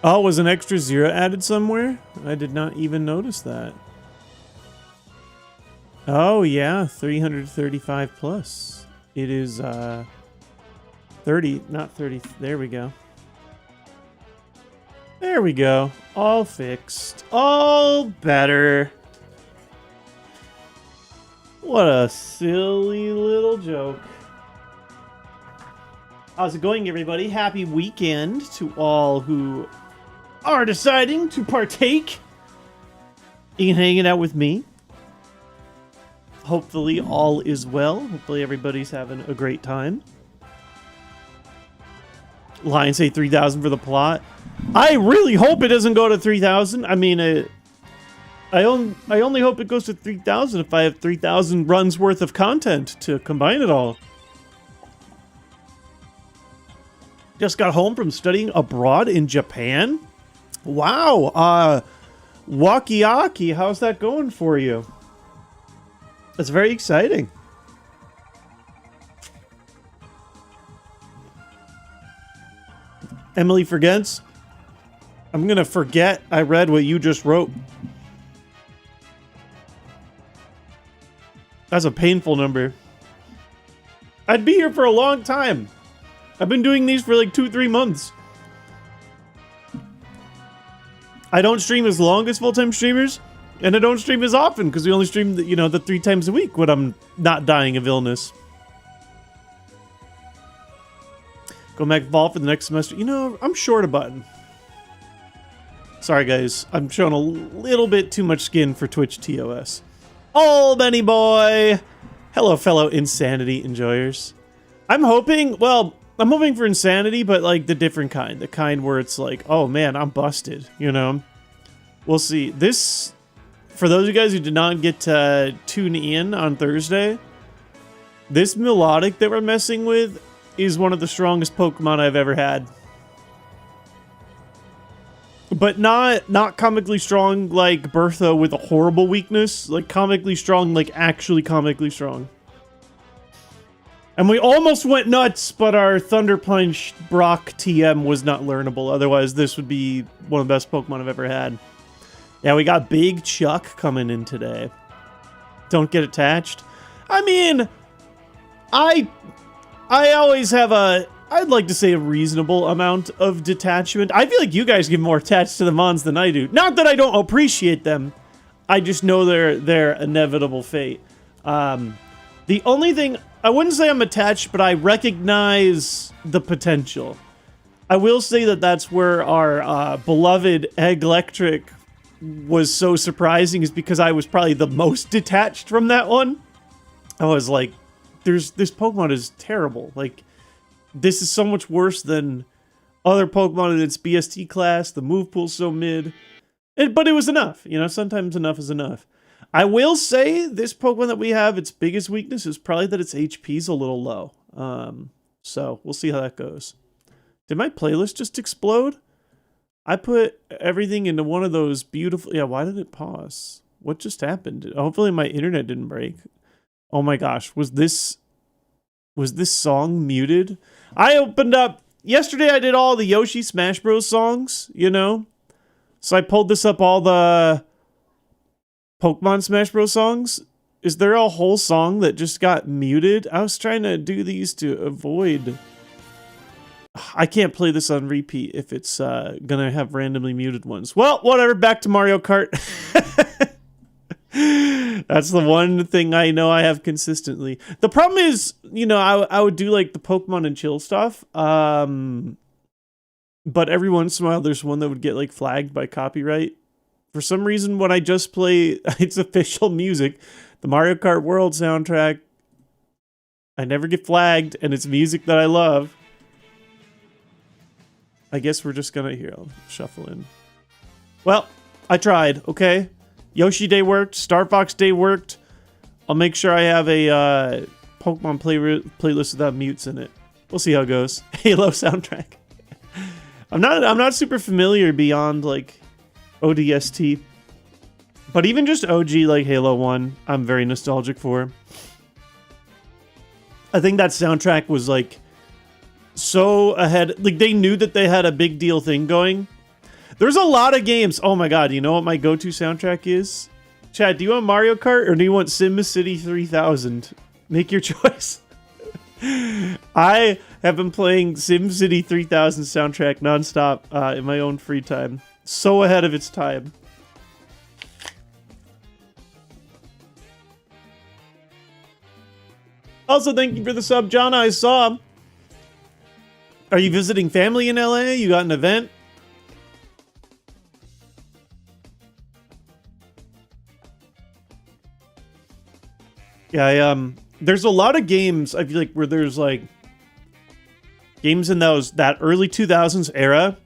Oh, was an extra 0 added somewhere? I did not even notice that. Oh, yeah, 335 plus. It is 30, not 30. There we go. There we go. All fixed. All better. What a silly little joke. How's it going, everybody? Happy weekend to all who are deciding to partake in hanging out with me. Hopefully all is well. Hopefully everybody's having a great time. Lions say 3,000 for the plot. I really hope it doesn't go to 3,000. I mean, I only hope it goes to 3,000 if I have 3,000 runs worth of content to combine it all. Just got home from studying abroad in Japan. Wow. Wakiaki, how's that going for you? That's very exciting. Emily forgets. I'm gonna forget I read what you just wrote. That's a painful number. I'd be here for a long time. I've been doing these for like 2-3 months. I don't stream as long as full-time streamers, and I don't stream as often because we only stream, the 3 times a week when I'm not dying of illness. Go back fall for the next semester. I'm short a button. Sorry, guys. I'm showing a little bit too much skin for Twitch TOS. Oh, Benny boy! Hello, fellow Insanity enjoyers. I'm hoping for Insanity, but like the different kind. The kind where it's like, oh man, I'm busted, We'll see. This, for those of you guys who did not get to tune in on Thursday, this melodic that we're messing with is one of the strongest Pokemon I've ever had. But not comically strong like Bertha with a horrible weakness. Like comically strong, like actually comically strong. And we almost went nuts, but our Thunder Punch Brock TM was not learnable. Otherwise, this would be one of the best Pokemon I've ever had. Yeah, we got Big Chuck coming in today. Don't get attached. I mean, I always have I'd like to say a reasonable amount of detachment. I feel like you guys get more attached to the Mons than I do. Not that I don't appreciate them. I just know their inevitable fate. The only thing, I wouldn't say I'm attached, but I recognize the potential. I will say that that's where our beloved Egglectric was so surprising, is because I was probably the most detached from that one. I was like, this Pokemon is terrible. Like, this is so much worse than other Pokemon in its BST class. The move pool's so mid. But it was enough. Sometimes enough is enough. I will say this Pokemon that we have, its biggest weakness is probably that its HP's a little low. So we'll see how that goes. Did my playlist just explode? I put everything into one of those beautiful... Yeah, why did it pause? What just happened? Hopefully my internet didn't break. Oh my gosh, was this song muted? I opened up... Yesterday I did all the Yoshi Smash Bros. Songs, So I pulled this up, all the Pokemon Smash Bros. Songs. Is there a whole song that just got muted? I was trying to do these to avoid... I can't play this on repeat if it's gonna have randomly muted ones. Well, whatever, back to Mario Kart. That's the one thing I know I have consistently. The problem is, I would do like the Pokemon and chill stuff. But every once in a while there's one that would get like flagged by copyright. For some reason, when I just play its official music, the Mario Kart World soundtrack, I never get flagged, and it's music that I love. I guess we're just gonna, I'll shuffle in. Well, I tried, okay? Yoshi Day worked, Star Fox Day worked. I'll make sure I have a Pokemon playlist without mutes in it. We'll see how it goes. Halo soundtrack. I'm not super familiar beyond like ODST. But even just OG like Halo 1, I'm very nostalgic for. I think that soundtrack was like so ahead. Like they knew that they had a big deal thing going. There's a lot of games. Oh my god, you know what my go-to soundtrack is? Chad, do you want Mario Kart or do you want SimCity 3000? Make your choice. I have been playing SimCity 3000 soundtrack nonstop in my own free time. So ahead of its time. Also, thank you for the sub, John. I saw. Are you visiting family in LA? You got an event? Yeah, there's a lot of games, I feel like, where there's, like, games in that early 2000s era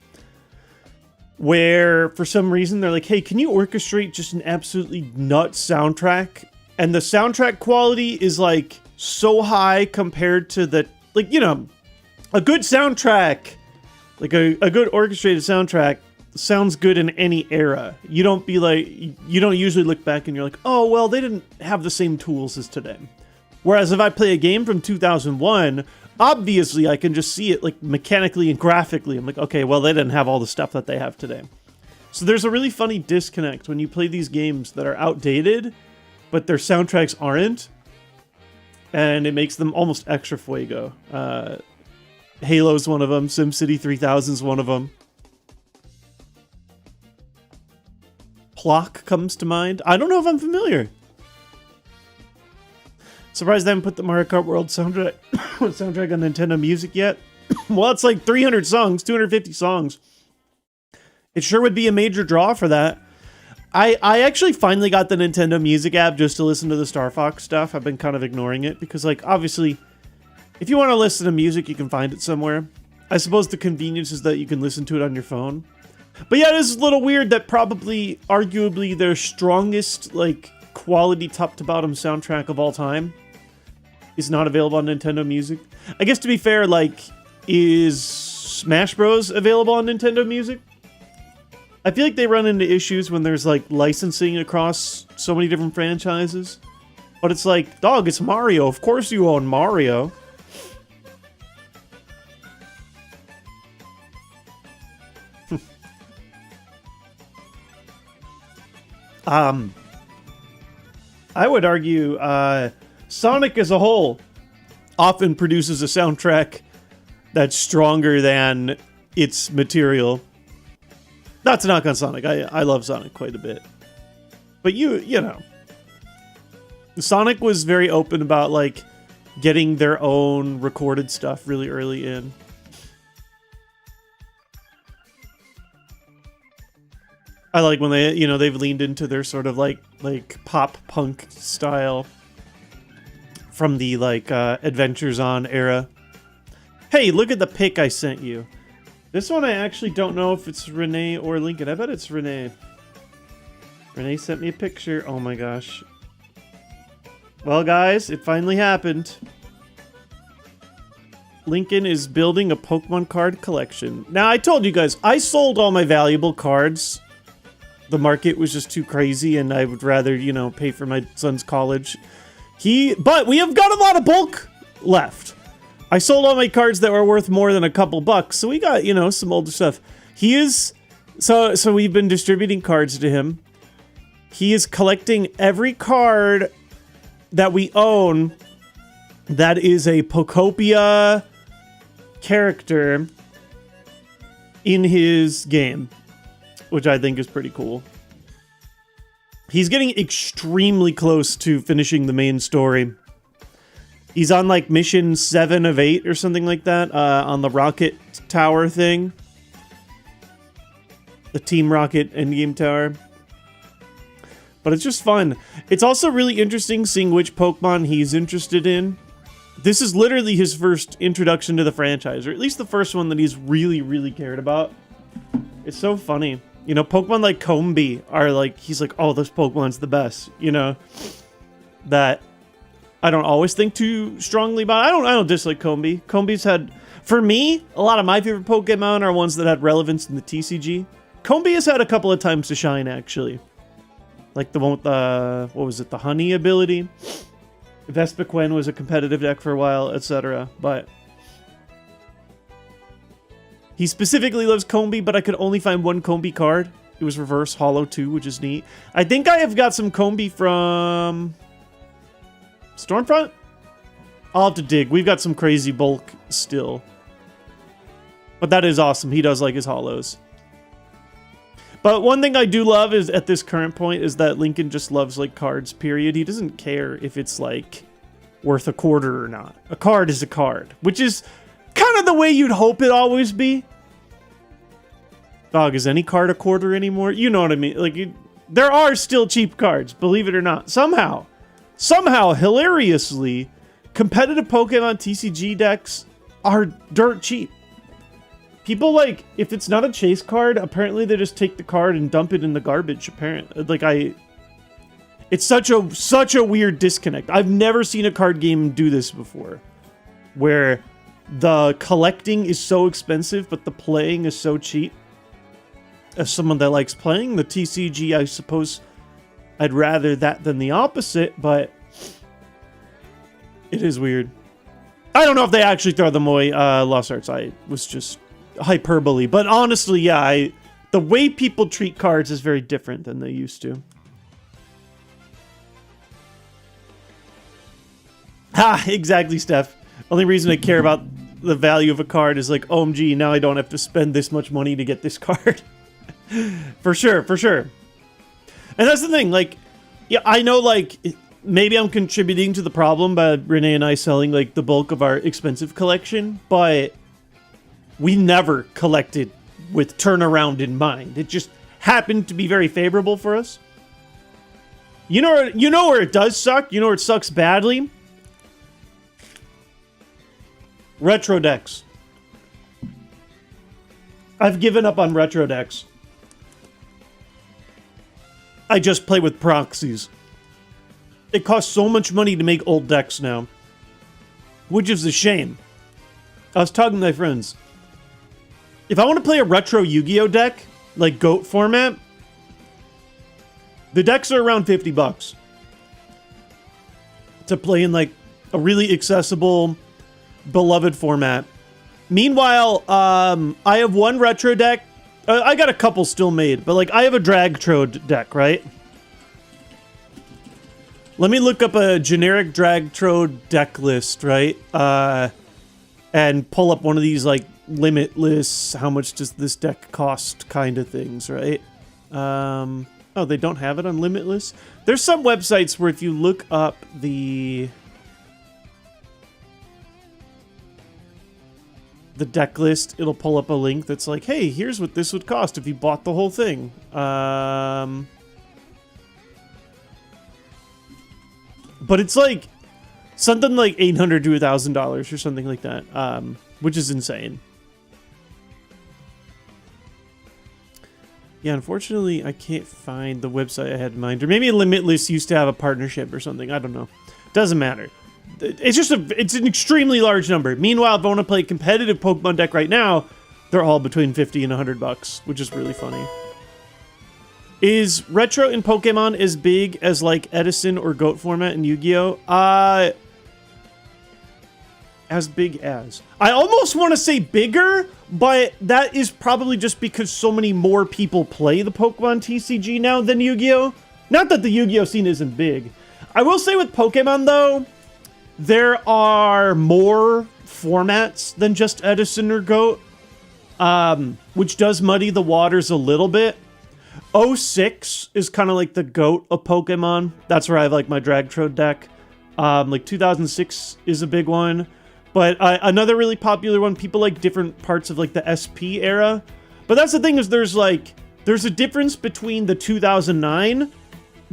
where, for some reason, they're like, hey, can you orchestrate just an absolutely nuts soundtrack? And the soundtrack quality is, like, so high compared to the, like, you know, a good soundtrack, like, a good orchestrated soundtrack sounds good in any era. You don't be like, you don't usually look back and you're like, oh, well, they didn't have the same tools as today. Whereas if I play a game from 2001, obviously I can just see it like mechanically and graphically. I'm like, okay, well, they didn't have all the stuff that they have today. So there's a really funny disconnect when you play these games that are outdated, but their soundtracks aren't. And it makes them almost extra fuego. Halo's one of them. SimCity 3000's one of them. Plock comes to mind. I don't know if I'm familiar. Surprised they haven't put the Mario Kart World soundtrack on Nintendo Music yet. Well, it's like 300 songs, 250 songs. It sure would be a major draw for that. I actually finally got the Nintendo Music app just to listen to the Star Fox stuff. I've been kind of ignoring it because, like, obviously, if you want to listen to music, you can find it somewhere. I suppose the convenience is that you can listen to it on your phone. But yeah, it is a little weird that probably, arguably, their strongest, like, quality top-to-bottom soundtrack of all time is not available on Nintendo Music. I guess, to be fair, like, is Smash Bros. Available on Nintendo Music? I feel like they run into issues when there's, like, licensing across so many different franchises. But it's like, dog, it's Mario. Of course you own Mario. I would argue, Sonic as a whole often produces a soundtrack that's stronger than its material. Not to knock on Sonic. I love Sonic quite a bit. But you know. Sonic was very open about, like, getting their own recorded stuff really early in. I like when they, you know, they've leaned into their sort of like pop punk style from the like Adventures On era. Hey, look at the pic I sent you. This one I actually don't know if it's Renee or Lincoln. I bet it's Renee. Renee sent me a picture. Oh my gosh. Well, guys, it finally happened. Lincoln is building a Pokemon card collection. Now, I told you guys, I sold all my valuable cards. The market was just too crazy, and I would rather, you know, pay for my son's college. But we have got a lot of bulk left. I sold all my cards that were worth more than a couple bucks, so we got, you know, some older stuff. So we've been distributing cards to him. He is collecting every card that we own that is a Pokopia character in his game, which I think is pretty cool. He's getting extremely close to finishing the main story. He's on like mission 7 of 8 or something like that, on the rocket tower thing. The Team Rocket endgame tower. But it's just fun. It's also really interesting seeing which Pokemon he's interested in. This is literally his first introduction to the franchise, or at least the first one that he's really, really cared about. It's so funny. You know, Pokemon like Combee are like, he's like, oh, this Pokemon's the best, you know? That I don't always think too strongly about. I don't dislike Combee. Combee's had, for me, a lot of my favorite Pokemon are ones that had relevance in the TCG. Combee has had a couple of times to shine, actually. Like the one with the, what was it, the Honey ability? Vespiquen was a competitive deck for a while, etc. But He specifically loves Combi, but I could only find one Combi card. It was reverse holo too, which is neat. I think I have got some Combi from Stormfront? I'll have to dig. We've got some crazy bulk still. But that is awesome. He does like his holos. But one thing I do love is at this current point is that Lincoln just loves like cards, period. He doesn't care if it's like worth a quarter or not. A card is a card, which is kind of the way you'd hope it always be. Dog, is any card a quarter anymore? You know what I mean? Like, there are still cheap cards, believe it or not. Somehow, hilariously, competitive Pokemon TCG decks are dirt cheap. People, like, if it's not a chase card, apparently they just take the card and dump it in the garbage, apparently. Like, it's such a weird disconnect. I've never seen a card game do this before. Where the collecting is so expensive, but the playing is so cheap. As someone that likes playing the TCG, I suppose I'd rather that than the opposite, but it is weird. I don't know if they actually throw them away. Lost Arts, I was just hyperbole. But honestly, yeah, the way people treat cards is very different than they used to. Ha! Exactly, Steph. Only reason I care about the value of a card is like, OMG, now I don't have to spend this much money to get this card. For sure, for sure. And that's the thing, like, yeah, I know, like, maybe I'm contributing to the problem by Renee and I selling, like, the bulk of our expensive collection, but we never collected with turnaround in mind. It just happened to be very favorable for us. You know where it does suck? You know where it sucks badly? Retro decks. I've given up on retro decks. I just play with proxies. It costs so much money to make old decks now. Which is a shame. I was talking to my friends. If I want to play a retro Yu-Gi-Oh deck, like GOAT format, the decks are around $50 to play in like a really accessible, beloved format. Meanwhile, I have one retro deck. I got a couple still made, but like I have a Dragtrode deck, right? Let me look up a generic Dragtrode deck list, right? And pull up one of these like limitless, how much does this deck cost kind of things, right? Oh, they don't have it on limitless? There's some websites where if you look up the deck list, it'll pull up a link that's like, hey, here's what this would cost if you bought the whole thing. But it's like something like $800 to $1,000 or something like that, which is insane. Yeah, unfortunately, I can't find the website I had in mind. Or maybe Limitless used to have a partnership or something. I don't know. Doesn't matter. It's just it's an extremely large number. Meanwhile, if I want to play a competitive Pokemon deck right now, they're all between $50 and $100, which is really funny. Is retro in Pokemon as big as like Edison or GOAT format in Yu-Gi-Oh? As big as. I almost want to say bigger, but that is probably just because so many more people play the Pokemon TCG now than Yu-Gi-Oh. Not that the Yu-Gi-Oh scene isn't big. I will say with Pokemon though, there are more formats than just Edison or GOAT, which does muddy the waters a little bit. 06 is kind of like the GOAT of Pokemon. That's where I have like my Dragtrode deck. Like 2006 is a big one. But another really popular one, people like different parts of like the SP era. But that's the thing is there's a difference between the 2009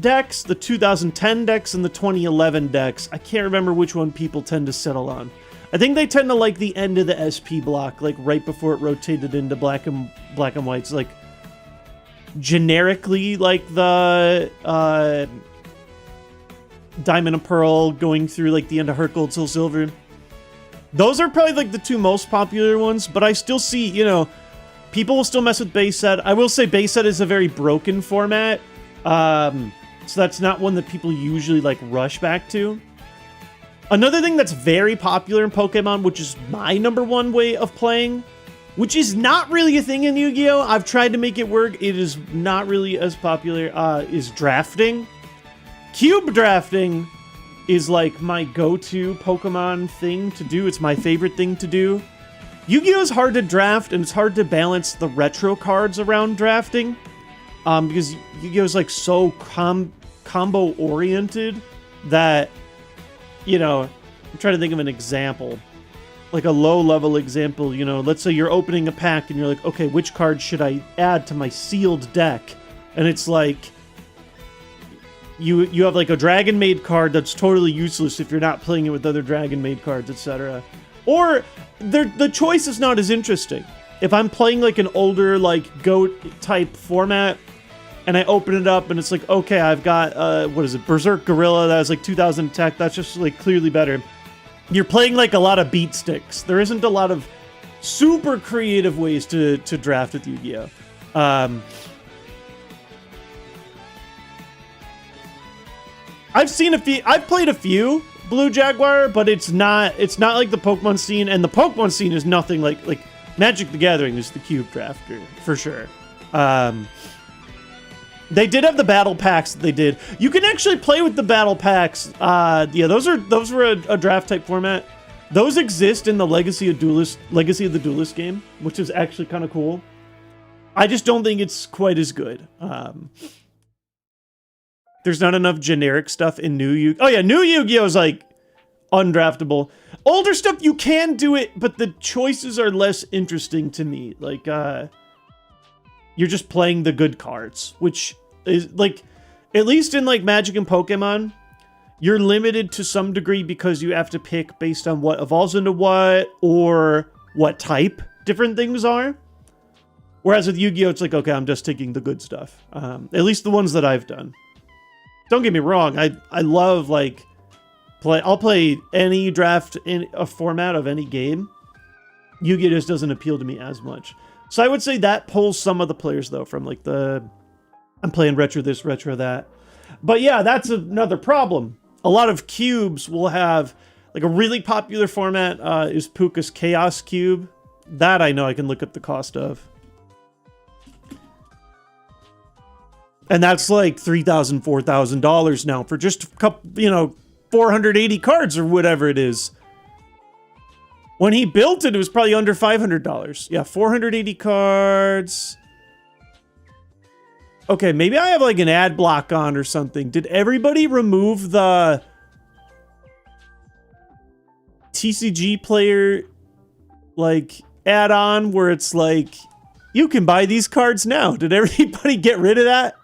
decks, the 2010 decks, and the 2011 decks. I can't remember which one people tend to settle on. I think they tend to like the end of the SP block, like right before it rotated into black and whites, like generically like the Diamond and Pearl going through like the end of Heart Gold, Soul Silver. Those are probably like the two most popular ones, but I still see, you know, people will still mess with base set. I will say base set is a very broken format. So that's not one that people usually like rush back to. Another thing that's very popular in Pokemon, which is my #1 way of playing, which is not really a thing in Yu-Gi-Oh! I've tried to make it work. It is not really as popular, is drafting. Cube drafting is like my go-to Pokemon thing to do. It's my favorite thing to do. Yu-Gi-Oh! Is hard to draft, and it's hard to balance the retro cards around drafting. Because Yu-Gi-Oh! Is like so combo-oriented that, you know, I'm trying to think of an example. Like a low-level example, you know, let's say you're opening a pack and you're like, okay, which card should I add to my sealed deck? And it's like, you have like a Dragon-made card that's totally useless if you're not playing it with other Dragon-made cards, etc. Or the choice is not as interesting. If I'm playing like an older, like, GOAT-type format, and I open it up and it's like, okay, I've got, what is it, Berserk Gorilla, that has like 2000 attack, that's just like clearly better. You're playing like a lot of beat sticks. There isn't a lot of super creative ways to draft with Yu-Gi-Oh! I've played a few Blue Jaguar, but it's not like the Pokemon scene, and the Pokemon scene is nothing like Magic the Gathering is the cube drafter, for sure. They did have the battle packs that they did. You can actually play with the battle packs. Yeah, those were a draft type format. Those exist in the Legacy of the Duelist game, which is actually kind of cool. I just don't think it's quite as good. There's not enough generic stuff in new Yu-Gi-Oh! Oh yeah, new Yu-Gi-Oh! Is like undraftable. Older stuff, you can do it, but the choices are less interesting to me. Like, you're just playing the good cards, which is like, at least in like Magic and Pokemon, you're limited to some degree because you have to pick based on what evolves into what or what type different things are. Whereas with Yu-Gi-Oh! It's like, okay, I'm just taking the good stuff. At least the ones that I've done. Don't get me wrong, I love like I'll play any draft in a format of any game. Yu-Gi-Oh! Just doesn't appeal to me as much. So I would say that pulls some of the players though from like I'm playing retro this, retro that. But yeah, that's another problem. A lot of cubes will have like a really popular format is Puka's Chaos Cube. That I know I can look up the cost of. And that's like $3,000, $4,000 now for just a couple, 480 cards or whatever it is. When he built it, it was probably under $500. Yeah, 480 cards. Okay, maybe I have like an ad block on or something. Did everybody remove the TCG player like add-on where it's like, you can buy these cards now? Did everybody get rid of that?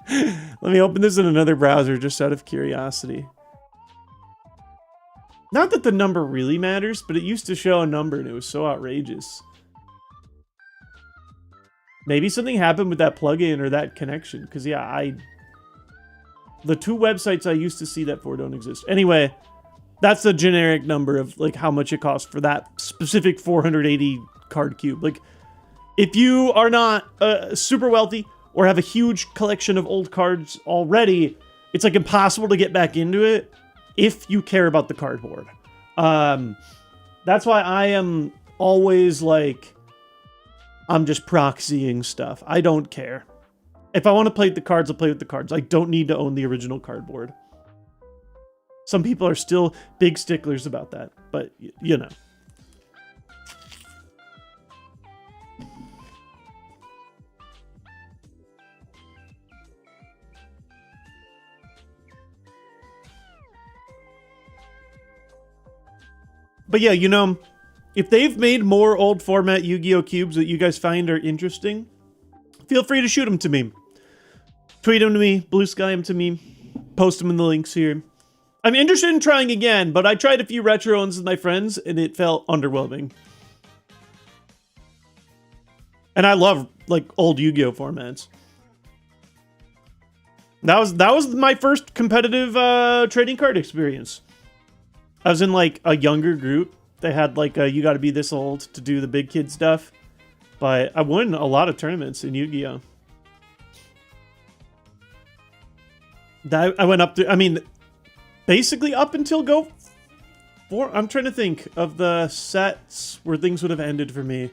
Let me open this in another browser just out of curiosity. Not that the number really matters, but it used to show a number and it was so outrageous. Maybe something happened with that plugin or that connection. Because yeah, the two websites I used to see that for don't exist. Anyway, that's the generic number of like how much it costs for that specific 480 card cube. Like, if you are not super wealthy or have a huge collection of old cards already, it's like impossible to get back into it if you care about the cardboard. That's why I am always like, I'm just proxying stuff. I don't care. If I want to play with the cards, I'll play with the cards. I don't need to own the original cardboard. Some people are still big sticklers about that, but you know. But yeah, if they've made more old format Yu-Gi-Oh! Cubes that you guys find are interesting, feel free to shoot them to me. Tweet them to me, blue sky them to me, post them in the links here. I'm interested in trying again, but I tried a few retro ones with my friends and it felt underwhelming. And I love like old Yu-Gi-Oh! Formats. That was my first competitive trading card experience. I was in like a younger group. They had like you got to be this old to do the big kid stuff. But I won a lot of tournaments in Yu-Gi-Oh! I went up to, I mean, basically up until Go 4. I'm trying to think of the sets where things would have ended for me.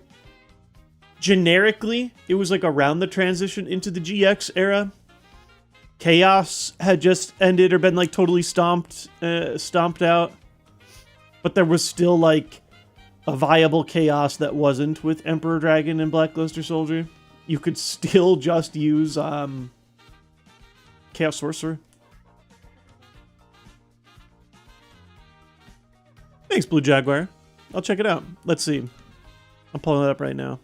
generically, it was like around the transition into the GX era. Chaos had just ended or been like totally stomped out. But there was still like a viable Chaos that wasn't with Emperor Dragon and Blackluster Soldier. You could still just use Chaos Sorcerer. Thanks, Blue Jaguar. I'll check it out. Let's see. I'm pulling it up right now.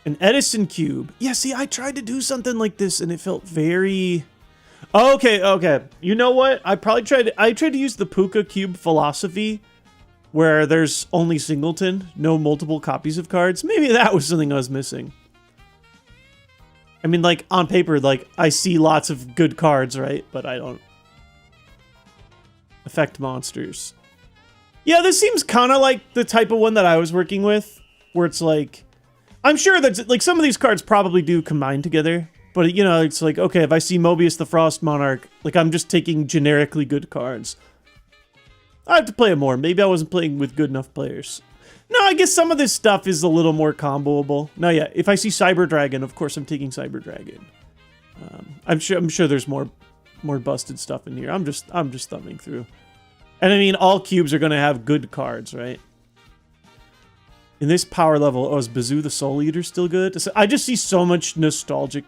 An Edison Cube. Yeah, see, I tried to do something like this and it felt very... Okay. You know what? I tried to use the Puka Cube philosophy where there's only singleton, no multiple copies of cards. Maybe that was something I was missing. I mean, like, on paper, like, I see lots of good cards, right? But I don't affect monsters. Yeah, this seems kind of like the type of one that I was working with, where it's like, I'm sure that, like, some of these cards probably do combine together, but, you know, it's like, okay, if I see Mobius the Frost Monarch, like, I'm just taking generically good cards. I have to play it more. Maybe I wasn't playing with good enough players. No, I guess some of this stuff is a little more comboable. No, yeah, if I see Cyber Dragon, of course I'm taking Cyber Dragon. I'm sure there's more busted stuff in here. I'm just thumbing through. And I mean, all cubes are going to have good cards, right? In this power level, oh, is Bazoo the Soul Eater still good? I just see so much nostalgic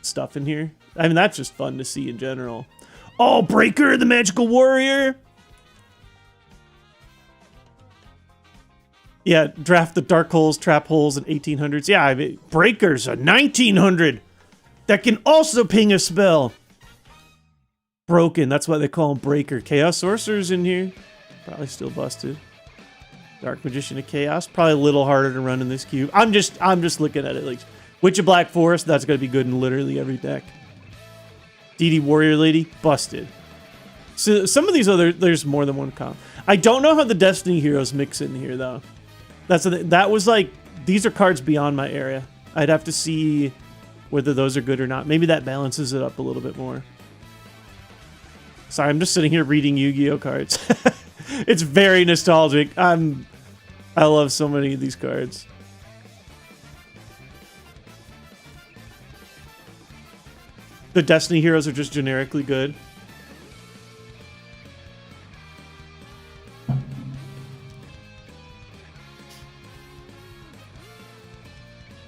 stuff in here. I mean, that's just fun to see in general. Oh, Breaker, the Magical Warrior! Yeah, draft the Dark Holes, Trap Holes in 1800s. Yeah, I mean, Breaker's a 1900 that can also ping a spell. Broken, that's why they call him Breaker. Chaos Sorcerer's in here. Probably still busted. Dark Magician of Chaos. Probably a little harder to run in this cube. I'm just looking at it like Witch of Black Forest, that's gonna be good in literally every deck. DD Warrior Lady, busted. So some of these there's more than one comp. I don't know how the Destiny Heroes mix in here though. That was like, these are cards beyond my area. I'd have to see whether those are good or not. Maybe that balances it up a little bit more. Sorry, I'm just sitting here reading Yu-Gi-Oh cards. It's very nostalgic. I love so many of these cards. The Destiny Heroes are just generically good.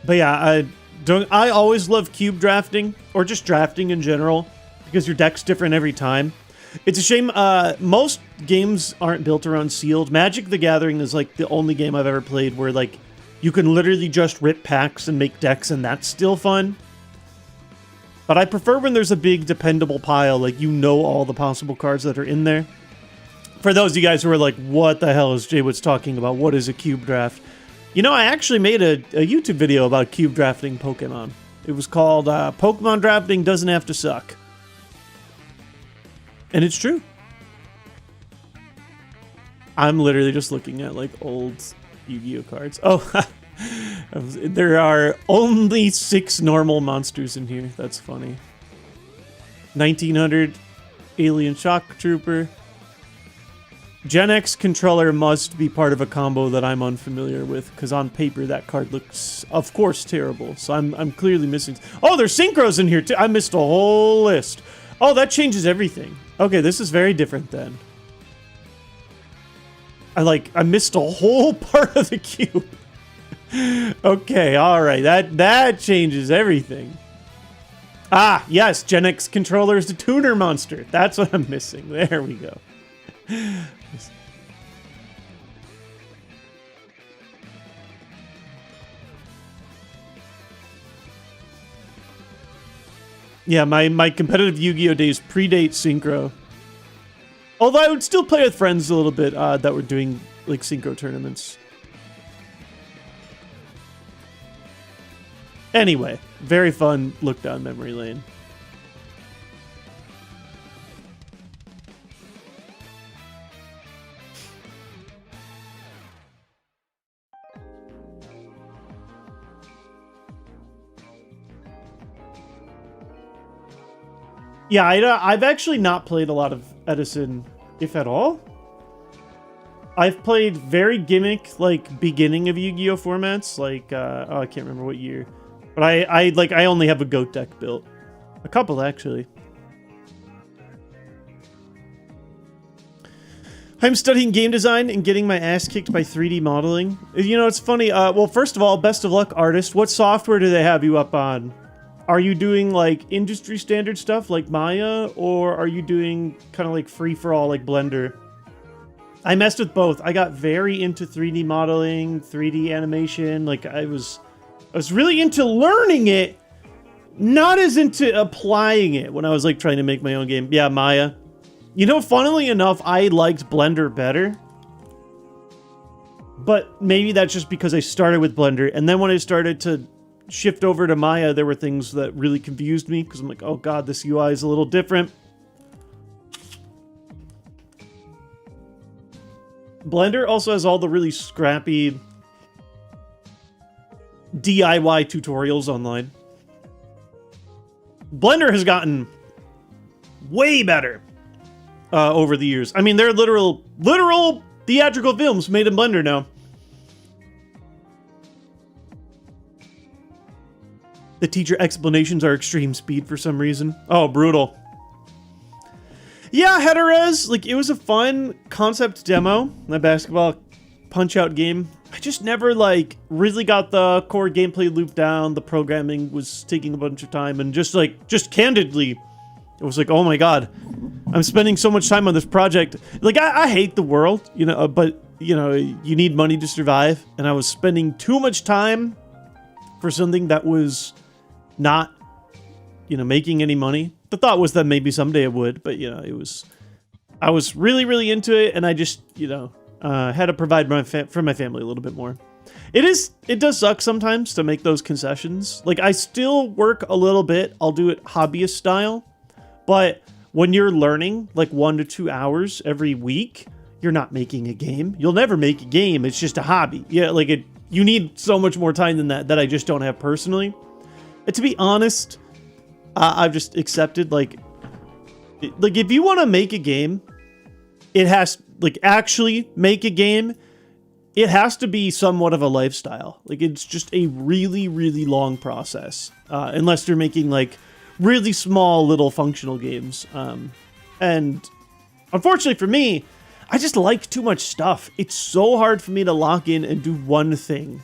But yeah, I always love cube drafting, or just drafting in general, because your deck's different every time. It's a shame, most games aren't built around sealed. Magic the Gathering is like the only game I've ever played where like you can literally just rip packs and make decks and that's still fun. But I prefer when there's a big dependable pile, like you know all the possible cards that are in there. For those of you guys who are like, what the hell is JWittz talking about? What is a cube draft? You know, I actually made a YouTube video about cube drafting Pokemon. It was called Pokemon Drafting Doesn't Have to Suck. And it's true. I'm literally just looking at like old Yu-Gi-Oh cards. Oh, there are only 6 normal monsters in here. That's funny. 1900 Alien Shock Trooper. Gen X controller must be part of a combo that I'm unfamiliar with, because on paper that card looks, of course, terrible. So I'm clearly missing. Oh, there's synchros in here too. I missed a whole list. Oh, that changes everything. Okay, this is very different then. I missed a whole part of the cube. Okay, all right. That changes everything. Ah, yes, Gen X controller is the tuner monster. That's what I'm missing. There we go. Yeah, my competitive Yu-Gi-Oh days predate Synchro. Although I would still play with friends a little bit that were doing like Synchro tournaments. Anyway, very fun look down memory lane. Yeah, I've actually not played a lot of Edison, if at all. I've played very gimmick, like, beginning of Yu-Gi-Oh! Formats, like, oh, I can't remember what year. But I only have a GOAT deck built. A couple, actually. I'm studying game design and getting my ass kicked by 3D modeling. You know, it's funny. Well, first of all, best of luck, artist. What software do they have you up on? Are you doing, like, industry standard stuff like Maya? Or are you doing kind of like free-for-all like Blender? I messed with both. I got very into 3D modeling, 3D animation. Like, I was really into learning it, not as into applying it when I was, like, trying to make my own game. Yeah, Maya. You know, funnily enough, I liked Blender better. But maybe that's just because I started with Blender. And then when I started to shift over to Maya, there were things that really confused me. Because I'm like, oh god, this UI is a little different. Blender also has all the really scrappy DIY tutorials online. Blender has gotten way better over the years. I mean, they're literal theatrical films made in Blender now. The teacher explanations are extreme speed for some reason. Oh, brutal. Yeah, Heterez, like, it was a fun concept demo, my basketball punch-out game. I just never, like, really got the core gameplay loop down. The programming was taking a bunch of time, and just candidly, it was like, oh my god, I'm spending so much time on this project. Like, I hate the world, you know, but, you know, you need money to survive, and I was spending too much time for something that was not, you know, making any money. The thought was that maybe someday it would, but, you know, I was really, really into it, and I just, you know, had to provide for my family a little bit more. It does suck sometimes to make those concessions. Like, I still work a little bit. I'll do it hobbyist style, but when you're learning like 1 to 2 hours every week, you're not making a game. You'll never make a game. It's just a hobby. Yeah, like you need so much more time than that I just don't have personally. And to be honest, I've just accepted, like if you want to make a game, it has, like, actually make a game, it has to be somewhat of a lifestyle. Like, it's just a really, really long process. Unless you're making, like, really small little functional games. And unfortunately for me, I just like too much stuff. It's so hard for me to lock in and do one thing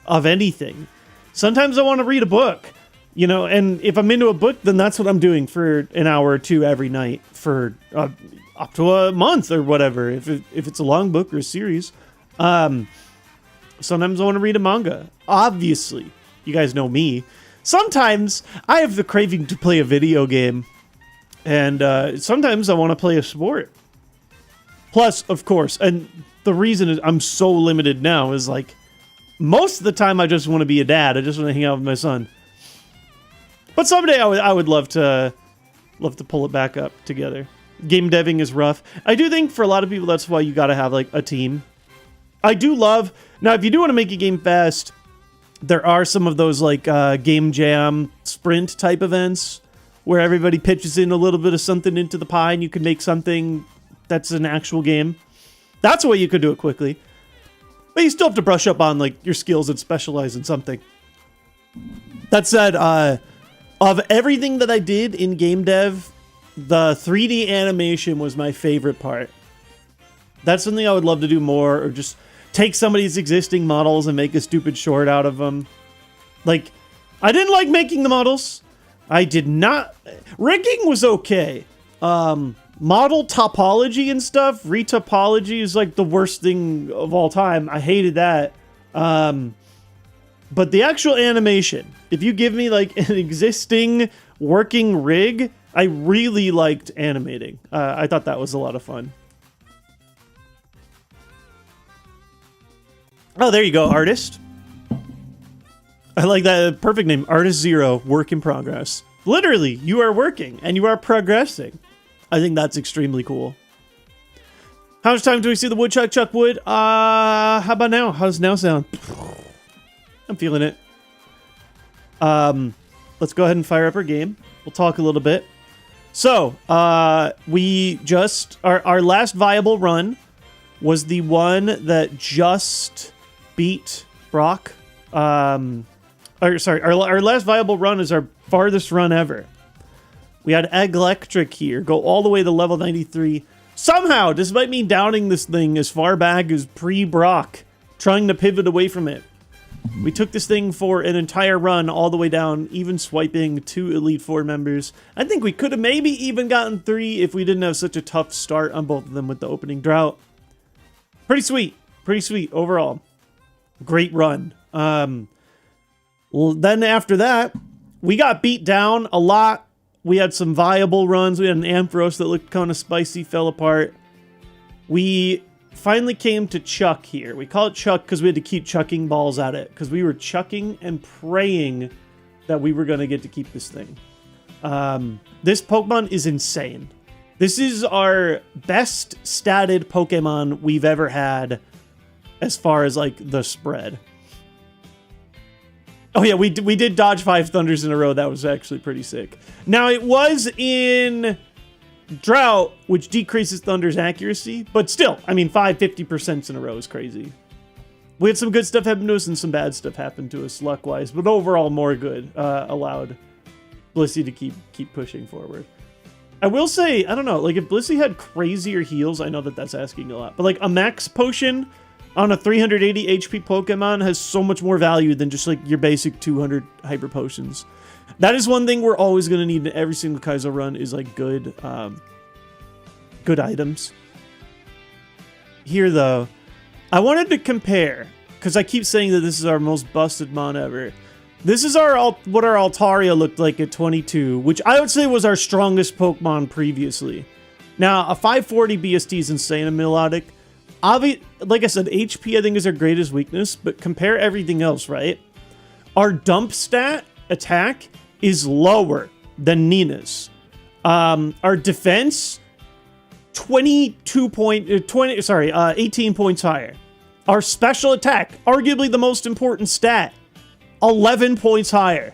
of anything. Sometimes I want to read a book, you know, and if I'm into a book, then that's what I'm doing for an hour or two every night for up to a month or whatever, if it's a long book or a series. Sometimes I want to read a manga. Obviously, you guys know me. Sometimes I have the craving to play a video game, and sometimes I want to play a sport. Plus, of course, and the reason I'm so limited now is, like, most of the time I just want to be a dad. I just want to hang out with my son. But someday I would love to pull it back up together. Game deving is rough. I do think for a lot of people that's why you gotta have, like, a team. I do love... Now, if you do want to make a game fast, there are some of those, like, game jam sprint type events where everybody pitches in a little bit of something into the pie and you can make something that's an actual game. That's a way you could do it quickly. But you still have to brush up on, like, your skills and specialize in something. That said, of everything that I did in game dev, the 3D animation was my favorite part. That's something I would love to do more, or just take somebody's existing models and make a stupid short out of them. Like, I didn't like making the models. I did not... Rigging was okay. Model topology and stuff, retopology is, like, the worst thing of all time. I hated that. But the actual animation, if you give me, like, an existing working rig, I really liked animating. I thought that was a lot of fun. Oh, there you go, artist. I like that. Perfect name. Artist Zero, work in progress. Literally, you are working and you are progressing. I think that's extremely cool. How much time do we see the woodchuck chuck wood? How about now? How does now sound? I'm feeling it. Let's go ahead and fire up our game. We'll talk a little bit. So, we just... Our last viable run was the one that just beat Brock. Our last viable run is our farthest run ever. We had Electric here, go all the way to level 93. Somehow, despite me doubting this thing as far back as pre-Brock, trying to pivot away from it, we took this thing for an entire run all the way down, even swiping 2 Elite Four members. I think we could have maybe even gotten 3 if we didn't have such a tough start on both of them with the opening drought. Pretty sweet overall. Great run. Well, then after that, we got beat down a lot. We had some viable runs. We had an Ampharos that looked kind of spicy, fell apart. We finally came to Chuck here. We call it Chuck because we had to keep chucking balls at it, because we were chucking and praying that we were going to get to keep this thing. This Pokemon is insane. This is our best statted Pokemon we've ever had as far as, like, the spread. Oh yeah, we did dodge 5 Thunders in a row. That was actually pretty sick. Now, it was in Drought, which decreases Thunder's accuracy, but still, I mean, 50% in a row is crazy. We had some good stuff happen to us and some bad stuff happen to us luck-wise, but overall more good allowed Blissey to keep pushing forward. I will say, I don't know, like if Blissey had crazier heals, I know that that's asking a lot, but like a max potion on a 380 HP Pokemon has so much more value than just like your basic 200 Hyper Potions. That is one thing we're always going to need in every single Kaizo run is like good items. Here though, I wanted to compare, because I keep saying that this is our most busted mon ever. This is what our Altaria looked like at 22, which I would say was our strongest Pokemon previously. Now, a 540 BST is insane in Melodic. Like I said, HP I think is our greatest weakness, but compare everything else, right? Our dump stat attack is lower than Nina's. Our defense, 18 points higher. Our special attack, arguably the most important stat, 11 points higher.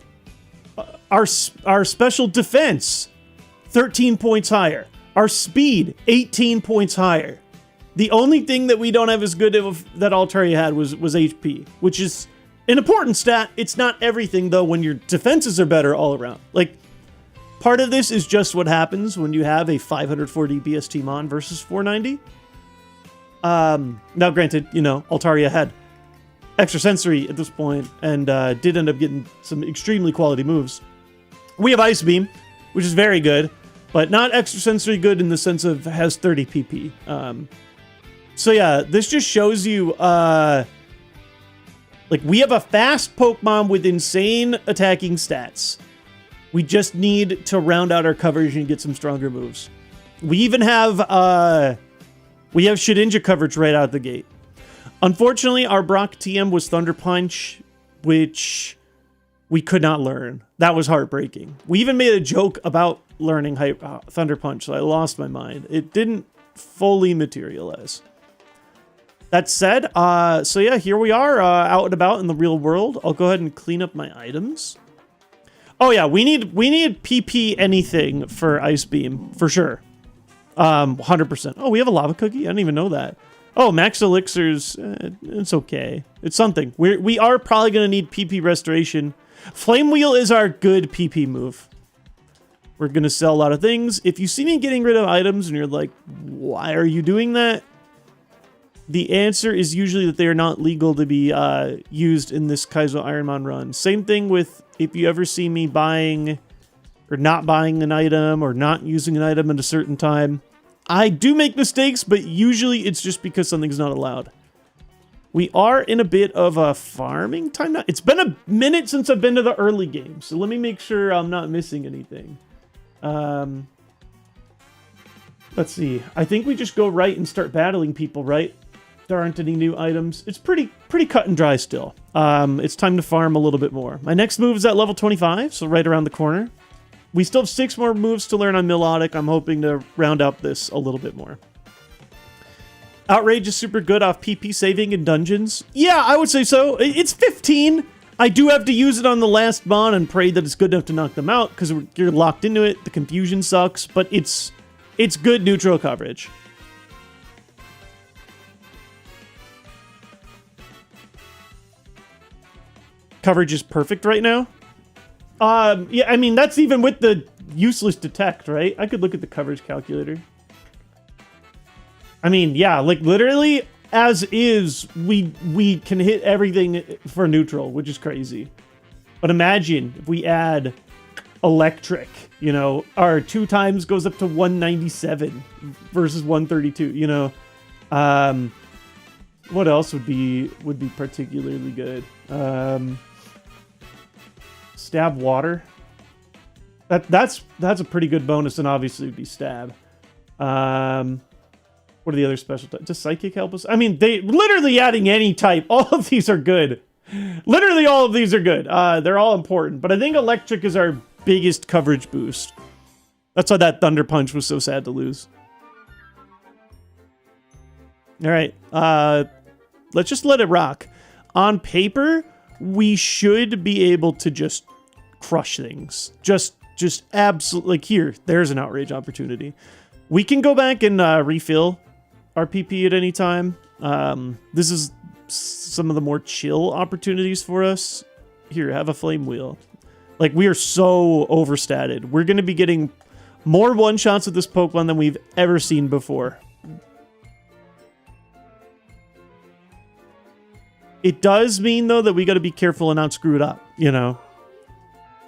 Our special defense, 13 points higher. Our speed, 18 points higher. The only thing that we don't have as good that Altaria had was HP, which is an important stat. It's not everything, though, when your defenses are better all around. Like, part of this is just what happens when you have a 540 BST Mon versus 490. Now, granted, you know, Altaria had extrasensory at this point and did end up getting some extremely quality moves. We have Ice Beam, which is very good, but not extrasensory good in the sense of has 30 PP. So yeah, this just shows you, like, we have a fast Pokemon with insane attacking stats. We just need to round out our coverage and get some stronger moves. We even have, Shedinja coverage right out the gate. Unfortunately, our Brock TM was Thunder Punch, which we could not learn. That was heartbreaking. We even made a joke about learning Thunder Punch, so I lost my mind. It didn't fully materialize. That said, so yeah, here we are out and about in the real world. I'll go ahead and clean up my items. Oh yeah, we need PP anything for Ice Beam, for sure. 100%. Oh, we have a Lava Cookie? I didn't even know that. Oh, Max Elixirs, it's okay. It's something. We are probably going to need PP Restoration. Flame Wheel is our good PP move. We're going to sell a lot of things. If you see me getting rid of items and you're like, why are you doing that? The answer is usually that they are not legal to be used in this Kaizo IronMON run. Same thing with if you ever see me buying or not buying an item or not using an item at a certain time. I do make mistakes, but usually it's just because something's not allowed. We are in a bit of a farming time now. It's been a minute since I've been to the early game, so let me make sure I'm not missing anything. Let's see. I think we just go right and start battling people, right? There aren't any new items. It's pretty cut and dry still. It's time to farm a little bit more. My next move is at level 25, so right around the corner. We still have 6 more moves to learn on Melodic. I'm hoping to round out this a little bit more. Outrage is super good off PP saving in dungeons. Yeah, I would say so. It's 15. I do have to use it on the last mon and pray that it's good enough to knock them out because you're locked into it. The confusion sucks, but it's good neutral coverage. coverage is perfect right now. Yeah, I mean, that's even with the useless detect, right? I could look at the coverage calculator. I mean, yeah, like literally as is, we can hit everything for neutral, which is crazy. But imagine if we add electric, you know, our 2 times goes up to 197 versus 132, you know. What else would be particularly good? Stab water. That's a pretty good bonus, and obviously it would be stab. What are the other special types? Does psychic help us? I mean, they literally adding any type. All of these are good. Literally all of these are good. They're all important, but I think electric is our biggest coverage boost. That's why that Thunder Punch was so sad to lose. All right, let's just let it rock. On paper, we should be able to just crush things. Just absolutely, like here, there's an outrage opportunity. We can go back and refill our PP at any time. This is some of the more chill opportunities for us. Here, have a flame wheel. Like, we are so overstated. We're going to be getting more one-shots with this Pokemon than we've ever seen before. It does mean, though, that we got to be careful and not screw it up, you know?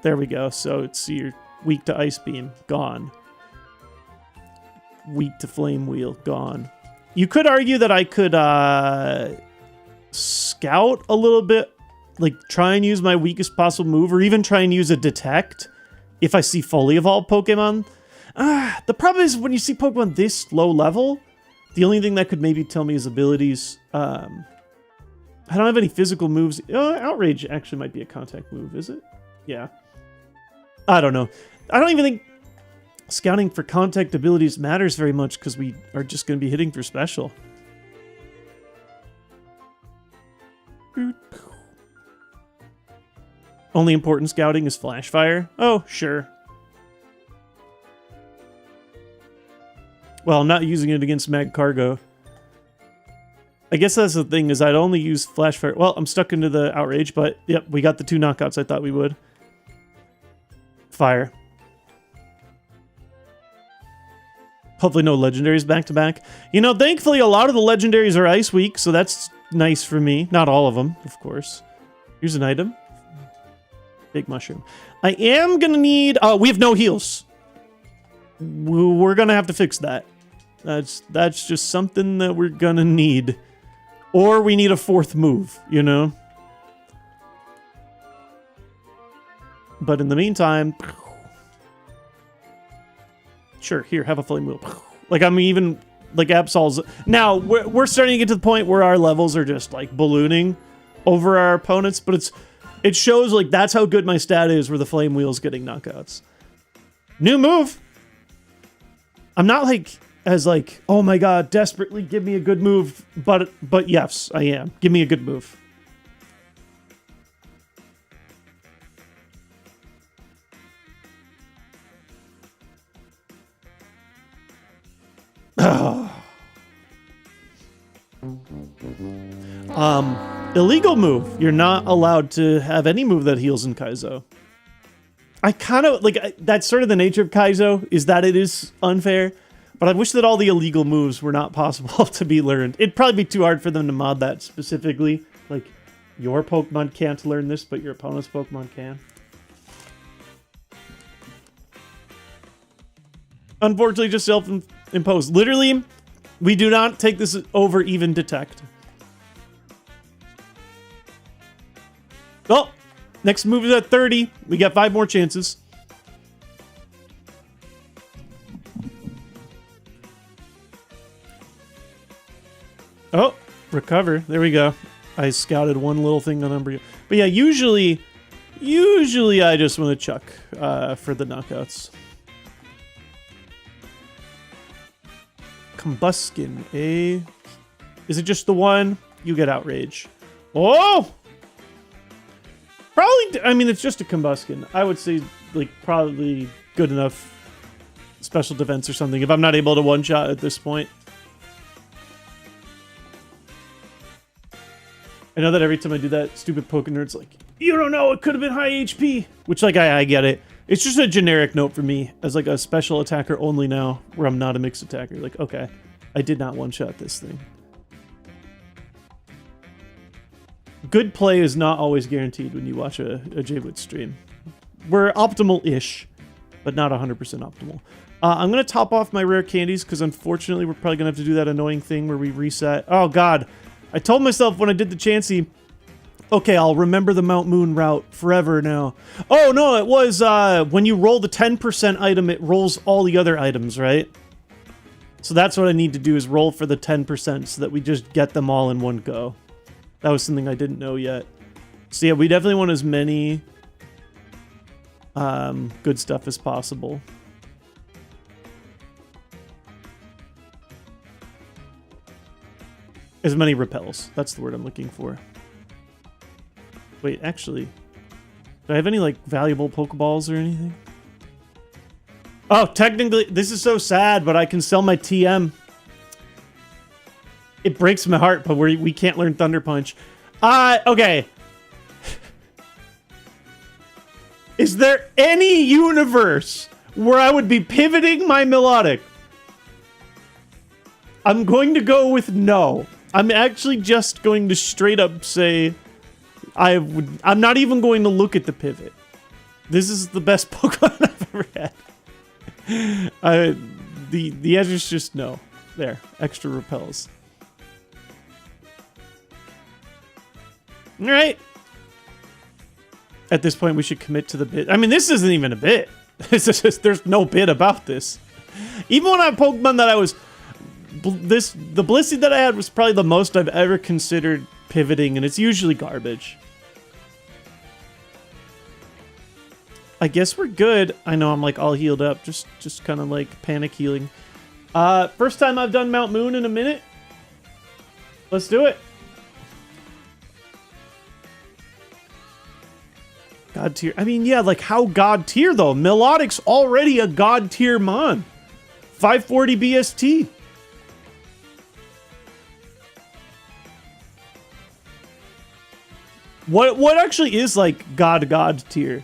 There we go. So, it's you're weak to Ice Beam. Gone. Weak to Flame Wheel. Gone. You could argue that I could scout a little bit. Like, try and use my weakest possible move, or even try and use a detect if I see fully evolved Pokemon. The problem is when you see Pokemon this low level, the only thing that could maybe tell me is abilities. I don't have any physical moves. Outrage actually might be a contact move, is it? Yeah. I don't know. I don't even think scouting for contact abilities matters very much because we are just going to be hitting for special. Only important scouting is Flash Fire? Oh, sure. Well, I'm not using it against Mag Cargo. I guess that's the thing, is I'd only use Flash Fire. Well, I'm stuck into the Outrage, but yep, we got the 2 knockouts I thought we would. Fire. Hopefully no legendaries back-to-back. You know, thankfully a lot of the legendaries are Ice Weak, so that's nice for me. Not all of them, of course. Here's an item. Big Mushroom. I am gonna need... we have no heals. We're gonna have to fix that. That's just something that we're gonna need. Or we need a 4th move, you know? But in the meantime... Sure, here, have a flame wheel. Like, I'm even... Like, Absol's... Now, we're starting to get to the point where our levels are just, like, ballooning over our opponents, but it shows, like, that's how good my stat is, where the flame wheel's getting knockouts. New move! I'm not, like, as, like, oh my god, desperately give me a good move, but yes, I am. Give me a good move. Illegal move. You're not allowed to have any move that heals in Kaizo. I kind of, like, that's sort of the nature of Kaizo, is that it is unfair, but I wish that all the illegal moves were not possible to be learned. It'd probably be too hard for them to mod that specifically. Like, your Pokemon can't learn this, but your opponent's Pokemon can. Unfortunately, just self-imposed. Literally, we do not take this over even detect. Oh, next move is at 30. We got 5 more chances. Oh, recover. There we go. I scouted one little thing on Umbreon. But yeah, usually I just want to chuck for the knockouts. Combuskin, eh? Is it just the one? You get Outrage. Oh! Probably, I mean, it's just a Combuskin. I would say, like, probably good enough special defense or something if I'm not able to one-shot at this point. I know that every time I do that, stupid Poké Nerd's like, you don't know, it could have been high HP. Which, like, I get it. It's just a generic note for me as, like, a special attacker only now, where I'm not a mixed attacker. Like, okay, I did not one-shot this thing. Good play is not always guaranteed when you watch a JWittz stream. We're optimal-ish, but not 100% optimal. I'm going to top off my rare candies, because unfortunately we're probably going to have to do that annoying thing where we reset. Oh, God. I told myself when I did the Chansey, okay, I'll remember the Mount Moon route forever now. Oh, no, it was when you roll the 10% item, it rolls all the other items, right? So that's what I need to do, is roll for the 10% so that we just get them all in one go. That was something I didn't know yet. So yeah, we definitely want as many good stuff as possible. As many repels. That's the word I'm looking for. Wait, actually, do I have any, like, valuable Pokeballs or anything? Oh, technically, this is so sad, but I can sell my TM. It breaks my heart, but we can't learn Thunder Punch. Okay. Is there any universe where I would be pivoting my Melodic? I'm going to go with no. I'm actually just going to straight up say I'm not even going to look at the pivot. This is the best Pokemon I've ever had. The edge is just no. There, extra repels. All right. At this point, we should commit to the bit. I mean, this isn't even a bit. It's just, there's no bit about this. Even when I had Pokemon that I was... The Blissey that I had was probably the most I've ever considered pivoting, and it's usually garbage. I guess we're good. I know I'm like all healed up, just kind of like panic healing. First time I've done Mount Moon in a minute. Let's do it. God tier. I mean, yeah, like how God tier though? Melodic's already a God tier mon. 540 BST. What actually is like God tier?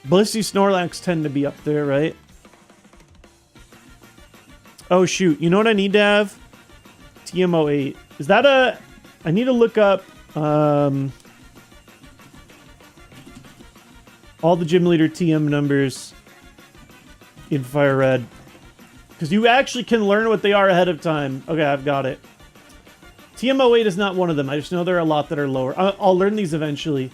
Blissey Snorlax tend to be up there, right? Oh shoot, you know what I need to have? TMO8. Is that a... I need to look up all the gym leader TM numbers in FireRed. Because you actually can learn what they are ahead of time. Okay, I've got it. TMO8 is not one of them. I just know there are a lot that are lower. I'll learn these eventually.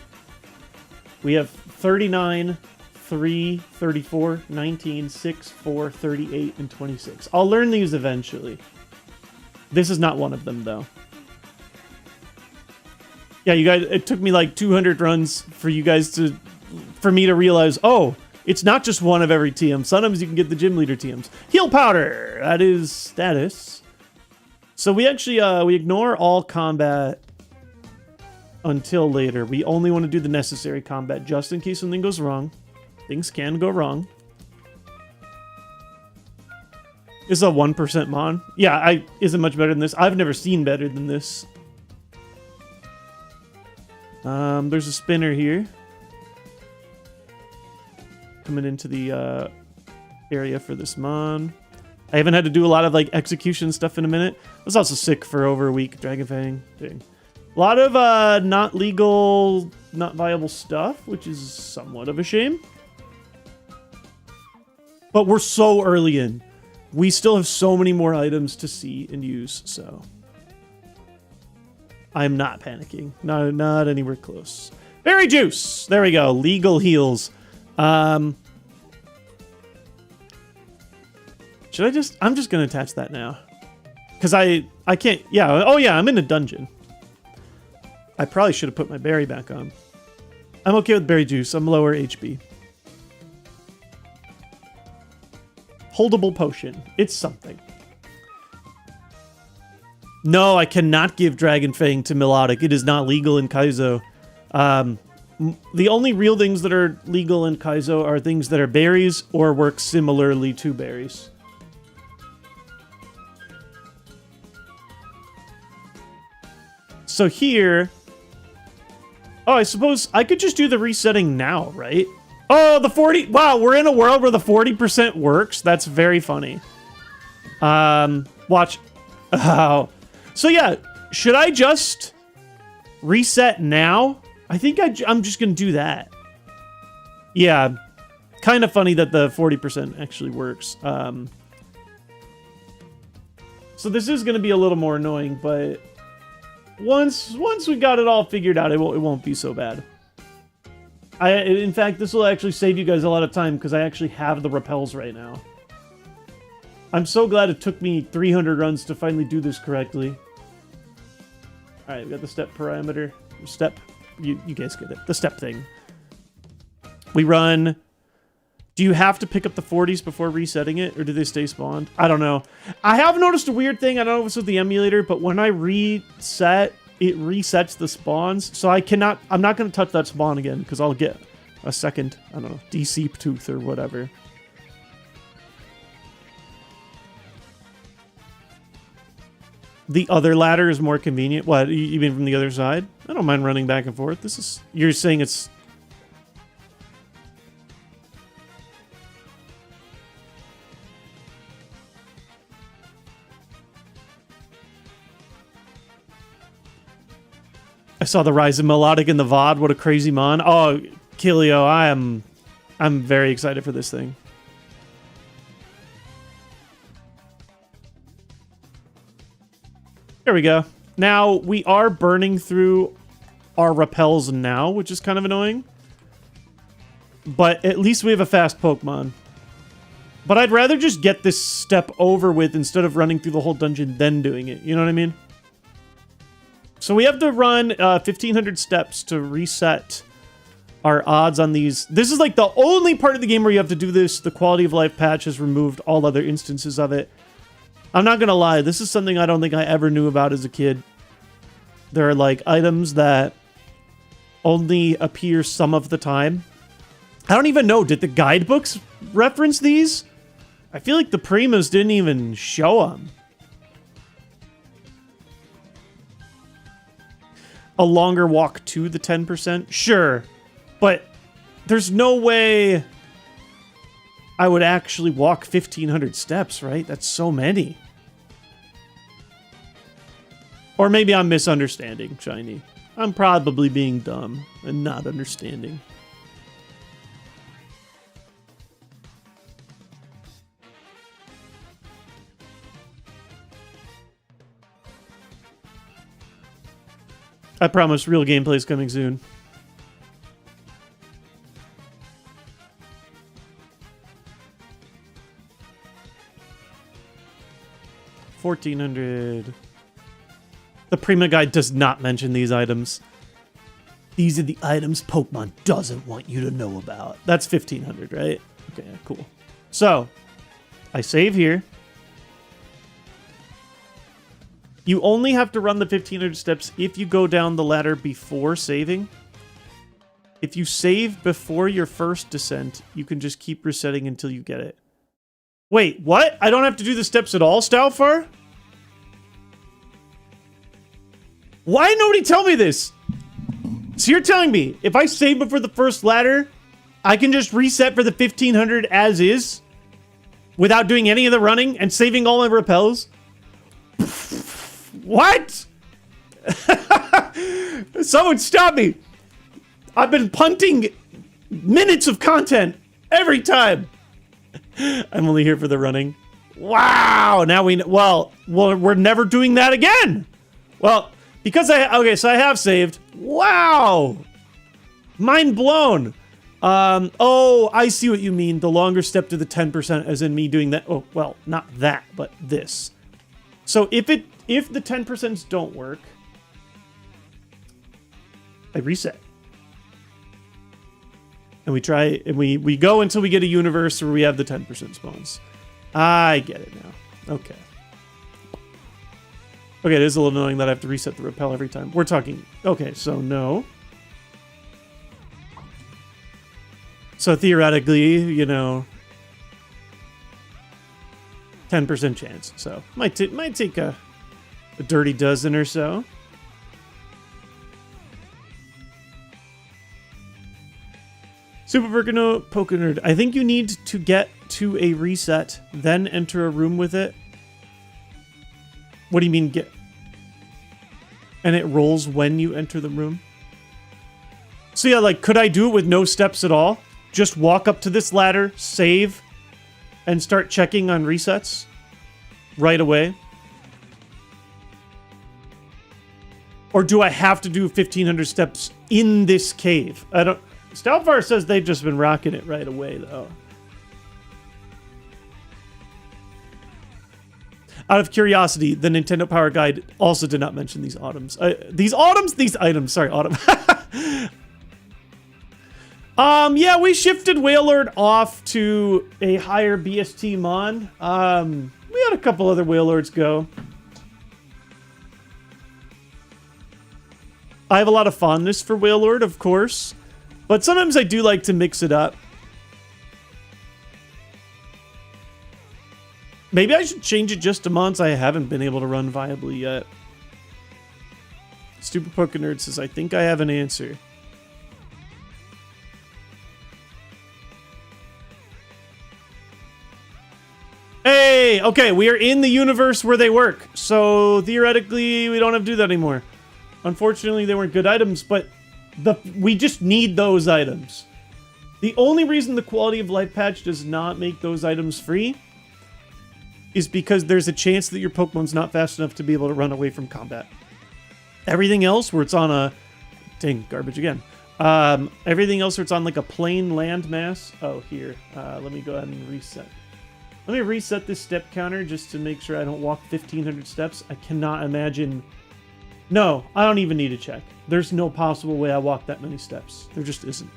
We have 39, 3, 34, 19, 6, 4, 38, and 26. I'll learn these eventually. This is not one of them, though. Yeah, you guys, it took me like 200 runs for you guys to... For me to realize, oh, it's not just one of every TM. Sometimes you can get the gym leader TMs. Heal powder! That is status. So we actually, we ignore all combat until later. We only want to do the necessary combat just in case something goes wrong. Things can go wrong. This is a 1% mon. Yeah, isn't much better than this. I've never seen better than this. There's a spinner here. Coming into the area for this mon. I haven't had to do a lot of like execution stuff in a minute. I was also sick for over a week. Dragon Fang. Dang. A lot of not legal, not viable stuff, which is somewhat of a shame. But we're so early in. We still have so many more items to see and use, so I'm not panicking. Not anywhere close. Berry juice. There we go. Legal heals. Should I just... I'm just going to attach that now. Because I can't... Yeah. Oh, yeah. I'm in a dungeon. I probably should have put my berry back on. I'm okay with berry juice. I'm lower HP. Holdable potion. It's something. No, I cannot give Dragon Fang to Melodic. It is not legal in Kaizo. The only real things that are legal in Kaizo are things that are berries or work similarly to berries. So here, Oh, I suppose I could just do the resetting now, right? Oh, the 40. Wow, we're in a world where the 40% works. That's very funny. Watch. Oh. So yeah, should I just reset now? I think I'm just going to do that. Yeah. Kind of funny that the 40% actually works. So this is going to be a little more annoying, but once we got it all figured out, it won't be so bad. In fact, this will actually save you guys a lot of time because I actually have the repels right now. I'm so glad it took me 300 runs to finally do this correctly. All right, we got the step parameter. Step, you guys get it. The step thing. We run. Do you have to pick up the 40s before resetting it, or do they stay spawned? I don't know. I have noticed a weird thing. I don't know if it's with the emulator, but when I reset, it resets the spawns. So I'm not going to touch that spawn again because I'll get a second, I don't know, de-seep tooth or whatever. The other ladder is more convenient. What, you mean from the other side? I don't mind running back and forth. This is, you're saying it's... I saw the rise of melodic in the VOD. What a crazy mon. Oh, Kilio, I'm very excited for this thing. There we go. Now, we are burning through our repels now, which is kind of annoying. But at least we have a fast Pokemon. But I'd rather just get this step over with instead of running through the whole dungeon then doing it. You know what I mean? So we have to run 1,500 steps to reset our odds on these. This is like the only part of the game where you have to do this. The quality of life patch has removed all other instances of it. I'm not going to lie. This is something I don't think I ever knew about as a kid. There are like items that only appear some of the time. I don't even know. Did the guidebooks reference these? I feel like the Primas didn't even show them. A longer walk to the 10%? Sure. But there's no way I would actually walk 1,500 steps, right? That's so many. Or maybe I'm misunderstanding, Shiny. I'm probably being dumb and not understanding. I promise real gameplay is coming soon. $1,400. The Prima Guide does not mention these items. These are the items Pokemon doesn't want you to know about. That's 1,500, right? Okay, cool. So, I save here. You only have to run the 1,500 steps if you go down the ladder before saving. If you save before your first descent, you can just keep resetting until you get it. Wait, what? I don't have to do the steps at all, Stoufar? Why didn't nobody tell me this? So you're telling me, if I save before the first ladder, I can just reset for the 1,500 as is? Without doing any of the running and saving all my repels? What? Someone stop me. I've been punting minutes of content every time. I'm only here for the running. Wow. Now we know. Well, we're never doing that again. Well, because okay, so I have saved. Wow. Mind blown. Oh, I see what you mean. The longer step to the 10% as in me doing that. Oh, well, not that, but this. So if the 10% don't work, I reset. And we try, and we go until we get a universe where we have the 10% spawns. I get it now. Okay. Okay, it is a little annoying that I have to reset the repel every time. We're talking, okay, so no. So theoretically, you know, 10% chance. So might take a dirty dozen or so. Super Poker Nerd. I think you need to get to a reset, then enter a room with it. What do you mean get? And it rolls when you enter the room? So yeah, like, could I do it with no steps at all? Just walk up to this ladder, save, and start checking on resets right away? Or do I have to do 1,500 steps in this cave? I don't... Stoutfire says they've just been rocking it right away, though. Out of curiosity, the Nintendo Power Guide also did not mention these items. These items, sorry, autumn. Yeah, we shifted Whalelord off to a higher BST mon. We had a couple other Whalelords go. I have a lot of fondness for Whalelord, of course, but sometimes I do like to mix it up. Maybe I should change it just to mons I haven't been able to run viably yet. Stupid Poker Nerd says, I think I have an answer. Hey, okay, we are in the universe where they work. So theoretically, we don't have to do that anymore. Unfortunately, they weren't good items, but we just need those items. The only reason the quality of life patch does not make those items free is because there's a chance that your Pokemon's not fast enough to be able to run away from combat. Everything else where it's on a... Dang, garbage again. Everything else where it's on like a plain landmass. Oh, here. Let me go ahead and reset. Let me reset this step counter just to make sure I don't walk 1,500 steps. I cannot imagine... No, I don't even need to check. There's no possible way I walk that many steps. There just isn't.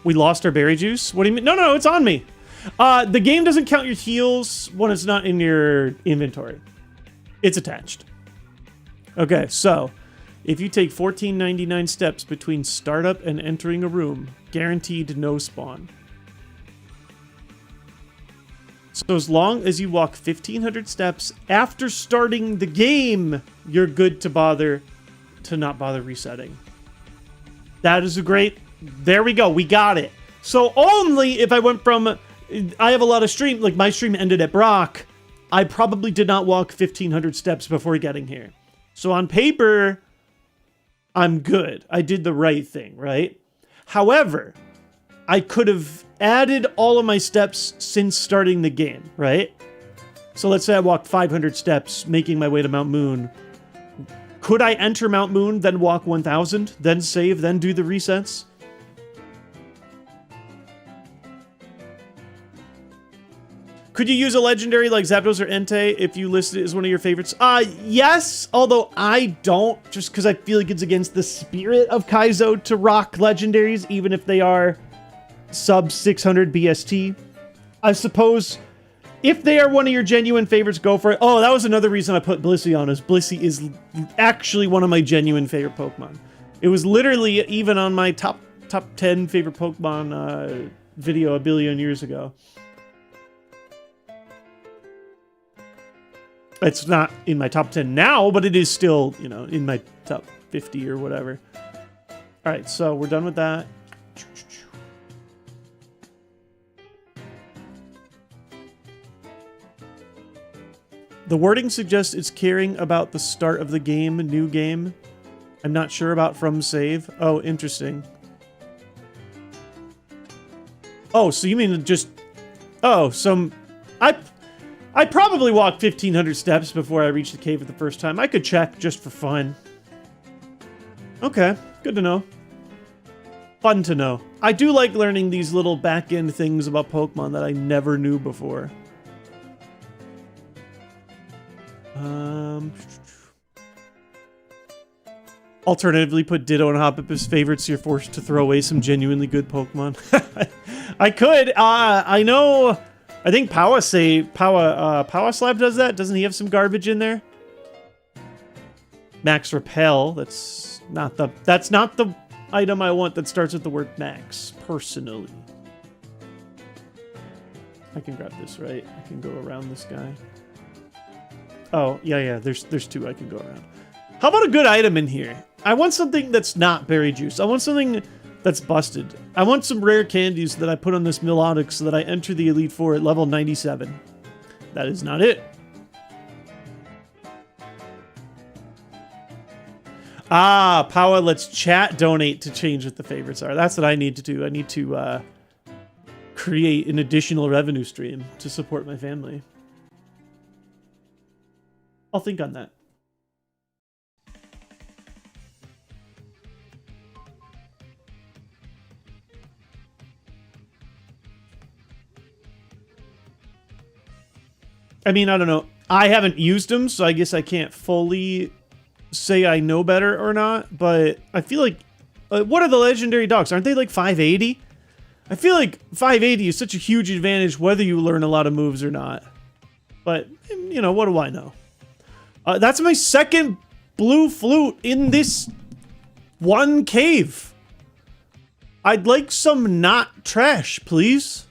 We lost our berry juice? What do you mean? No, it's on me. The game doesn't count your heals when it's not in your inventory. It's attached. Okay, so if you take 1499 steps between startup and entering a room, guaranteed no spawn. So as long as you walk 1,500 steps after starting the game, you're good to not bother resetting. That is a great... There we go. We got it. So only if I went from... I have a lot of stream... Like, my stream ended at Brock. I probably did not walk 1,500 steps before getting here. So on paper, I'm good. I did the right thing, right? However, I could have added all of my steps since starting the game, right? So let's say I walked 500 steps, making my way to Mount Moon. Could I enter Mount Moon, then walk 1,000, then save, then do the resets? Could you use a legendary like Zapdos or Entei if you listed it as one of your favorites? Yes, although I don't, just because I feel like it's against the spirit of Kaizo to rock legendaries, even if they are sub 600 BST. I suppose if they are one of your genuine favorites, go for it. Oh, that was another reason I put Blissey on, is Blissey is actually one of my genuine favorite Pokemon. It was literally even on my top 10 favorite Pokemon video a billion years ago. It's not in my top 10 now, but it is still, you know, in my top 50 or whatever. All right, so we're done with that. The wording suggests it's caring about the start of the game, new game. I'm not sure about from save. Oh, interesting. Oh, so you mean just... Oh, some... I probably walked 1,500 steps before I reached the cave for the first time. I could check just for fun. Okay, good to know. Fun to know. I do like learning these little back-end things about Pokemon that I never knew before. Alternatively, put Ditto and Hoppip as favorites so you're forced to throw away some genuinely good Pokemon. I could. I know... I think Power Slab does that. Doesn't he have some garbage in there? Max Repel. That's not the item I want that starts with the word Max, personally. I can grab this, right? I can go around this guy. Oh, yeah, there's two I can go around. How about a good item in here? I want something that's not berry juice. I want something That's busted. I want some rare candies that I put on this melodic so that I enter the Elite Four at level 97. That is not it. Ah, Power lets chat donate to change what the favorites are. That's what I need to do. I need to create an additional revenue stream to support my family. I'll think on that. I mean, I don't know. I haven't used them, so I guess I can't fully say I know better or not, but I feel like... what are the legendary dogs? Aren't they like 580? I feel like 580 is such a huge advantage whether you learn a lot of moves or not. But, you know, what do I know? That's my second blue flute in this one cave. I'd like some not trash, please.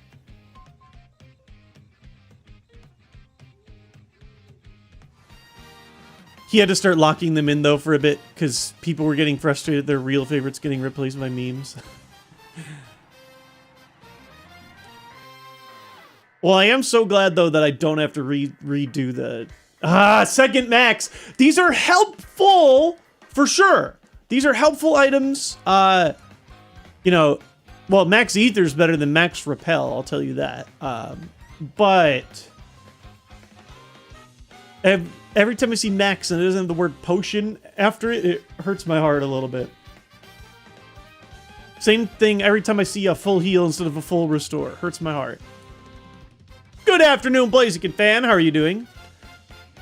He had to start locking them in, though, for a bit, because people were getting frustrated their real favorites getting replaced by memes. Well, I am so glad, though, that I don't have to redo the... second max! These are helpful, for sure! These are helpful items. You know, well, max ether's better than max repel, I'll tell you that. But... Every time I see max and it doesn't have the word potion after it, it hurts my heart a little bit. Same thing every time I see a full heal instead of a full restore. Hurts my heart. Good afternoon, Blaziken fan. How are you doing?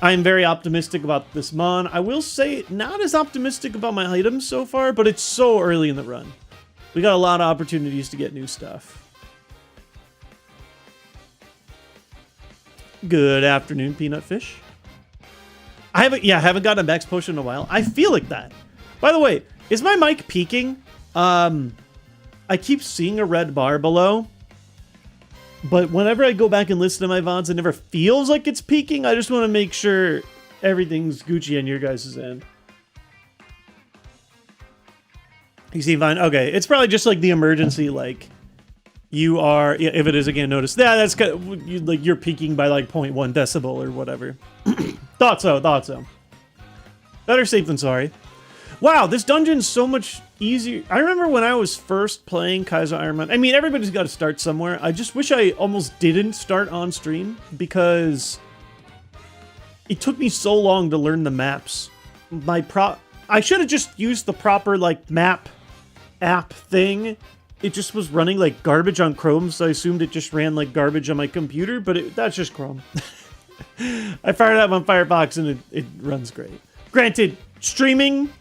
I'm very optimistic about this mon. I will say, not as optimistic about my items so far, but it's so early in the run. We got a lot of opportunities to get new stuff. Good afternoon, Peanut Fish. I haven't gotten a max potion in a while. I feel like that. By the way, is my mic peaking? I keep seeing a red bar below. But whenever I go back and listen to my VODs, it never feels like it's peaking. I just want to make sure everything's Gucci on your guys' end. You see fine? Okay, it's probably just like the emergency, like... You are, yeah, if it is again, notice. Yeah, that's kind of, you're peaking by like 0.1 decibel or whatever. Thought so. Better safe than sorry. Wow, this dungeon's so much easier. I remember when I was first playing Kaizo IronMON. I mean, everybody's got to start somewhere. I just wish I almost didn't start on stream because it took me so long to learn the maps. I should have just used the proper like map app thing. It just was running like garbage on Chrome, so I assumed it just ran like garbage on my computer, but that's just Chrome. I fired it up on Firefox and it runs great. Granted, streaming,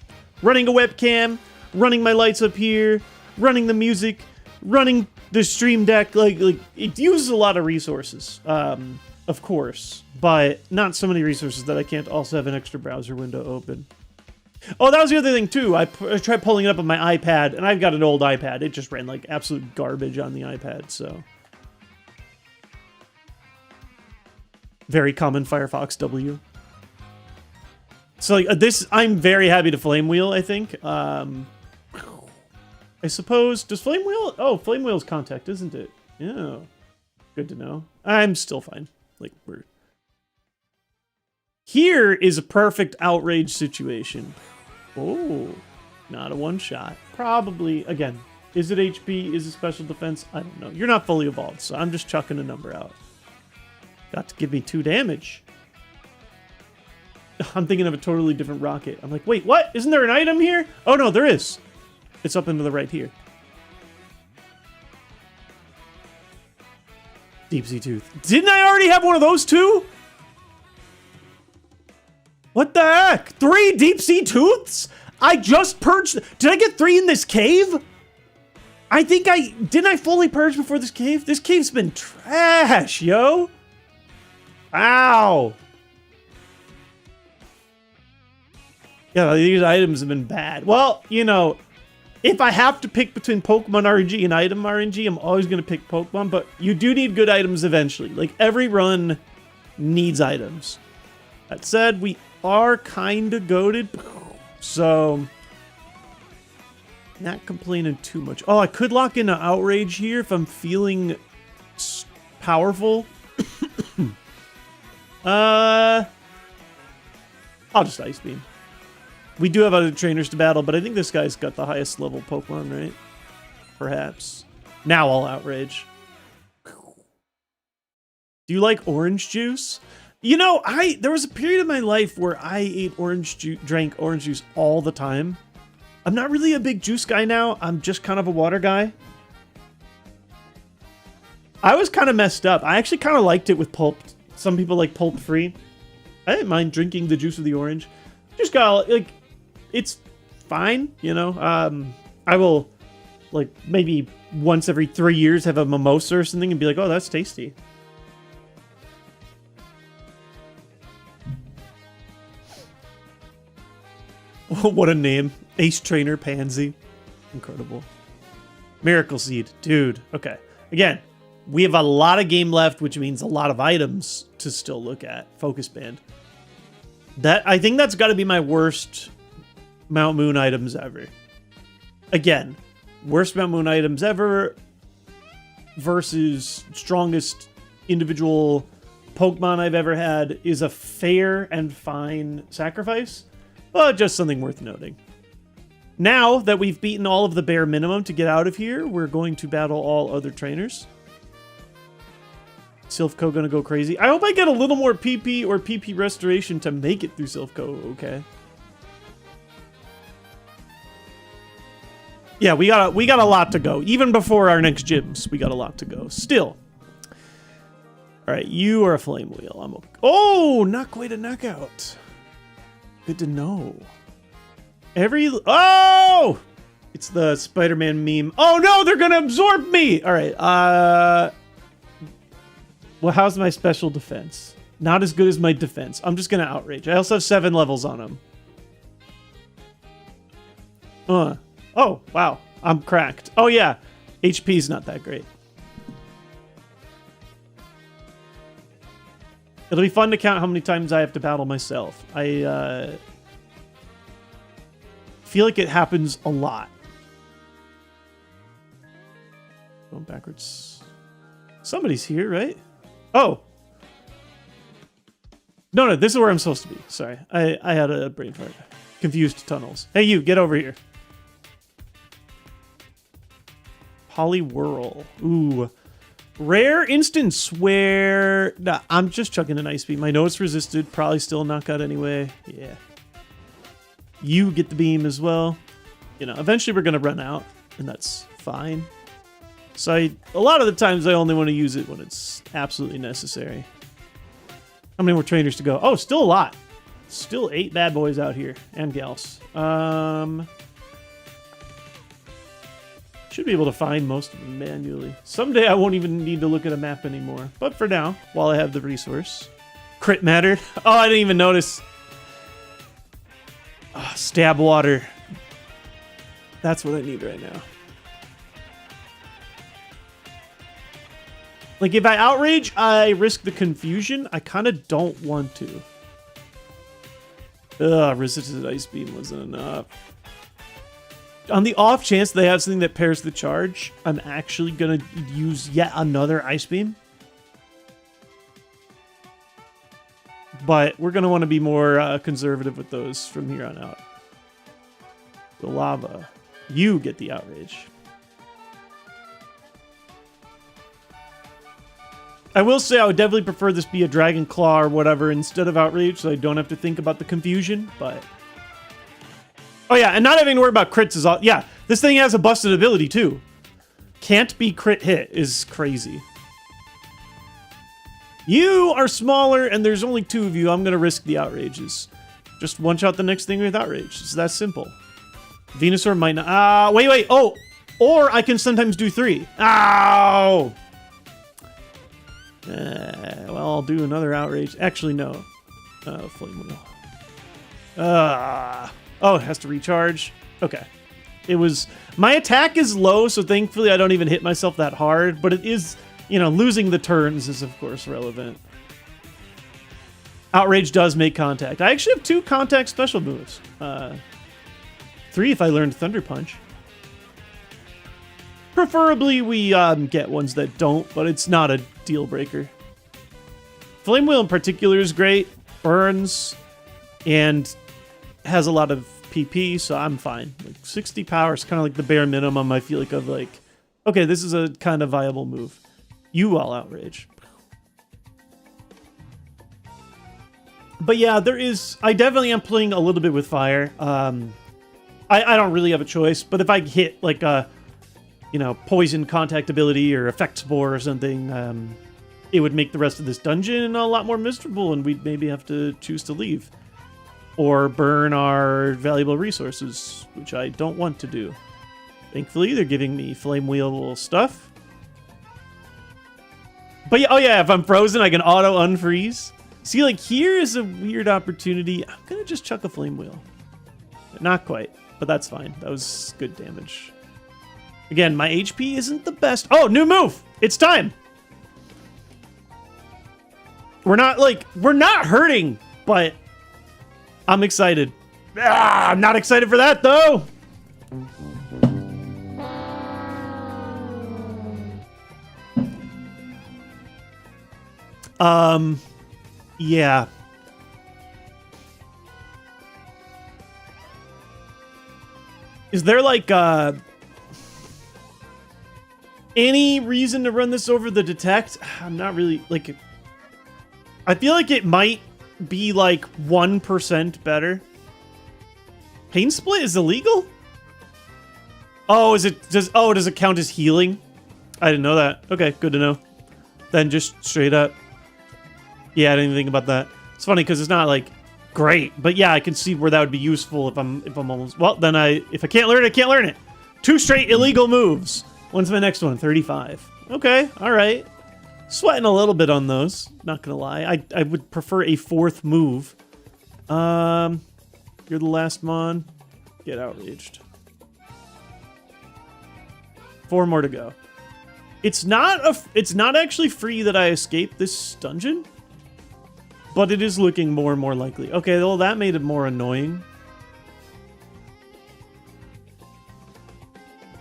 running a webcam, running my lights up here, running the music, running the stream deck, like it uses a lot of resources, of course, but not so many resources that I can't also have an extra browser window open. Oh, that was the other thing, too. I tried pulling it up on my iPad, and I've got an old iPad. It just ran, like, absolute garbage on the iPad, so... Very common Firefox W. So, like, I'm very happy to Flame Wheel, I think. I suppose... Does Flame Wheel... Oh, Flame Wheel's contact, isn't it? Yeah. Good to know. I'm still fine. Like, we're... Here is a perfect outrage situation. Oh, not a one-shot. Probably, again, is it HP? Is it special defense? I don't know. You're not fully evolved, so I'm just chucking a number out. Got to give me 2 damage. I'm thinking of a totally different rocket. I'm like, wait, what? Isn't there an item here? Oh, no, there is. It's up into the right here. Deep Sea Tooth. Didn't I already have one of those too? What the heck? 3 Deep Sea Tooths? I just purged... Did I get 3 in this cave? I think didn't I fully purge before this cave? This cave's been trash, yo. Wow. Yeah, these items have been bad. Well, you know, if I have to pick between Pokemon RNG and item RNG, I'm always going to pick Pokemon, but you do need good items eventually. Like, every run needs items. That said, we are kind of goated, so Not complaining too much. Oh, I could lock in an outrage here if I'm feeling powerful. I'll just Ice Beam. We do have other trainers to battle, but I think this guy's got the highest level Pokemon, right? Perhaps. Now I'll outrage. Do you like orange juice? You know, there was a period of my life where I ate drank orange juice all the time. I'm not really a big juice guy now. I'm just kind of a water guy. I was kind of messed up. I actually kind of liked it with pulped. Some people like pulp free. I didn't mind drinking the juice of the orange. Just got like, it's fine, you know. I will like maybe once every 3 years have a mimosa or something and be like, oh, that's tasty. What a name. Ace Trainer Pansy. Incredible. Miracle Seed. Dude. Okay. Again, we have a lot of game left, which means a lot of items to still look at. Focus Band. I think that's got to be my worst Mount Moon items ever. Again, worst Mount Moon items ever versus strongest individual Pokemon I've ever had is a fair and fine sacrifice. But just something worth noting. Now that we've beaten all of the bare minimum to get out of here, we're going to battle all other trainers. Silphco gonna go crazy. I hope I get a little more PP or PP restoration to make it through Silphco, okay? Yeah, we got a lot to go. Even before our next gyms, we got a lot to go. Still. Alright, you are a Flame Wheel. I'm okay. Oh, not quite a knockout. Good to know. Oh! It's the Spider-Man meme. Oh no, they're gonna absorb me! Alright, well, how's my special defense? Not as good as my defense. I'm just gonna outrage. I also have 7 levels on him. Oh, wow. I'm cracked. Oh yeah, HP's not that great. It'll be fun to count how many times I have to battle myself. I feel like it happens a lot. Going backwards. Somebody's here, right? Oh. No, this is where I'm supposed to be. Sorry. I had a brain fart. Confused tunnels. Hey, you, get over here. Poliwhirl. Ooh. Rare instance where... Nah, I'm just chucking an Ice Beam. I know it's resisted. Probably still a knockout anyway. Yeah. You get the beam as well. You know, eventually we're going to run out, and that's fine. So a lot of the times I only want to use it when it's absolutely necessary. How many more trainers to go? Oh, still a lot. Still 8 bad boys out here. And gals. Should be able to find most of them manually. Someday I won't even need to look at a map anymore. But for now, while I have the resource. Crit mattered. Oh, I didn't even notice. Oh, stab water. That's what I need right now. Like, if I outrage, I risk the confusion. I kind of don't want to. Ugh, resisted Ice Beam wasn't enough. On the off chance they have something that pairs the charge, I'm actually going to use yet another Ice Beam. But we're going to want to be more conservative with those from here on out. The lava. You get the outrage. I will say I would definitely prefer this be a Dragon Claw or whatever instead of outrage, so I don't have to think about the confusion, but... Oh yeah, and not having to worry about crits is all... Yeah, this thing has a busted ability too. Can't be crit hit is crazy. You are smaller, and there's only 2 of you. I'm going to risk the outrages. Just one-shot the next thing with outrage. It's that simple. Venusaur might not... wait. Oh! Or I can sometimes do 3. Ow! Well, I'll do another outrage. Actually, no. Flame Wheel. Oh, it has to recharge. Okay. It was... My attack is low, so thankfully I don't even hit myself that hard. But it is... You know, losing the turns is, of course, relevant. Outrage does make contact. I actually have 2 contact special moves. 3 if I learned Thunder Punch. Preferably we get ones that don't, but it's not a deal breaker. Flame Wheel in particular is great, burns, and has a lot of PP, so I'm fine. Like 60 power is kind of like the bare minimum, I feel like, of like, okay, this is a kind of viable move. You all outrage. But yeah, I definitely am playing a little bit with fire. I don't really have a choice, but if I hit like a, poison contact ability or effect spore or something, it would make the rest of this dungeon a lot more miserable, and we'd maybe have to choose to leave. Or burn our valuable resources, which I don't want to do. Thankfully, they're giving me flame wheel stuff. But yeah, oh yeah, if I'm frozen, I can auto unfreeze. See, like, here is a weird opportunity. I'm gonna just chuck a flame wheel. Not quite, but that's fine. That was good damage. Again, my HP isn't the best. Oh, new move! It's time! We're not hurting, but I'm excited. I'm not excited for that, though! Yeah. Is there, like, any reason to run this over the detect? I'm not really, like... I feel like it might be, like, 1% better. Pain Split is illegal? Oh, does it count as healing? I didn't know that. Okay, good to know. Then just straight up. Yeah, I didn't even think about that. It's funny because it's not, like, great. But yeah, I can see where that would be useful if I'm almost... Well, then if I can't learn it, I can't learn it. 2 straight illegal moves. When's my next one? 35. Okay, all right. Sweating a little bit on those. Not gonna lie. I would prefer a 4th move. You're the last mon. Get outraged. 4 more to go. It's not actually free that I escape this dungeon, but it is looking more and more likely. Okay, well, that made it more annoying.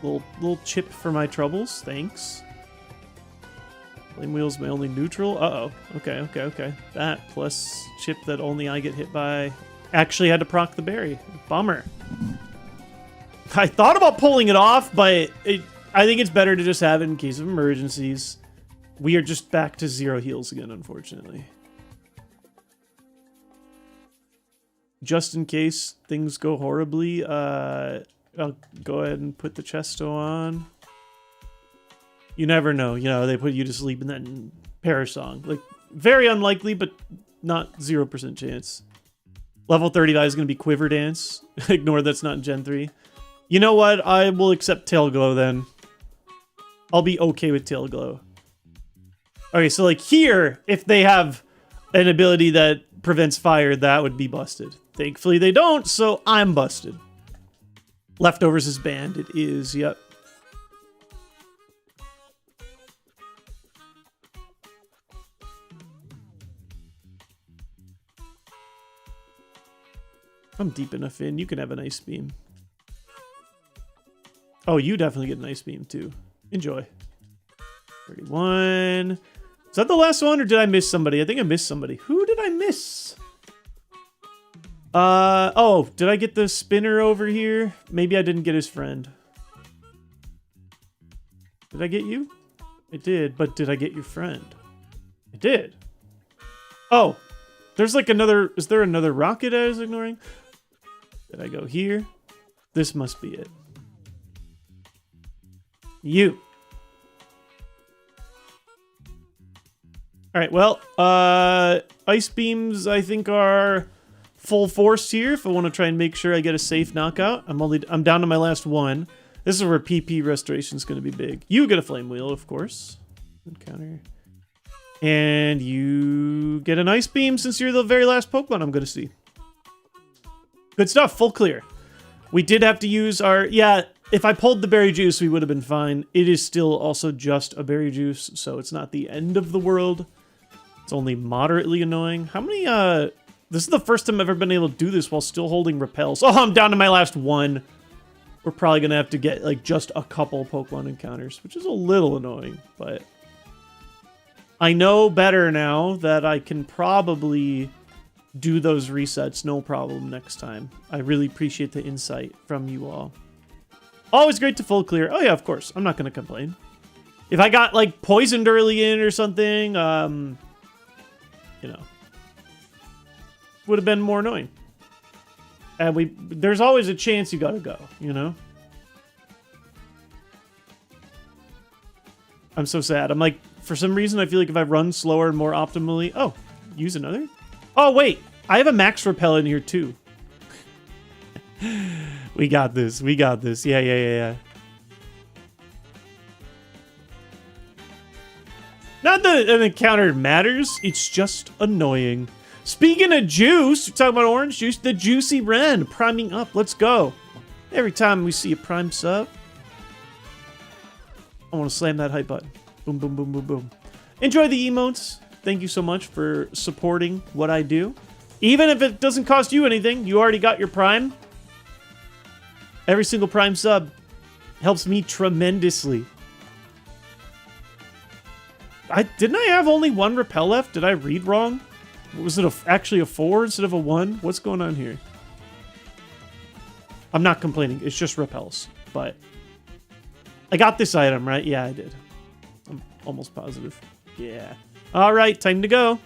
Little chip for my troubles, thanks. Flame Wheel's my only neutral. Uh-oh. Okay. That plus chip that only I get hit by. Actually had to proc the berry. Bummer. I thought about pulling it off, but I think it's better to just have it in case of emergencies. We are just back to 0 heals again, unfortunately. Just in case things go horribly, I'll go ahead and put the chesto on. You never know. They put you to sleep and then perish song. Like, very unlikely, but not 0% chance. Level 35 is going to be Quiver Dance. Ignore that's not in Gen 3. You know what? I will accept Tail Glow then. I'll be okay with Tail Glow. Okay, so like here, if they have an ability that prevents fire, that would be busted. Thankfully they don't, so I'm busted. Leftovers is banned. It is, yep. I'm deep enough in. You can have an ice beam. Oh, you definitely get an ice beam too. Enjoy. 31. Is that the last one, or did I miss somebody? I think I missed somebody. Who did I miss? Oh, did I get the spinner over here? Maybe I didn't get his friend. Did I get you? I did, but did I get your friend? I did. Oh, there's like another... Is there another rocket I was ignoring? Did I go here? This must be it. You. Alright, well, ice beams, I think, are full force here if I want to try and make sure I get a safe knockout. I'm down to my last one. This is where PP restoration is going to be big. You get a flame wheel, of course. Counter. And you get an ice beam since you're the very last Pokemon I'm going to see. Good stuff. Full clear. We did have to use our... Yeah, if I pulled the berry juice, we would have been fine. It is still also just a berry juice, so it's not the end of the world. It's only moderately annoying. How many... This is the first time I've ever been able to do this while still holding repels. Oh, I'm down to my last one. we're probably going to have to get like just a couple Pokemon encounters, which is a little annoying, but I know better now that I can probably do those resets no problem next time. I really appreciate the insight from you all. Always great to full clear. Oh yeah, of course. I'm not going to complain. If I got like poisoned early in or something, you know, would have been more annoying. And there's always a chance you gotta go, you know? I'm so sad. I'm like, for some reason, I feel like if I run slower and more optimally... Oh, use another? Oh, wait. I have a max repel in here, too. We got this. We got this. Yeah. Not that an encounter matters. It's just annoying. Speaking of juice, we're talking about orange juice, the Juicy Ren priming up. Let's go. Every time we see a prime sub, I want to slam that hype button. Boom, boom, boom, boom, boom. Enjoy the emotes. Thank you so much for supporting what I do. Even if it doesn't cost you anything, you already got your prime. Every single prime sub helps me tremendously. Didn't I have only one repel left? Did I read wrong? Was it actually a 4 instead of a 1? What's going on here? I'm not complaining. It's just repels. But I got this item, right? Yeah, I did. I'm almost positive. Yeah. All right, time to go.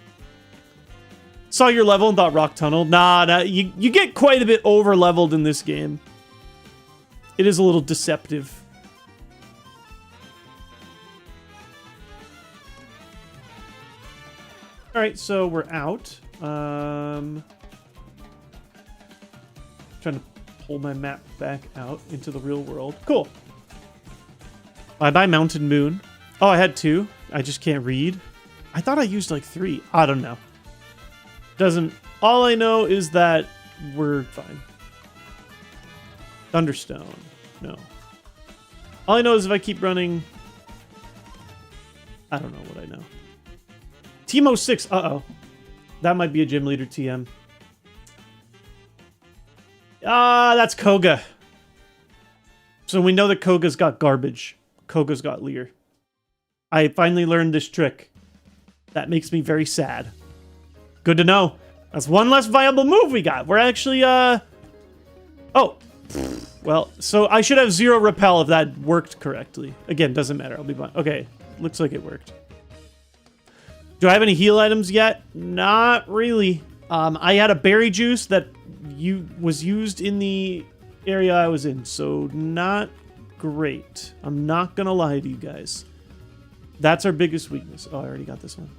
Saw your level and thought Rock Tunnel. Nah, you get quite a bit over-leveled in this game. It is a little deceptive. All right, so we're out. Trying to pull my map back out into the real world. Cool. Bye-bye, Mountain Moon. Oh, I had 2. I just can't read. I thought I used like 3. I don't know. Doesn't... All I know is that we're fine. Thunderstone. No. All I know is if I keep running... I don't know what I know. Teemo 6. Uh-oh. That might be a gym leader TM. Ah, that's Koga. So we know that Koga's got garbage. Koga's got Leer. I finally learned this trick. That makes me very sad. Good to know. That's one less viable move we got. We're actually, Oh. Well, so I should have 0 repel if that worked correctly. Again, doesn't matter. I'll be fine. Okay. Looks like it worked. Do I have any heal items yet? Not really. I had a berry juice that was used in the area I was in, so not great. I'm not gonna lie to you guys. That's our biggest weakness. Oh, I already got this one.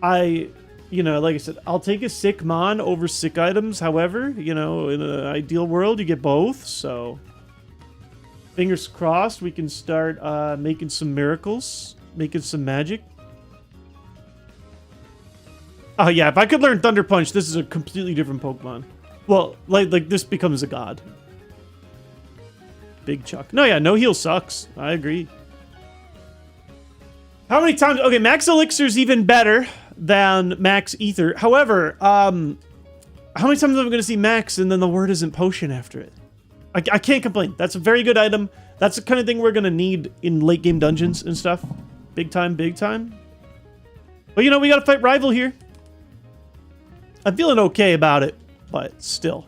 Okay. You know, like I said, I'll take a sick mon over sick items. However, you know, in an ideal world, you get both, so... Fingers crossed, we can start making some miracles, making some magic. Oh yeah, if I could learn Thunder Punch, this is a completely different Pokemon. Well, like this becomes a god. Big Chuck. No, yeah, no heal sucks. I agree. How many times? Okay, Max Elixir's even better than Max Ether. However, how many times am I going to see Max and then the word isn't potion after it? I can't complain. That's a very good item. That's the kind of thing we're going to need in late game dungeons and stuff. Big time, big time. But you know, we got to fight Rival here. I'm feeling okay about it, but still.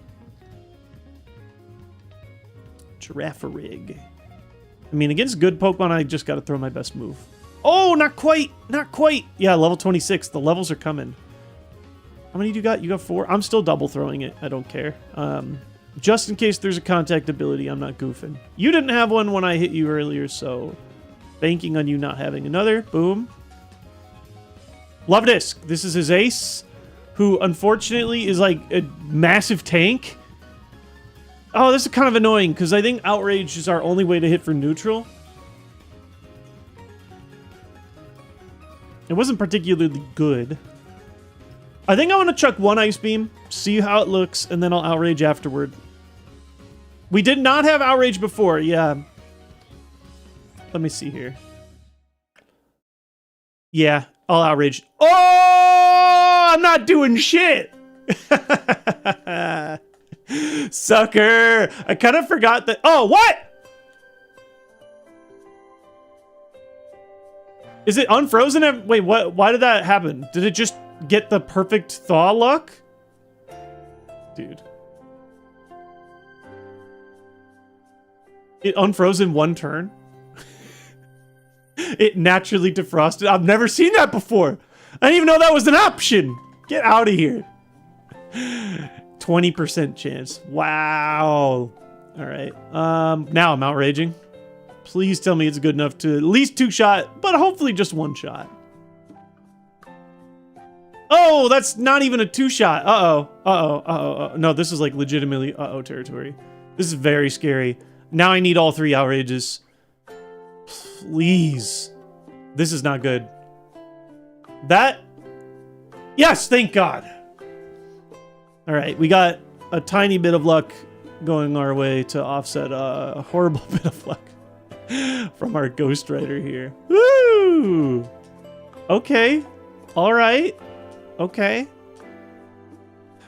Girafarig. I mean, against good Pokemon, I just got to throw my best move. Oh, not quite. Not quite. Yeah, level 26. The levels are coming. How many do you got? You got 4? I'm still double throwing it. I don't care. Just in case there's a contact ability, I'm not goofing. You didn't have one when I hit you earlier, so banking on you not having another. Boom. Love-Disc. This is his ace, who unfortunately is like a massive tank. Oh, this is kind of annoying, because I think Outrage is our only way to hit for neutral. It wasn't particularly good. I think I want to chuck one Ice Beam, see how it looks, and then I'll Outrage afterward. We did not have Outrage before, yeah. Let me see here. Yeah, I'll Outrage. Oh, I'm not doing shit! Sucker! I kind of forgot that. Oh, what? Is it unfrozen? Wait, what? Why did that happen? Did it just get the perfect thaw luck? Dude. It unfrozen one turn? It naturally defrosted. I've never seen that before. I didn't even know that was an option. Get out of here. 20% chance. Wow. All right. Now I'm outraging. Please tell me it's good enough to at least 2-shot, but hopefully just 1 shot. Oh, that's not even a 2-shot. Uh-oh. Uh-oh. Uh-oh. No, this is like legitimately uh-oh territory. This is very scary. Now I need all 3 outrages. Please. This is not good. That... Yes, thank God. All right, we got a tiny bit of luck going our way to offset a horrible bit of luck from our ghostwriter here. Woo! Okay. All right. Okay.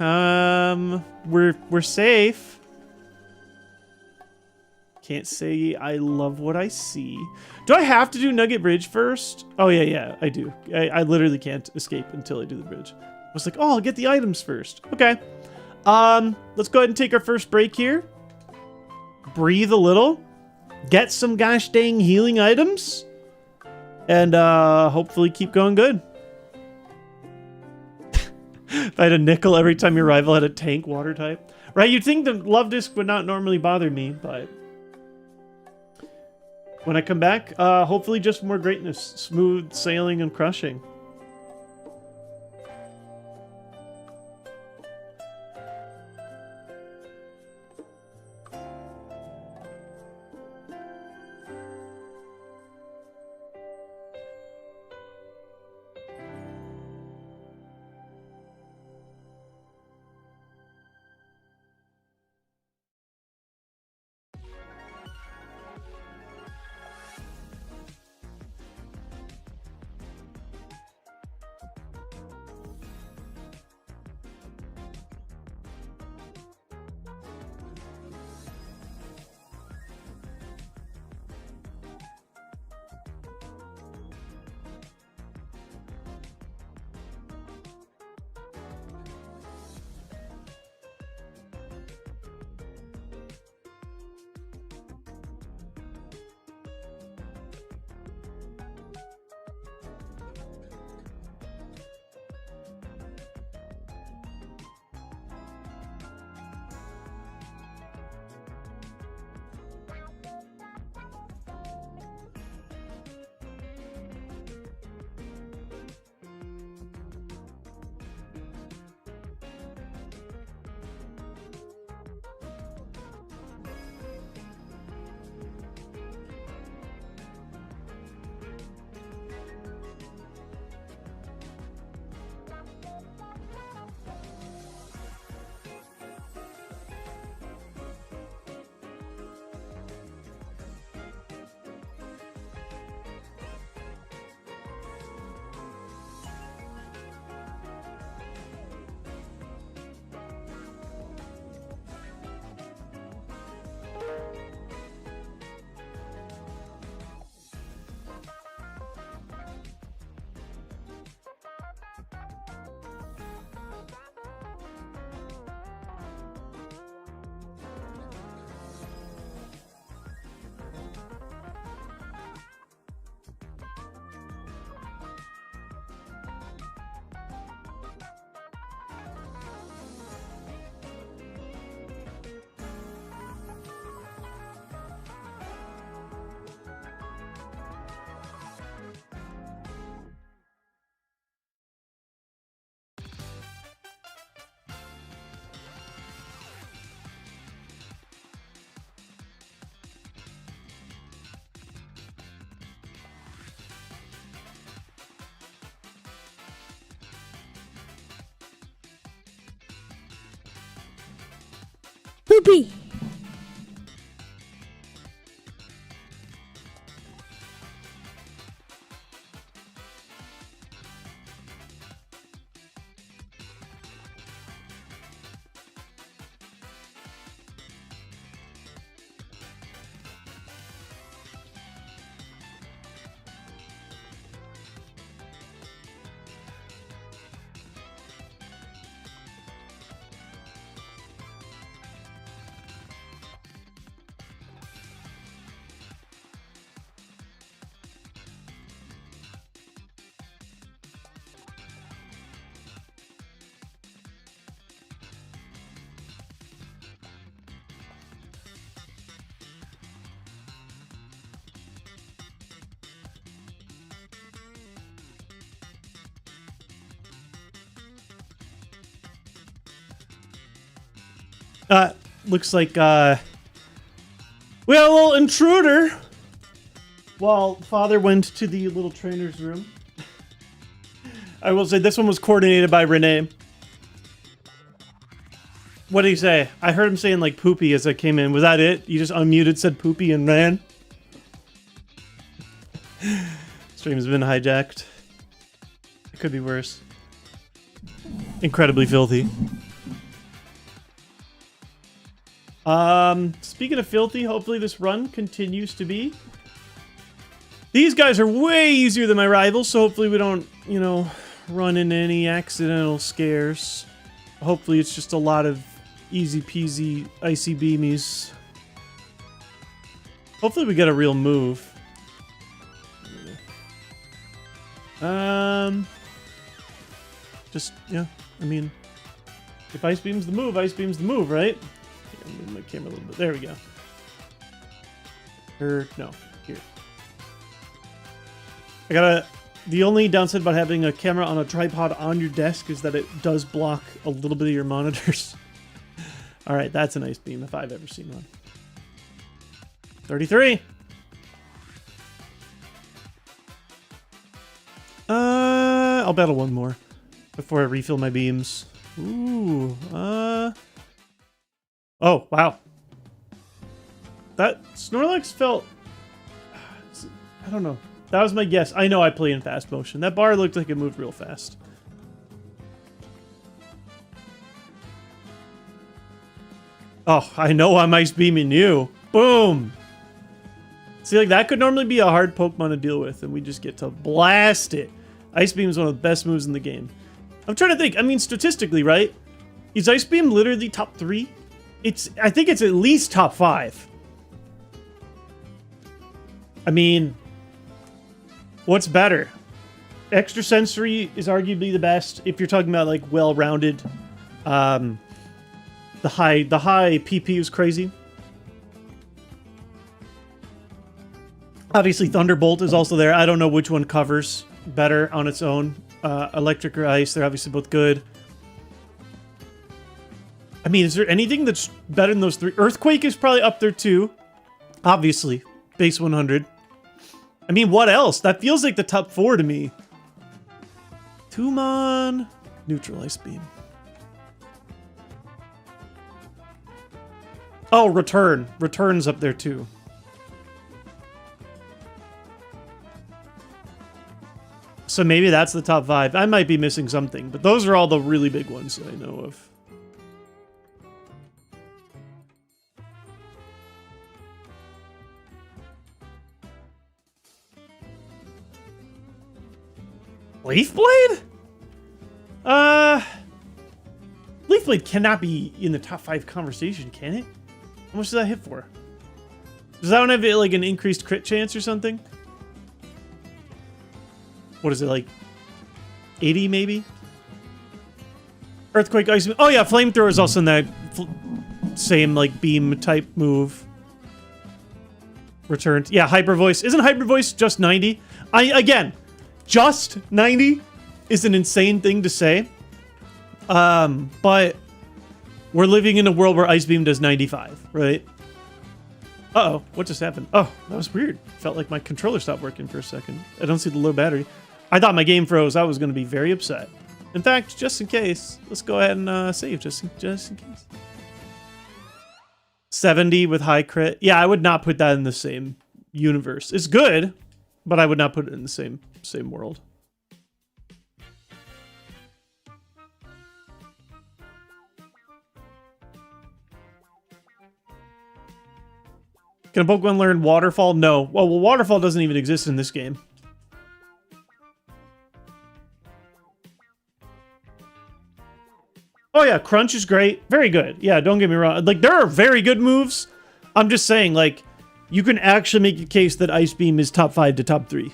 We're safe. Can't say I love what I see. Do I have to do Nugget Bridge first? Oh, yeah, I do. I literally can't escape until I do the bridge. I was like, oh, I'll get the items first. Okay. Let's go ahead and take our first break here. Breathe a little. Get some gosh dang healing items. And hopefully keep going good. If I had a nickel every time your rival had a tank water type. Right, you'd think the love disc would not normally bother me, but... when I come back, hopefully just more greatness. Smooth sailing and crushing. Poopy. Looks like, we had a little intruder while Father went to the little trainer's room. I will say this one was coordinated by Renee. What did he say? I heard him saying, like, poopy as I came in. Was that it? You just unmuted, said poopy, and ran? Stream's been hijacked. It could be worse. Incredibly filthy. Speaking of filthy, hopefully this run continues to be. These guys are way easier than my rivals, so hopefully we don't, you know, run into any accidental scares. Hopefully it's just a lot of easy peasy icy beamies. Hopefully we get a real move. Just, yeah, I mean, if ice beam's the move, right? I'm moving my camera a little bit. There we go. No, here. The only downside about having a camera on a tripod on your desk is that it does block a little bit of your monitors. All right, that's an ice beam if I've ever seen one. 33. I'll battle one more before I refill my beams. Ooh, oh, wow. That Snorlax felt... I don't know. That was my guess. I know I play in fast motion. That bar looked like it moved real fast. Oh, I know I'm ice beaming you. Boom! See, like, that could normally be a hard Pokemon to deal with, and we just get to blast it. Ice Beam is one of the best moves in the game. I'm trying to think. I mean, statistically, right? Is Ice Beam literally top 3? I think it's at least top 5. I mean, what's better? Extrasensory is arguably the best if you're talking about, like, well-rounded. The high PP is crazy. Obviously, Thunderbolt is also there. I don't know which one covers better on its own. Electric or Ice, they're obviously both good. I mean, is there anything that's better than those 3? Earthquake is probably up there too. Obviously, base 100. I mean, what else? That feels like the top 4 to me. Tumon, neutral Ice Beam. Oh, Return. Return's up there too. So maybe that's the top 5. I might be missing something, but those are all the really big ones that I know of. Leaf Blade? Leaf Blade cannot be in the top 5 conversation, can it? How much does that hit for? Does that one have like an increased crit chance or something? What is it, like 80 maybe? Earthquake, Ice Beam. Oh yeah, Flamethrower is also in that same like beam type move. Returned. Yeah, Hyper Voice. Isn't Hyper Voice just 90? Again, just 90 is an insane thing to say. But we're living in a world where Ice Beam does 95, right? Uh-oh, what just happened? Oh, that was weird. Felt like my controller stopped working for a second. I don't see the low battery. I thought my game froze. I was going to be very upset. In fact, just in case, let's go ahead and save just in case. 70 with high crit. Yeah, I would not put that in the same universe. It's good, but I would not put it in the same world. Can a Pokemon learn Waterfall? No. Well, Waterfall doesn't even exist in this game. Oh yeah, Crunch is great. Very good. Yeah, don't get me wrong. Like, there are very good moves. I'm just saying, like, you can actually make a case that Ice Beam is top 5 to top 3.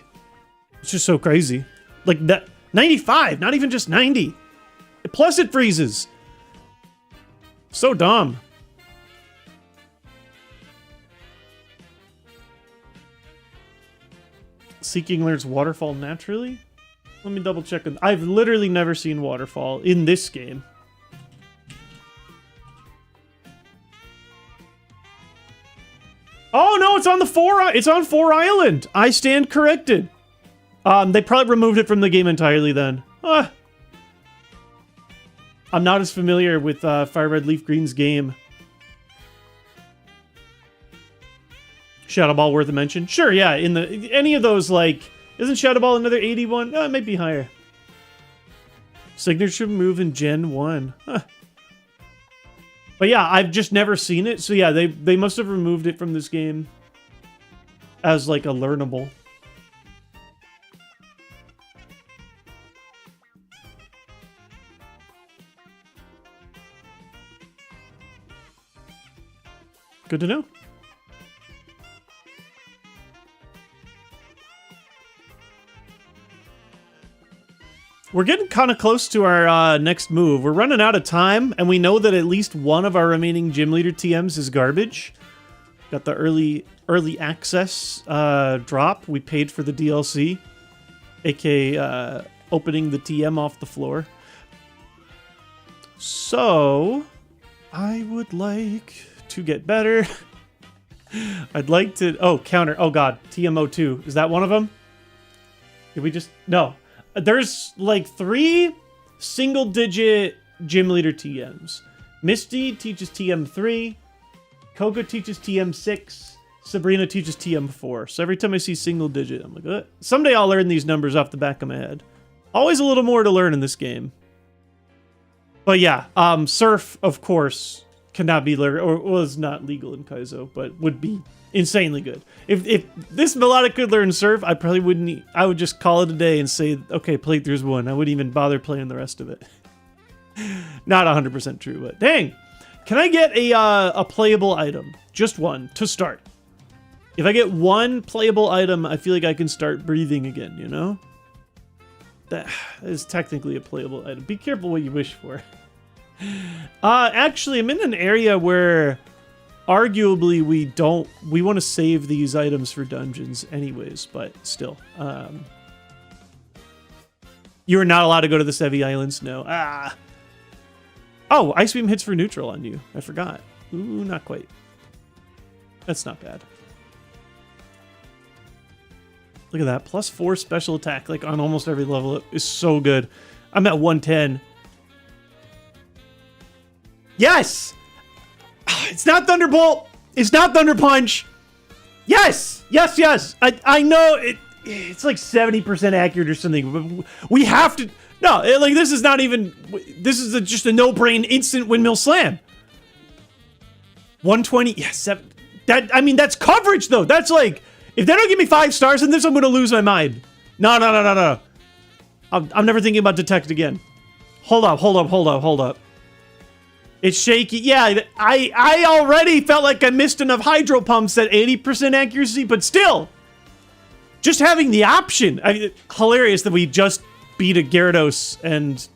It's just so crazy. Like, that 95, not even just 90. Plus it freezes. So dumb. Seeking learns Waterfall naturally? Let me double check. I've literally never seen Waterfall in this game. it's on it's on 4 Island. I stand corrected. They probably removed it from the game entirely then. I'm not as familiar with FireRed Leaf Green's game. Shadow Ball worth a mention? Sure, yeah. In the any of those, like, isn't Shadow Ball another 81? Oh, it might be higher. Signature move in Gen 1. Huh. But yeah, I've just never seen it. So yeah, they must have removed it from this game as like a learnable. Good to know. We're getting kind of close to our next move. We're running out of time, and we know that at least one of our remaining gym leader TMs is garbage. Got the early access drop. We paid for the DLC, aka opening the TM off the floor. So, I would like to get better. I'd like to... Oh, counter. Oh, God. TMO2. Is that one of them? Did we just... No. There's like 3 single-digit gym leader TMs. Misty teaches TM3. Coco teaches TM6. Sabrina teaches TM4. So every time I see single-digit, I'm like, someday I'll learn these numbers off the back of my head. Always a little more to learn in this game. But yeah, Surf, of course, cannot be learned, or was not legal in Kaizo, but would be insanely good. If this melodic could learn Surf, I probably wouldn't. I would just call it a day and say, okay, playthrough's 1. I wouldn't even bother playing the rest of it. Not 100% true, but dang. Can I get a playable item? Just one, to start. If I get one playable item, I feel like I can start breathing again, you know? That is technically a playable item. Be careful what you wish for. Actually, I'm in an area where arguably we want to save these items for dungeons anyways, but still. You are not allowed to go to the Sevi Islands? No. Oh, Ice Beam hits for neutral on you. I forgot. Ooh, not quite. That's not bad. Look at that. +4 special attack, like on almost every level. It is so good. I'm at 110. Yes! It's not Thunderbolt. It's not Thunder Punch. Yes! Yes, yes. I know it's like 70% accurate or something. But we have to... No, like this is not even... This is just a no-brain instant windmill slam. 120. Yes, I mean, that's coverage, though. That's like... If they don't give me 5 stars in this, I'm going to lose my mind. No. I'm never thinking about detect again. Hold up. It's shaky. Yeah, I already felt like I missed enough hydro pumps at 80% accuracy, but still. Just having the option. Hilarious that we just beat a Gyarados and...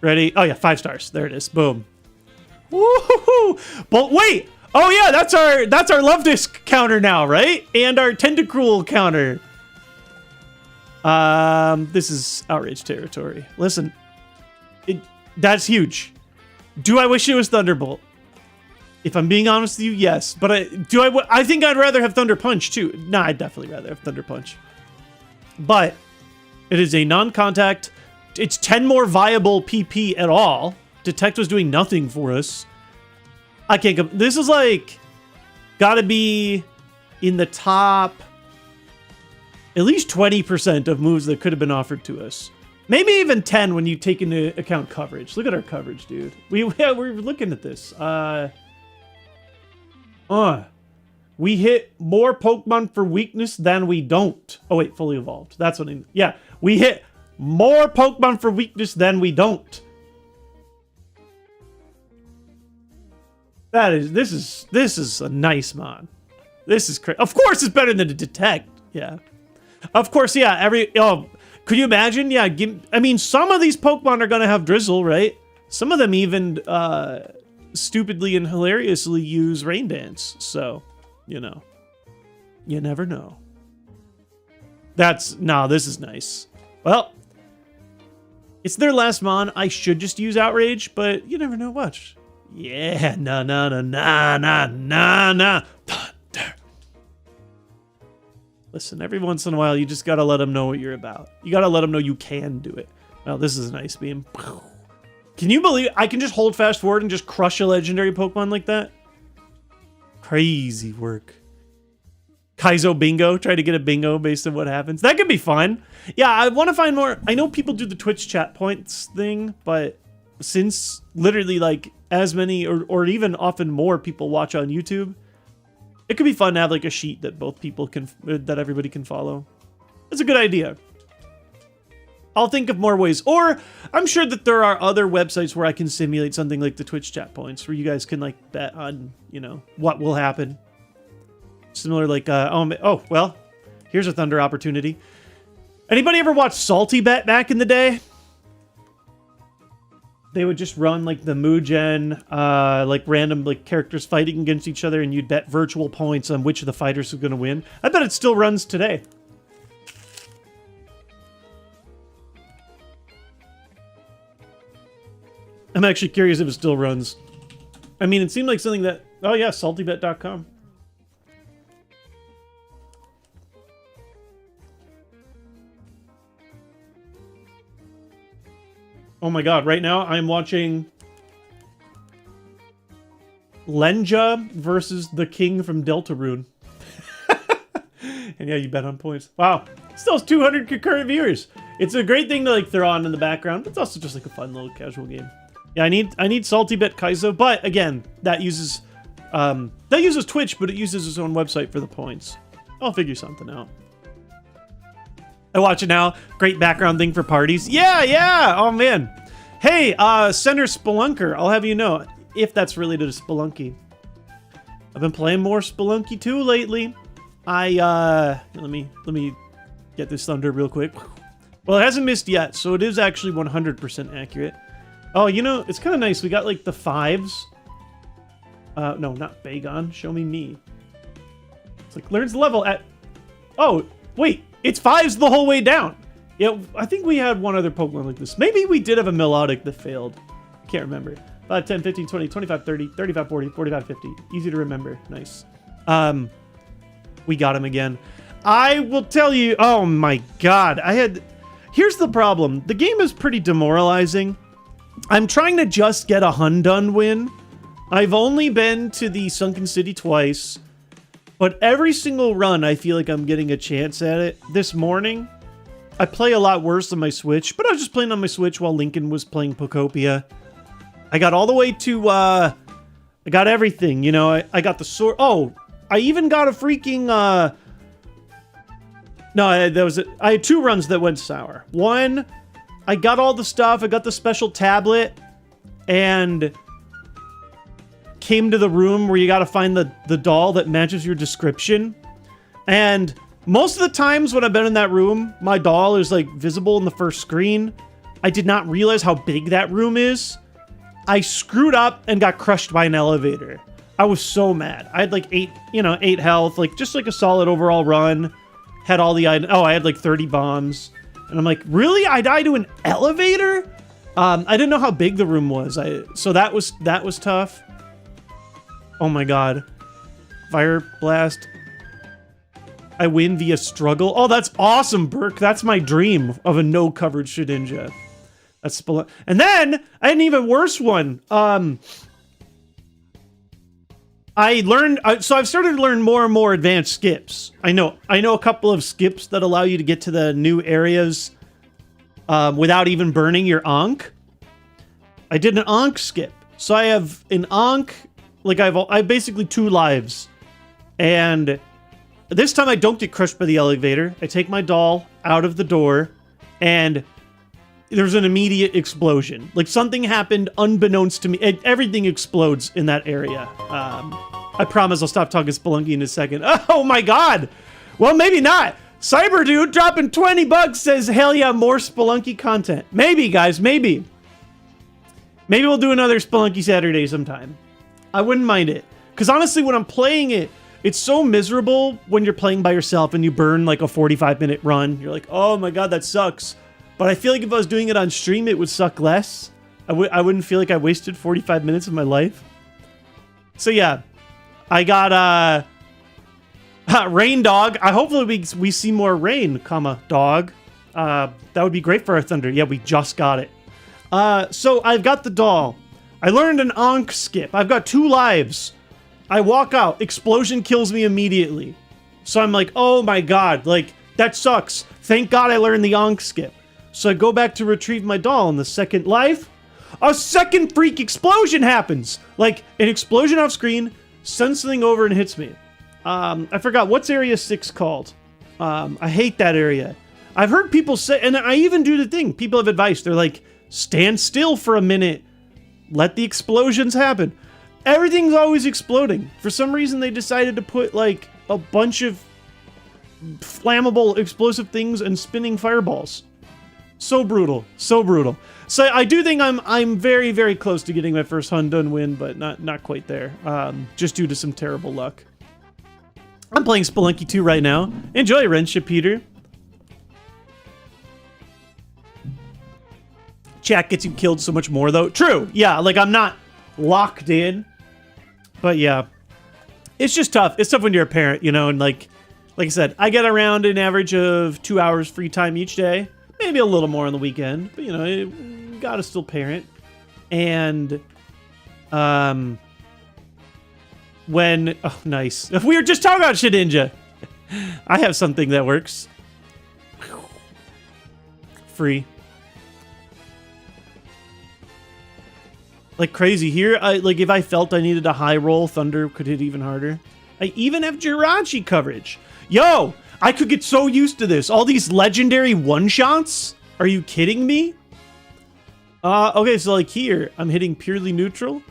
Ready? Oh yeah, 5 stars. There it is. Boom. Woohoo! But wait! Oh yeah, that's our Love Disc counter now, right? And our Tentacruel counter. This is outrage territory. Listen, that's huge. Do I wish it was Thunderbolt? If I'm being honest with you, yes. But I think I'd rather have Thunder Punch too. Nah, I'd definitely rather have Thunder Punch. But it is a non-contact. It's 10 more viable PP at all. Detect was doing nothing for us. I can't... This is like... Gotta be in the top... At least 20% of moves that could have been offered to us. Maybe even 10 when you take into account coverage. Look at our coverage, dude. We're looking at this. We hit more Pokemon for weakness than we don't. Oh, wait. Fully evolved. That's what I mean. Yeah. We hit more Pokemon for weakness than we don't. This is a nice mod. This is crazy. Of course it's better than a detect. Yeah. Of course, yeah. Could you imagine? Yeah, I mean, some of these Pokemon are gonna have Drizzle, right? Some of them even stupidly and hilariously use Rain Dance. So, you know. You never know. This is nice. Well, it's their last mon. I should just use Outrage, but you never know. Watch. Yeah, nah. Listen, every once in a while, you just gotta let them know what you're about. You gotta let them know you can do it. Well, this is a nice beam. Can you believe I can just hold fast forward and just crush a legendary Pokemon like that? Crazy work. Kaizo bingo. Try to get a bingo based on what happens. That could be fun. Yeah, I want to find more. I know people do the Twitch chat points thing, but since literally like as many or even often more people watch on YouTube, it could be fun to have like a sheet that both people can, that everybody can follow. That's a good idea. I'll think of more ways. Or I'm sure that there are other websites where I can simulate something like the Twitch chat points where you guys can like bet on, you know, what will happen. Similar like, oh, well, here's a Thunder opportunity. Anybody ever watch Salty Bet back in the day? They would just run like the Mugen, like random like characters fighting against each other and you'd bet virtual points on which of the fighters was going to win. I bet it still runs today. I'm actually curious if it still runs. I mean, it seemed like something that... Oh, yeah, saltybet.com. Oh my god, right now I'm watching... Lenja versus the king from Deltarune. And yeah, you bet on points. Wow, still has 200 concurrent viewers. It's a great thing to like throw on in the background, but it's also just like a fun little casual game. Yeah, I need Salty Bet Kaizo, but again, that uses Twitch, but it uses its own website for the points. I'll figure something out. I watch it now. Great background thing for parties. Yeah. Oh man. Hey, Center Spelunker. I'll have you know if that's related to Spelunky. I've been playing more Spelunky 2 lately. Let me get this Thunder real quick. Well, it hasn't missed yet, so it is actually 100% accurate. Oh, you know, it's kind of nice. We got, like, the 5s. No, not Bagon. Show me. It's like, learns the level at... Oh, wait. It's 5s the whole way down. Yeah, I think we had one other Pokemon like this. Maybe we did have a Melodic that failed. Can't remember. 5, 10, 15, 20, 25, 30, 35, 40, 45, 50. Easy to remember. Nice. We got him again. I will tell you... Oh, my God. Here's the problem. The game is pretty demoralizing. I'm trying to just get a Hundun win. I've only been to the Sunken City twice, but every single run I feel like I'm getting a chance at it. This morning, I play a lot worse on my Switch, but I was just playing on my Switch while Lincoln was playing Pokopia. I got all the way to, I got everything, you know, I got the sword. Oh, I even got a freaking, no, I had 2 runs that went sour. One, I got all the stuff. I got the special tablet and came to the room where you got to find the doll that matches your description. And most of the times when I've been in that room, my doll is like visible in the first screen. I did not realize how big that room is. I screwed up and got crushed by an elevator. I was so mad. I had like 8 health, like just like a solid overall run. Had all the items. Oh, I had like 30 bombs. And I'm like, really? I died to an elevator? I didn't know how big the room was. So that was tough. Oh my god. Fire Blast. I win via struggle. Oh, that's awesome, Burke. That's my dream of a no coverage Shedinja. That's and then I had an even worse one. I learned, so I've started to learn more and more advanced skips. I know a couple of skips that allow you to get to the new areas without even burning your Ankh. I did an Ankh skip. So I have an Ankh, like I have basically 2 lives. And this time I don't get crushed by the elevator. I take my doll out of the door and there's an immediate explosion. Like something happened unbeknownst to me. Everything explodes in that area. I promise I'll stop talking Spelunky in a second. Oh my god! Well, maybe not. Cyber Dude dropping 20 bucks says, hell yeah, more Spelunky content. Maybe, guys, maybe. Maybe we'll do another Spelunky Saturday sometime. I wouldn't mind it. Because honestly, when I'm playing it, it's so miserable when you're playing by yourself and you burn like a 45-minute run. You're like, oh my god, that sucks. But I feel like if I was doing it on stream, it would suck less. I wouldn't feel like I wasted 45 minutes of my life. So yeah, I got Rain dog. Hopefully we see more rain, comma, dog. That would be great for our thunder. Yeah, we just got it. So I've got the doll. I learned an onk skip. I've got 2 lives. I walk out. Explosion kills me immediately. So I'm like, oh my god, like, that sucks. Thank god I learned the onk skip. So I go back to retrieve my doll in the second life. A second freak explosion happens. Like, an explosion off screen, sends something over and hits me. I forgot, what's Area 6 called? I hate that area. I've heard people say, and I even do the thing, people have advice. They're like, stand still for a minute. Let the explosions happen. Everything's always exploding. For some reason, they decided to put, like, a bunch of flammable, explosive things and spinning fireballs. So brutal. So brutal. So I do think I'm very, very close to getting my first Hundun win, but not quite there. Just due to some terrible luck. I'm playing Spelunky 2 right now. Enjoy, Renship Peter. Chat gets you killed so much more, though. True. Yeah, like, I'm not locked in. But, yeah. It's just tough. It's tough when you're a parent, you know, and, like I said, I get around an average of 2 hours free time each day. Maybe a little more on the weekend. But, you know, you gotta still parent. And, when... Oh, nice. We were just talking about Shedinja. I have something that works. Free. Like crazy here. Like if I felt I needed a high roll, Thunder could hit even harder. I even have Jirachi coverage. Yo, I could get so used to this. All these legendary one-shots? Are you kidding me? Okay, so like here, I'm hitting purely neutral.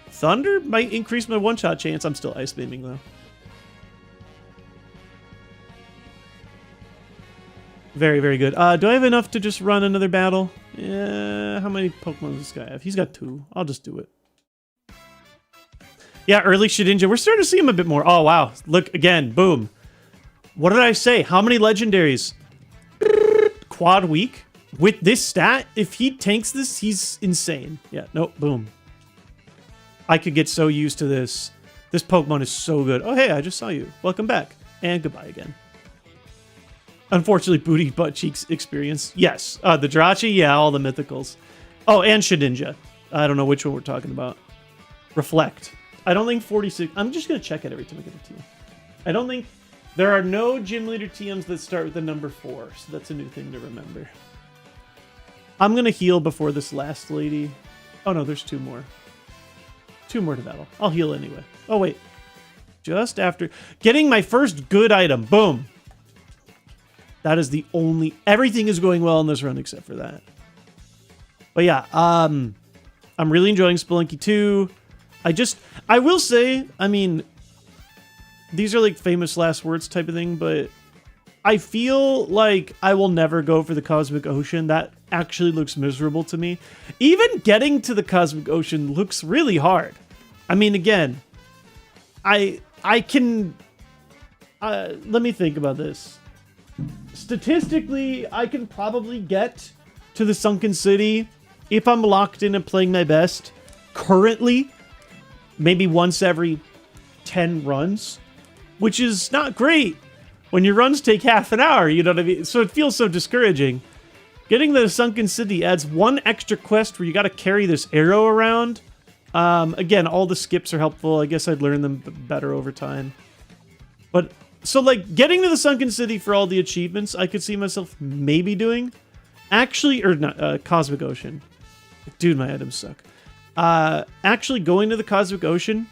Thunder might increase my one-shot chance. I'm still ice beaming though. Very, very good. Do I have enough to just run another battle? Yeah, how many Pokemon does this guy have? He's got 2. I'll just do it. Yeah, early Shedinja. We're starting to see him a bit more. Oh, wow. Look, again, boom. What did I say? How many legendaries? Quad week? With this stat, if he tanks this, he's insane. Yeah, nope, boom. I could get so used to this. This Pokemon is so good. Oh, hey, I just saw you. Welcome back. And goodbye again. Unfortunately, booty butt cheeks experience. Yes. The Jirachi, yeah, all the mythicals. Oh, and Shedinja. I don't know which one we're talking about. Reflect. I don't think 46... I'm just going to check it every time I get a TM. I don't think... There are no gym leader TMs that start with the number 4, so that's a new thing to remember. I'm going to heal before this last lady. Oh, no, there's 2 more. 2 more to battle. I'll heal anyway. Oh, wait. Just after... Getting my first good item. Boom. That is the only... Everything is going well in this run except for that. But yeah, I'm really enjoying Spelunky 2. I will say, I mean, these are like famous last words type of thing, but I feel like I will never go for the Cosmic Ocean. That actually looks miserable to me. Even getting to the Cosmic Ocean looks really hard. I mean, again, I can... let me think about this. Statistically, I can probably get to the Sunken City if I'm locked in and playing my best. Currently, maybe once every 10 runs, which is not great when your runs take half an hour, you know what I mean? So it feels so discouraging. Getting to the Sunken City adds 1 extra quest where you got to carry this arrow around. Again, all the skips are helpful. I guess I'd learn them better over time. But... So, like, getting to the Sunken City for all the achievements, I could see myself maybe doing. Actually, or not, Cosmic Ocean. Dude, my items suck. Actually going to the Cosmic Ocean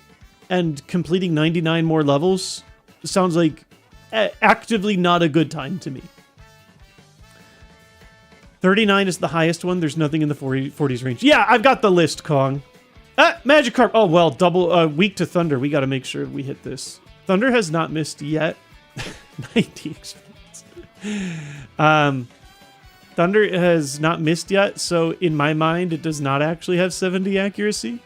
and completing 99 more levels sounds like actively not a good time to me. 39 is the highest one. There's nothing in the 40s range. Yeah, I've got the list, Kong. Magikarp. Oh, well, double, weak to Thunder. We got to make sure we hit this. Thunder has not missed yet. 90 experience. Thunder has not missed yet, so in my mind, it does not actually have 70 accuracy.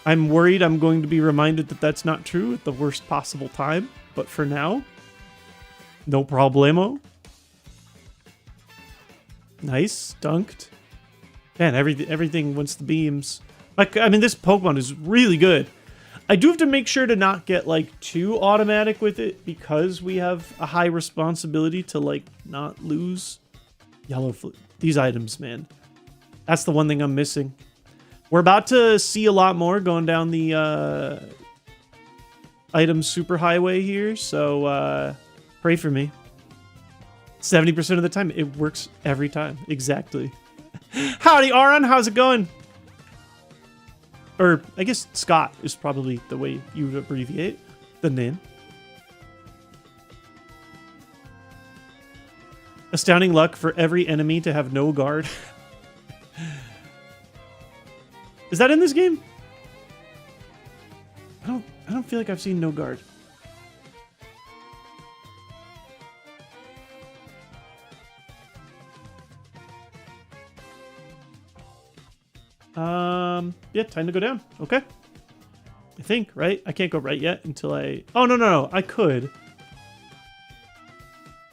I'm worried I'm going to be reminded that that's not true at the worst possible time, but for now, no problemo. Nice, dunked. Man, everything once the beams. Like, I mean, this Pokemon is really good. I do have to make sure to not get like too automatic with it because we have a high responsibility to like not lose yellow these items, man. That's the one thing I'm missing. We're about to see a lot more going down the item superhighway here, so pray for me. 70% of the time, it works every time. Exactly. Howdy, Aaron. How's it going? Or, I guess Scott is probably the way you would abbreviate the name. Astounding luck for every enemy to have no guard. Is that in this game? I don't feel like I've seen no guard. Yeah, time to go down. Okay. I think, right? I can't go right yet until I... Oh, no. I could.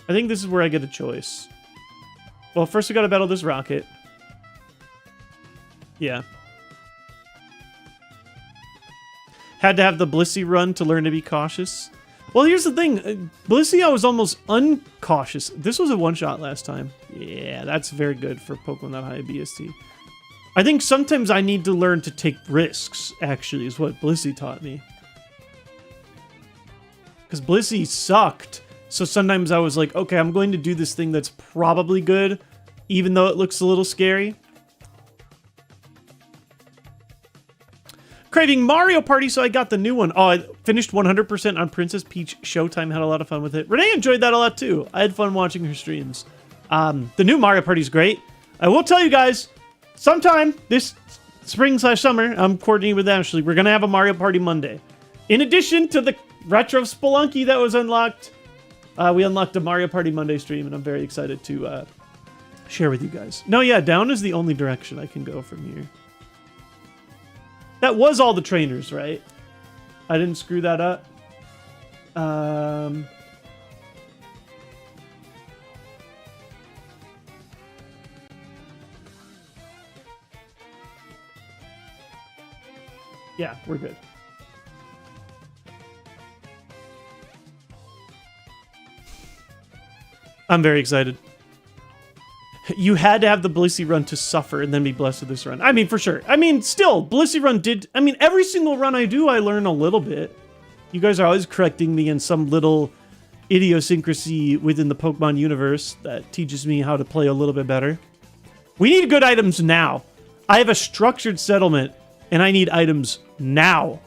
I think this is where I get a choice. Well, first we gotta battle this rocket. Yeah. Had to have the Blissey run to learn to be cautious. Well, here's the thing. Blissey, I was almost uncautious. This was a one-shot last time. Yeah, that's very good for Pokemon that high BST. I think sometimes I need to learn to take risks, actually, is what Blissey taught me. Because Blissey sucked. So sometimes I was like, okay, I'm going to do this thing that's probably good, even though it looks a little scary. Craving Mario Party, so I got the new one. Oh, I finished 100% on Princess Peach Showtime. Had a lot of fun with it. Renee enjoyed that a lot, too. I had fun watching her streams. The new Mario Party is great. I will tell you guys, sometime this spring/summer, I'm coordinating with Ashley, we're going to have a Mario Party Monday. In addition to the Retro Spelunky that was unlocked, we unlocked a Mario Party Monday stream, and I'm very excited to share with you guys. No, yeah, down is the only direction I can go from here. That was all the trainers, right? I didn't screw that up. Yeah, we're good. I'm very excited. You had to have the Blissey run to suffer and then be blessed with this run. I mean, for sure. I mean, still, Blissey run did... I mean, every single run I do, I learn a little bit. You guys are always correcting me in some little idiosyncrasy within the Pokemon universe that teaches me how to play a little bit better. We need good items now. I have a structured settlement, and I need items now.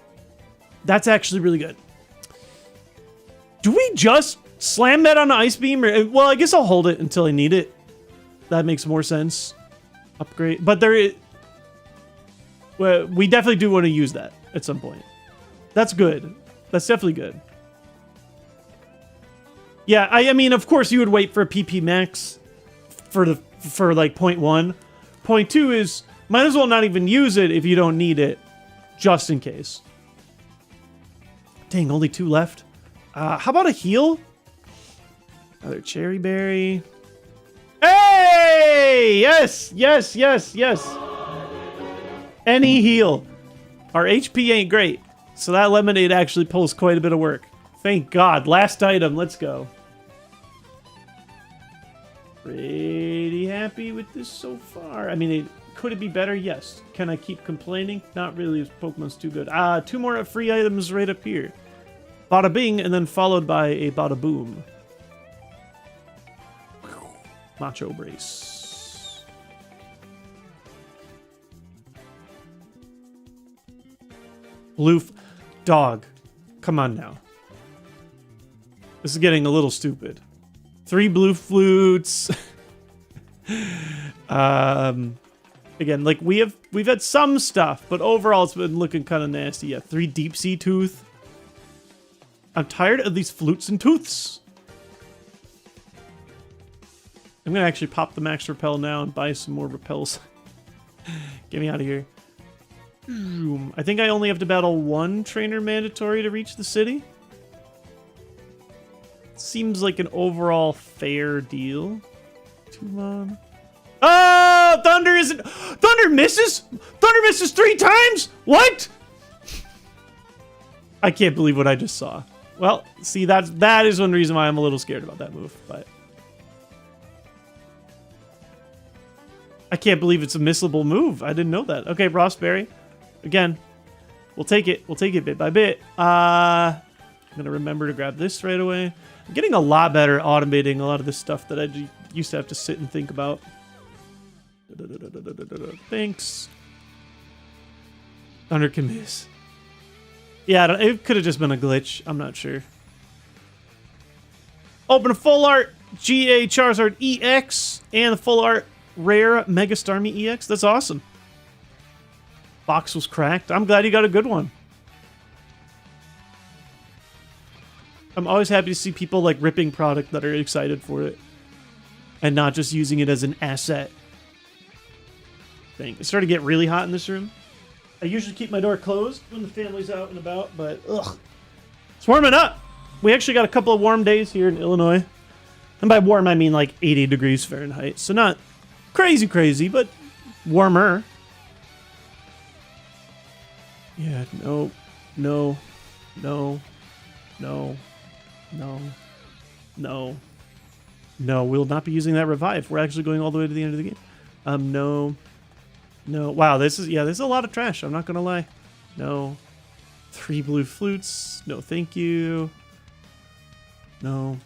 That's actually really good. Do we just slam that on the Ice Beam? Or, well, I guess I'll hold it until I need it. That makes more sense. Upgrade. But there is... Well, we definitely do want to use that at some point. That's good. That's definitely good. Yeah, I mean, of course, you would wait for a PP max for like point 1. Point 2 is, might as well not even use it if you don't need it, just in case. Dang, only 2 left. How about a heal? Another Cherry Berry. Hey! Yes! Any heal. Our HP ain't great, so that lemonade actually pulls quite a bit of work. Thank God. Last item. Let's go. Pretty happy with this so far. I mean, could it be better? Yes. Can I keep complaining? Not really. This Pokemon's too good. 2 more free items right up here. Bada bing, and then followed by a bada boom. Macho Brace. Blue dog. Come on now. This is getting a little stupid. 3 blue flutes. Again, like we've had some stuff, but overall it's been looking kind of nasty. Yeah, 3 deep sea tooth. I'm tired of these flutes and tooths. I'm gonna actually pop the max repel now and buy some more repels. Get me out of here. I think I only have to battle 1 trainer mandatory to reach the city. Seems like an overall fair deal. Tumon. Oh, Thunder isn't... Thunder misses? Thunder misses 3 times? What? I can't believe what I just saw. Well, see, that is one reason why I'm a little scared about that move, but I can't believe it's a missable move. I didn't know that. Okay, Rossberry. Again, we'll take it. We'll take it bit by bit. I'm going to remember to grab this right away. I'm getting a lot better at automating a lot of this stuff that I used to have to sit and think about. Thanks. Thunder can miss. Yeah, it could have just been a glitch. I'm not sure. Open a full art GA Charizard EX and the full art rare Mega Starmie EX. That's awesome. Box was cracked. I'm glad you got a good one. I'm always happy to see people like ripping product that are excited for it and not just using it as an asset thing. It's starting to get really hot in this room. I usually keep my door closed when the family's out and about, but ugh. It's warming up. We actually got a couple of warm days here in Illinois. And by warm, I mean like 80 degrees Fahrenheit. So not crazy, but warmer. Yeah, no. No, we'll not be using that revive. We're actually going all the way to the end of the game. No. Wow, this is a lot of trash. I'm not going to lie. No. 3 blue flutes. No, thank you. No.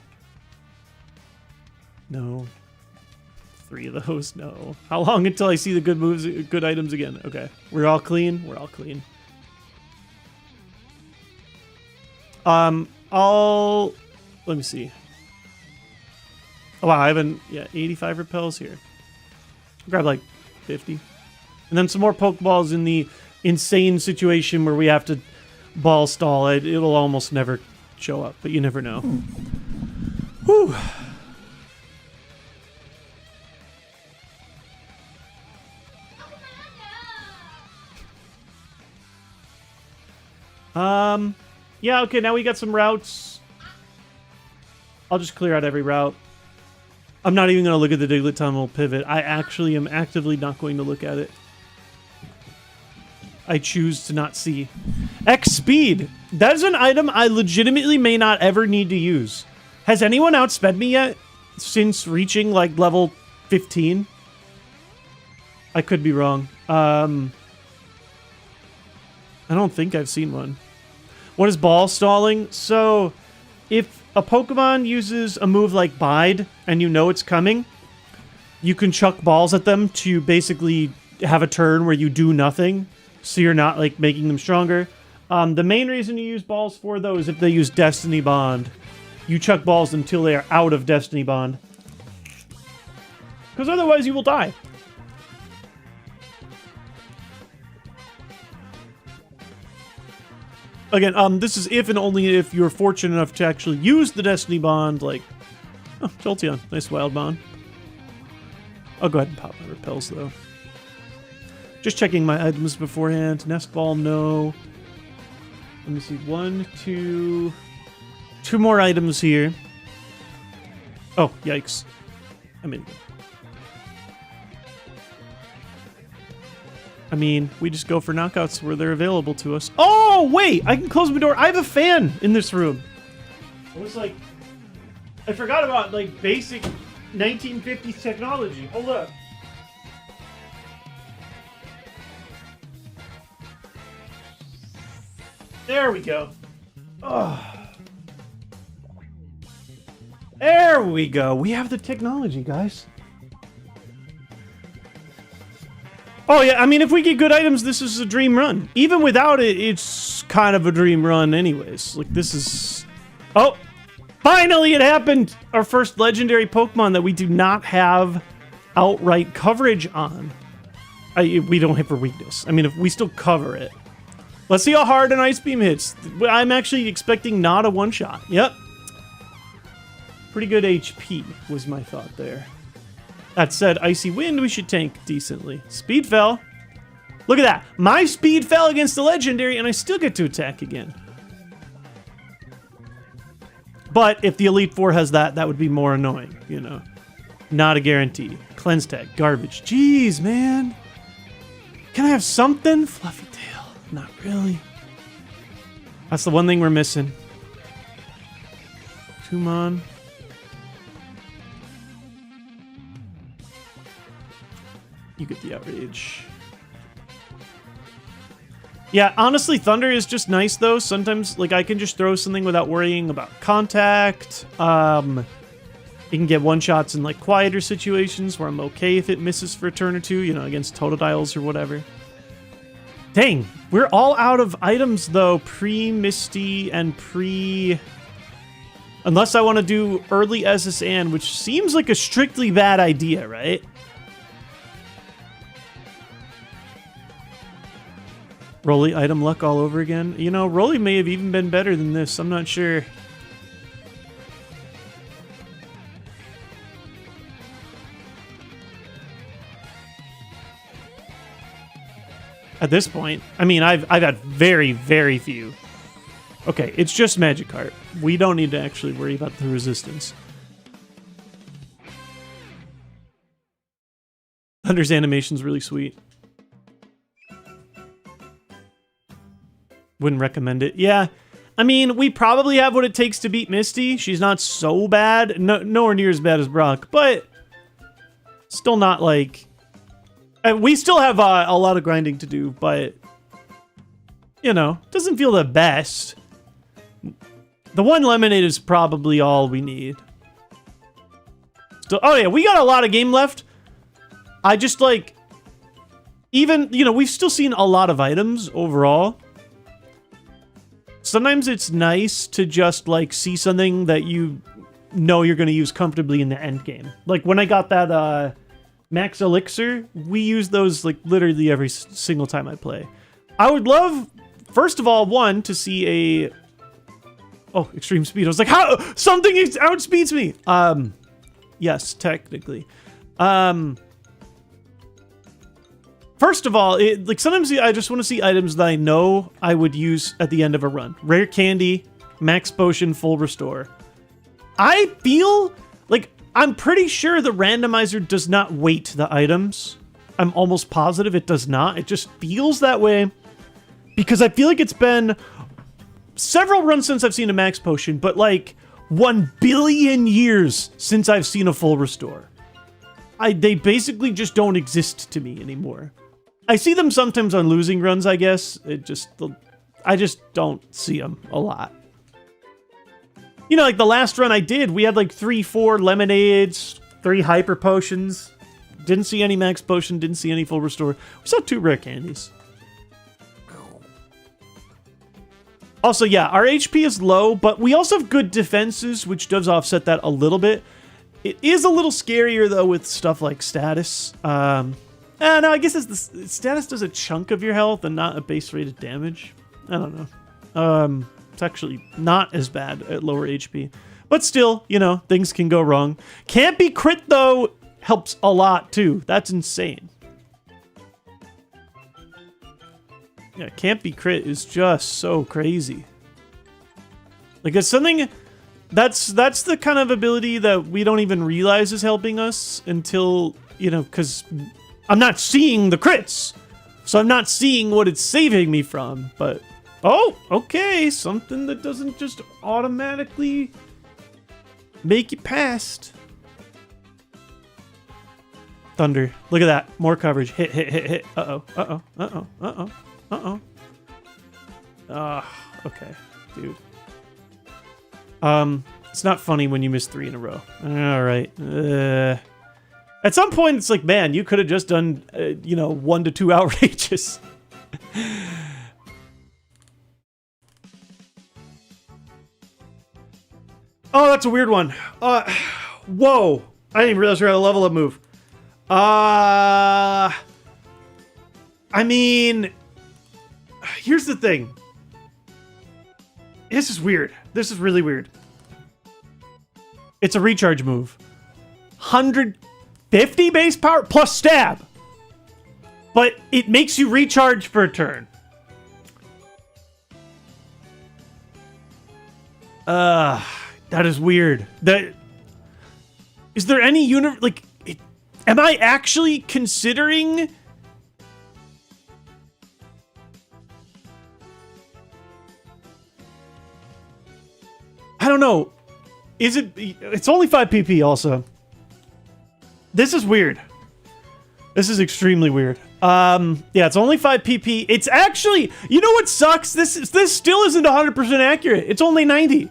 3 of those. No. How long until I see the good moves, good items again? Okay. We're all clean. Let me see. Oh, wow, I haven't... Yeah, 85 repels here. Grab like 50. And then some more Pokeballs in the insane situation where we have to ball stall. It'll almost never show up, but you never know. Whew. Yeah, okay, now we got some routes. I'll just clear out every route. I'm not even going to look at the Diglett Tunnel pivot. I actually am actively not going to look at it. I choose to not see. X speed. That is an item I legitimately may not ever need to use. Has anyone outsped me yet since reaching like level 15? I could be wrong. I don't think I've seen one. What is ball stalling? So if a Pokemon uses a move like Bide and you know it's coming, you can chuck balls at them to basically have a turn where you do nothing. So you're not like making them stronger. The main reason you use balls for though is if they use Destiny Bond. You chuck balls until they are out of Destiny Bond. Because otherwise you will die. Again, this is if and only if you're fortunate enough to actually use the Destiny Bond, like... Oh, Jolteon. Nice Wild Bond. I'll go ahead and pop my repels, though. Just checking my items beforehand. Nest Ball, no. Let me see. 1, 2... 2 more items here. Oh, yikes. I mean, we just go for knockouts where they're available to us. Oh, wait! I can close my door. I have a fan in this room. I was like... I forgot about, like, basic 1950s technology. Hold up. There we go. Oh. There we go. We have the technology, guys. Oh, yeah, I mean, if we get good items, this is a dream run. Even without it, it's kind of a dream run anyways. Like, this is... Oh! Finally, it happened! Our first legendary Pokemon that we do not have outright coverage on. We don't hit for weakness. I mean, if we still cover it. Let's see how hard an Ice Beam hits. I'm actually expecting not a one-shot. Yep. Pretty good HP was my thought there. That said, Icy Wind, we should tank decently. Speed fell. Look at that. My speed fell against the legendary, and I still get to attack again. But if the Elite Four has that, that would be more annoying, you know. Not a guarantee. Cleanse Tag, garbage. Jeez, man. Can I have something? Fluffy Tail. Not really. That's the one thing we're missing. Tumon. You get the outrage. Yeah, honestly, Thunder is just nice, though. Sometimes, like, I can just throw something without worrying about contact. You can get one-shots in, like, quieter situations where I'm okay if it misses for a turn or two, you know, against Totodiles or whatever. Dang, we're all out of items, though, pre-Misty and pre... Unless I want to do early SSN, which seems like a strictly bad idea, right? Rolly item luck all over again. You know, Rolly may have even been better than this. I'm not sure. At this point, I mean, I've had very, very few. Okay, it's just Magikarp. We don't need to actually worry about the resistance. Thunder's animation's really sweet. Wouldn't recommend it. Yeah, I mean, we probably have what it takes to beat Misty. She's not so bad. Nowhere near as bad as Brock, but still not like... we still have a lot of grinding to do, but, you know, doesn't feel the best. The one Lemonade is probably all we need. Still, oh yeah, we got a lot of game left. I just, like, even, you know, we've still seen a lot of items overall. Sometimes it's nice to just, like, see something that you know you're going to use comfortably in the end game. Like, when I got that, Max Elixir, we use those, like, literally every single time I play. I would love, first of all, one, to see a... Oh, extreme speed. I was like, how? Something outspeeds me! Yes, technically. First of all, like, sometimes I just want to see items that I know I would use at the end of a run. Rare Candy, Max Potion, Full Restore. I feel like... I'm pretty sure the randomizer does not weight the items. I'm almost positive it does not. It just feels that way. Because I feel like it's been several runs since I've seen a Max Potion, but like 1 billion years since I've seen a Full Restore. They basically just don't exist to me anymore. I see them sometimes on losing runs, I guess. I just don't see them a lot. You know, like the last run I did, we had like 3-4 Lemonades, 3 Hyper Potions. Didn't see any Max Potion, didn't see any Full Restore. We saw 2 Rare Candies. Also, yeah, our HP is low, but we also have good defenses, which does offset that a little bit. It is a little scarier, though, with stuff like status. No, I guess it's the status does a chunk of your health and not a base rated damage. I don't know. It's actually not as bad at lower HP. But still, you know, things can go wrong. Can't be crit, though, helps a lot, too. That's insane. Yeah, can't be crit is just so crazy. Like, it's something... That's the kind of ability that we don't even realize is helping us until, you know, because I'm not seeing the crits. So I'm not seeing what it's saving me from, but... Oh, okay, something that doesn't just automatically make it past. Thunder. Look at that. More coverage. Hit, hit, hit, hit. Uh-oh, uh-oh, uh-oh, uh-oh, uh-oh. Okay, dude. It's not funny when you miss 3 in a row. All right. At some point, it's like, man, you could have just done, you know, 1 to 2 outrages. Oh, that's a weird one. Whoa. I didn't even realize we were at a level up move. I mean, here's the thing. This is weird. This is really weird. It's a recharge move. 150 base power plus stab. But it makes you recharge for a turn. That is weird. Is there any am I actually considering? I don't know. Is it... It's only 5 PP also. This is weird. This is extremely weird. Yeah, it's only 5 PP. It's actually... You know what sucks? This still isn't 100% accurate. It's only 90.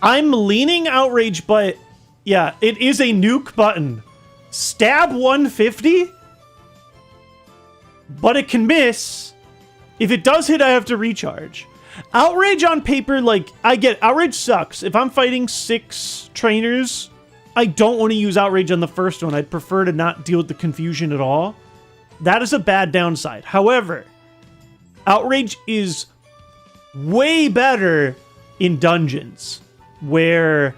I'm leaning Outrage, but... Yeah, it is a nuke button. Stab 150? But it can miss. If it does hit, I have to recharge. Outrage on paper, like, I get... Outrage sucks. If I'm fighting 6 trainers... I don't want to use Outrage on the first one. I'd prefer to not deal with the confusion at all. That is a bad downside. However, Outrage is way better in dungeons where,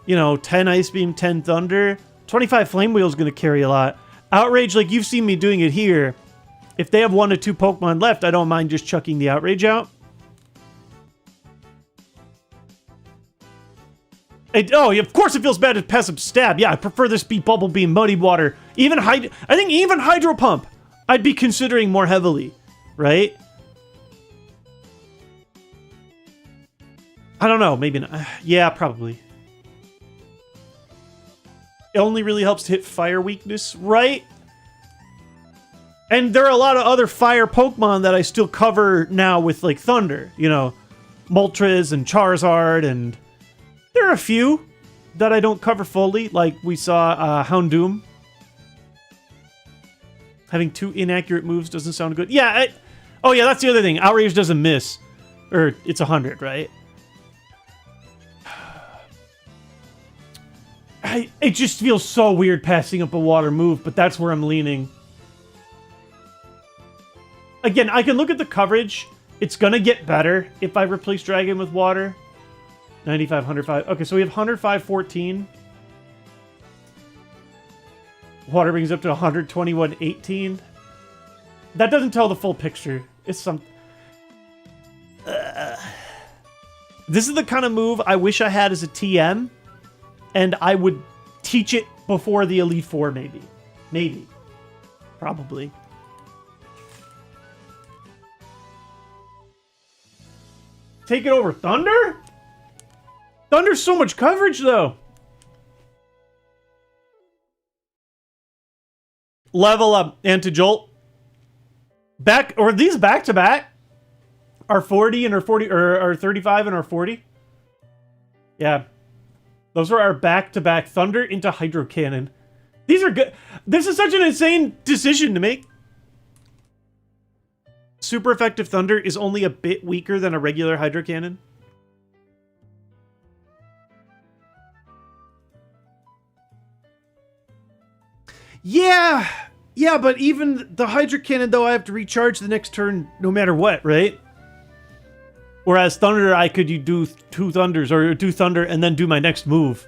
you know, 10 Ice Beam, 10 Thunder, 25 Flame Wheel is going to carry a lot. Outrage, like you've seen me doing it here, if they have 1 or 2 Pokemon left, I don't mind just chucking the Outrage out. Of course it feels bad to pass up Stab. Yeah, I prefer this be Bubble Beam, Muddy Water. I think even Hydro Pump, I'd be considering more heavily, right? I don't know, maybe not. Yeah, probably. It only really helps to hit Fire weakness, right? And there are a lot of other Fire Pokemon that I still cover now with, like, Thunder. You know, Moltres and Charizard and... There are a few that I don't cover fully, like we saw Houndoom. Having 2 inaccurate moves doesn't sound good. Yeah, oh yeah, that's the other thing. Outrage doesn't miss. Or, it's 100, right? It just feels so weird passing up a water move, but that's where I'm leaning. Again, I can look at the coverage. It's gonna get better if I replace Dragon with water. 95, 105. Okay, so we have 105, 14. Water brings up to 121, 18. That doesn't tell the full picture. It's some... This is the kind of move I wish I had as a TM, and I would teach it before the Elite Four, maybe. Maybe. Probably. Take it over Thunder? Thunder's so much coverage, though. Level up, Anti-Jolt. Are these back-to-back? Our 40 and our 40, or our 35 and our 40? Yeah. Those are our back-to-back Thunder into Hydro Cannon. These are good. This is such an insane decision to make. Super effective Thunder is only a bit weaker than a regular Hydro Cannon. Yeah, but even the Hydro Cannon, though, I have to recharge the next turn no matter what, right? Whereas Thunder, I could do 2 Thunders, or do Thunder and then do my next move.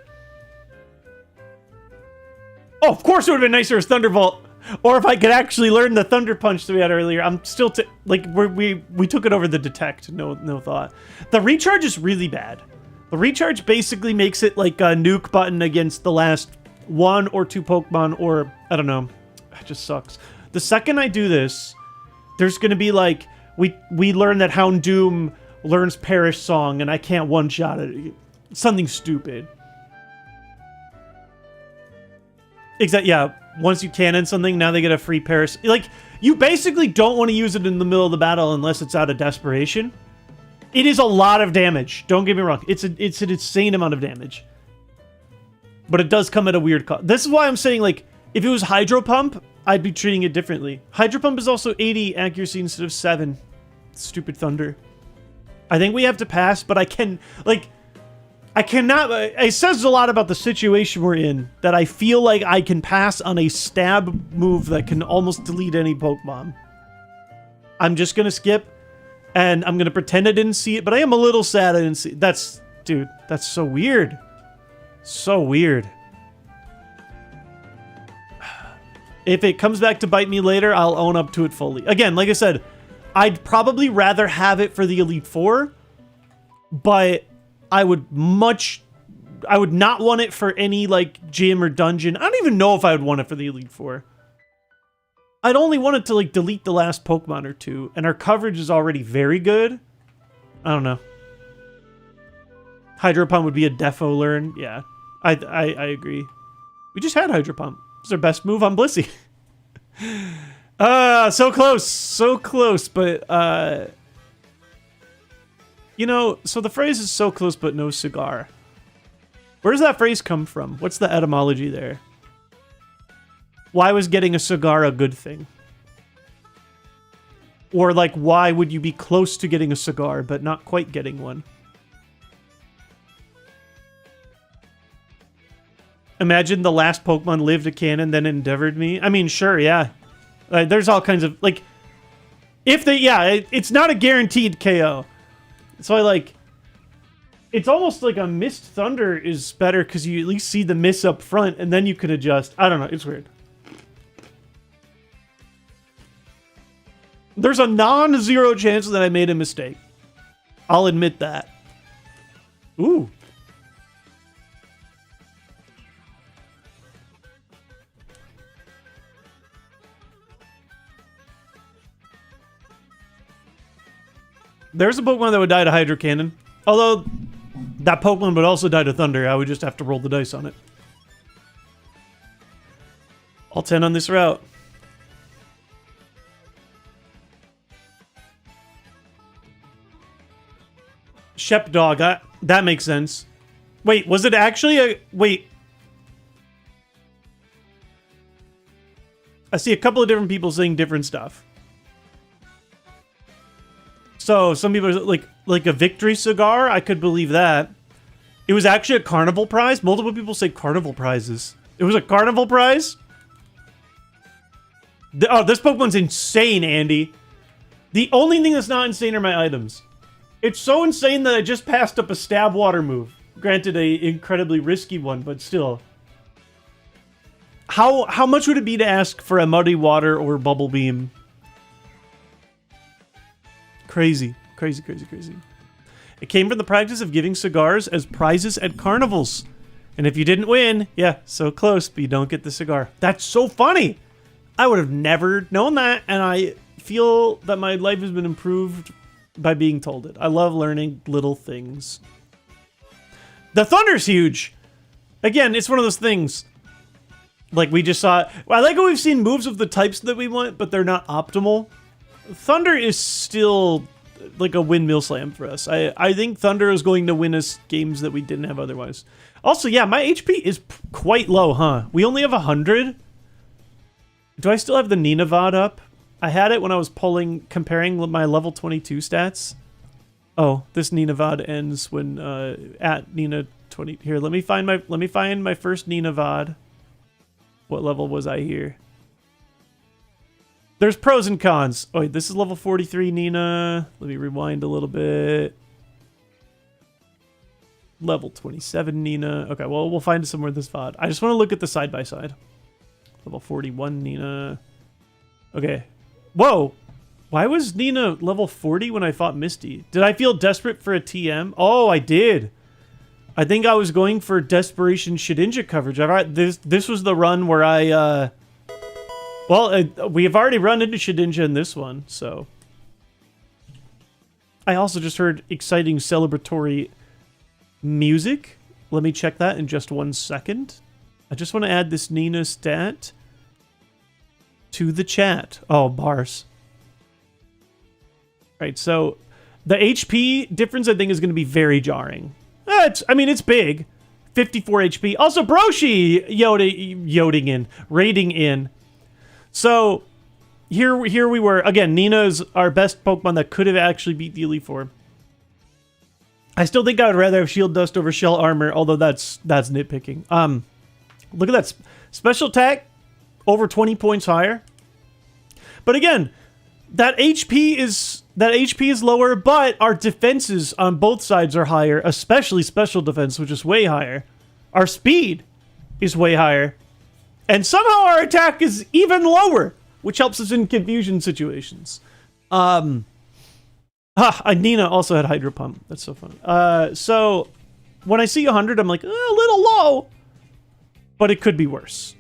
Oh, of course it would have been nicer as Thunderbolt. Or if I could actually learn the Thunder Punch that we had earlier. I'm still, like, we took it over the Detect, no thought. The recharge is really bad. The recharge basically makes it like a nuke button against the last 1 or 2 Pokemon, or, I don't know. It just sucks. The second I do this, there's going to be like, we learn that Houndoom learns Perish Song, and I can't one-shot it. Something stupid. Exactly, yeah. Once you cannon something, now they get a free Perish. Like, you basically don't want to use it in the middle of the battle unless it's out of desperation. It is a lot of damage. Don't get me wrong. It's an insane amount of damage. But it does come at a weird cost. This is why I'm saying, like, if it was Hydro Pump, I'd be treating it differently. Hydro Pump is also 80 accuracy instead of 7. Stupid Thunder. I think we have to pass, but I can, like, I cannot... It says a lot about the situation we're in, that I feel like I can pass on a stab move that can almost delete any Pokemon. I'm just gonna skip, and I'm gonna pretend I didn't see it, but I am a little sad I didn't see it. That's... Dude, that's so weird. So weird. If it comes back to bite me later, I'll own up to it fully. Again, like I said, I'd probably rather have it for the Elite Four, but I would not want it for any, like, gym or dungeon. I don't even know if I would want it for the Elite Four. I'd only want it to, like, delete the last Pokemon or 2, and our coverage is already very good. I don't know. Hydro Pump would be a defo learn. Yeah, I agree. We just had Hydro Pump. It's our best move on Blissey. So close. So close, but, you know, so the phrase is so close but no cigar. Where does that phrase come from? What's the etymology there? Why was getting a cigar a good thing? Or, like, why would you be close to getting a cigar but not quite getting one? Imagine the last Pokemon lived a canon, then endeavored me. I mean, sure, yeah. There's all kinds of, like... If they... Yeah, it's not a guaranteed KO. So I, like... It's almost like a Mist Thunder is better because you at least see the miss up front, and then you can adjust. I don't know, it's weird. There's a non-zero chance that I made a mistake. I'll admit that. Ooh. There's a Pokemon that would die to Hydro Cannon. Although, that Pokemon would also die to Thunder. I would just have to roll the dice on it. All 10 on this route. Shep Dog. That makes sense. Wait, was it actually a... Wait. I see a couple of different people saying different stuff. So, some people are like a victory cigar? I could believe that. It was actually a carnival prize? Multiple people say carnival prizes. It was a carnival prize? Oh, this Pokemon's insane, Andy. The only thing that's not insane are my items. It's so insane that I just passed up a stab water move. Granted, a incredibly risky one, but still. How much would it be to ask for a Muddy Water or Bubble Beam? Crazy. Crazy, crazy, crazy. It came from the practice of giving cigars as prizes at carnivals. And if you didn't win, yeah, so close, but you don't get the cigar. That's so funny! I would have never known that, and I feel that my life has been improved by being told it. I love learning little things. The Thunder's huge! Again, it's one of those things. Like we just saw... Well, I like how we've seen moves of the types that we want, but they're not optimal. Thunder is still like a windmill slam for us. I think Thunder is going to win us games that we didn't have otherwise. Also, yeah, my HP is quite low, huh? We only have 100? Do I still have the Ninavad up? I had it when I was comparing my level 22 stats. Oh, this Ninavad ends when at Nina 20. Here, let me find my first Ninavad. What level was I here? There's pros and cons. Oh, wait, this is level 43 Nina. Let me rewind a little bit. Level 27 Nina. Okay, well, we'll find somewhere in this VOD. I just want to look at the side-by-side. Level 41 Nina. Okay. Whoa! Why was Nina level 40 when I fought Misty? Did I feel desperate for a TM? Oh, I did. I think I was going for Desperation Shedinja coverage. This was the run where I, we have already run into Shedinja in this one, so. I also just heard exciting celebratory music. Let me check that in just 1 second. I just want to add this Nina stat to the chat. Oh, bars. Right, so the HP difference I think is going to be very jarring. It's big. 54 HP. Also, Broshi raiding in. So, here we were. Again, Nina is our best Pokemon that could have actually beat the Elite Four. I still think I would rather have Shield Dust over Shell Armor, although that's nitpicking. Look at that. Special attack, over 20 points higher. But again, that HP is lower, but our defenses on both sides are higher, especially special defense, which is way higher. Our speed is way higher. And somehow our attack is even lower, which helps us in confusion situations. Nina also had Hydro Pump. That's so funny. So when I see 100, I'm like, a little low, but it could be worse.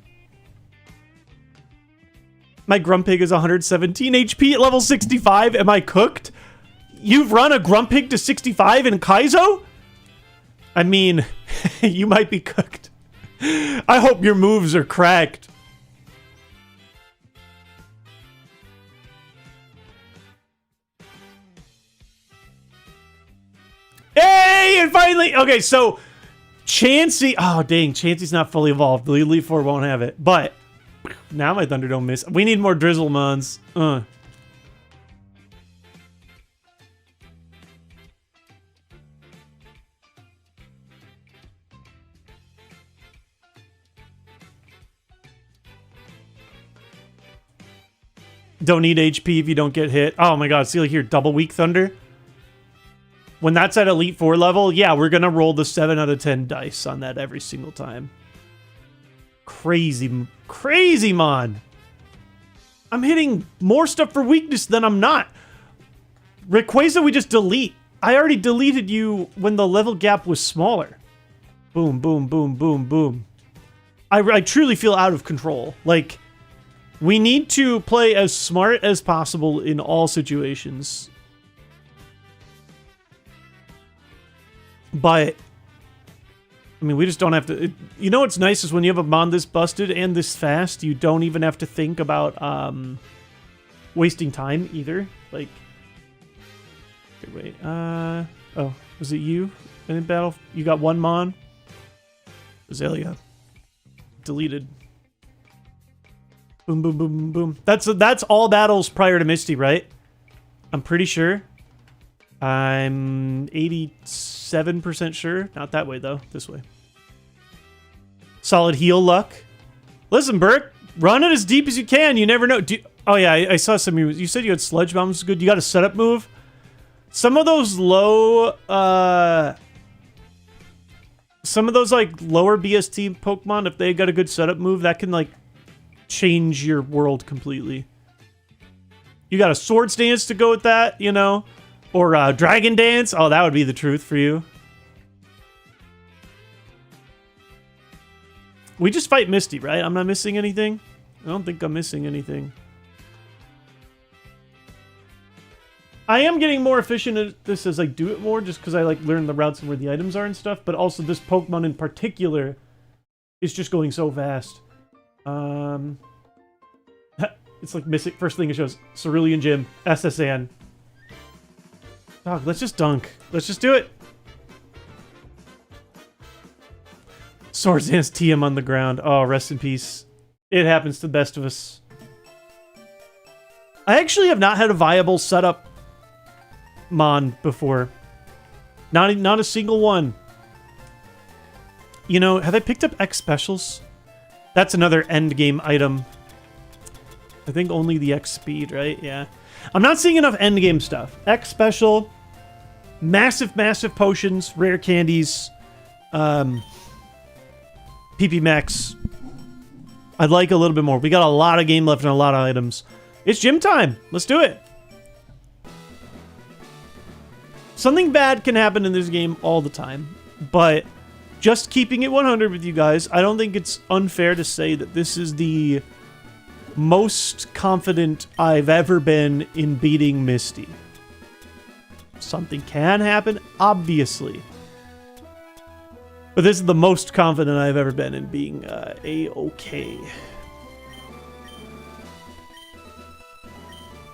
My Grumpig is 117 HP at level 65. Am I cooked? You've run a Grumpig to 65 in Kaizo? I mean, you might be cooked. I hope your moves are cracked. Hey, and finally, okay, so Chansey, oh dang, Chansey's not fully evolved. The Elite Four won't have it, but now my Thunderdome miss. We need more Drizzlemons. Don't need HP if you don't get hit. Oh my god, see like here, double weak Thunder. When that's at Elite 4 level, yeah, we're gonna roll the 7 out of 10 dice on that every single time. Crazy, crazy, mon. I'm hitting more stuff for weakness than I'm not. Rayquaza, we just delete. I already deleted you when the level gap was smaller. Boom, boom, boom, boom, boom. I truly feel out of control. Like, we need to play as smart as possible in all situations. But, I mean, we just don't have to... You know what's nice is when you have a mon this busted and this fast, you don't even have to think about wasting time either. Like... Okay, wait. Oh, was it you in battle? You got one mon? Azalea. Deleted. Boom, boom, boom, boom, boom. That's all battles prior to Misty, right? I'm pretty sure. I'm 87% sure. Not that way, though. This way. Solid heal luck. Listen, Bert. Run it as deep as you can. You never know. Oh, yeah. I saw some moves. You said you had Sludge Bombs. Good. You got a setup move. Some of those low... some of those, like, lower BST Pokemon, if they got a good setup move, that can, like, change your world completely. You got a Swords Dance to go with that, you know? Or Dragon Dance. Oh, that would be the truth for you. We just fight Misty, right? I'm not missing anything? I don't think I'm missing anything. I am getting more efficient at this as I do it more, just because I like learn the routes and where the items are and stuff, but also this Pokemon in particular is just going so fast. It's like missing. First thing it shows, Cerulean Gym, SSN. Dog, let's just dunk. Let's just do it. Swords Dance TM on the ground. Oh, rest in peace. It happens to the best of us. I actually have not had a viable setup mon before. Not a single one. You know, have I picked up X specials? That's another end game item. I think only the X speed, right? Yeah. I'm not seeing enough end game stuff. X special, massive potions, rare candies, PP Max. I'd like a little bit more. We got a lot of game left and a lot of items. It's gym time. Let's do it. Something bad can happen in this game all the time, but just keeping it 100 with you guys, I don't think it's unfair to say that this is the most confident I've ever been in beating Misty. Something can happen, obviously. But this is the most confident I've ever been in being A-okay.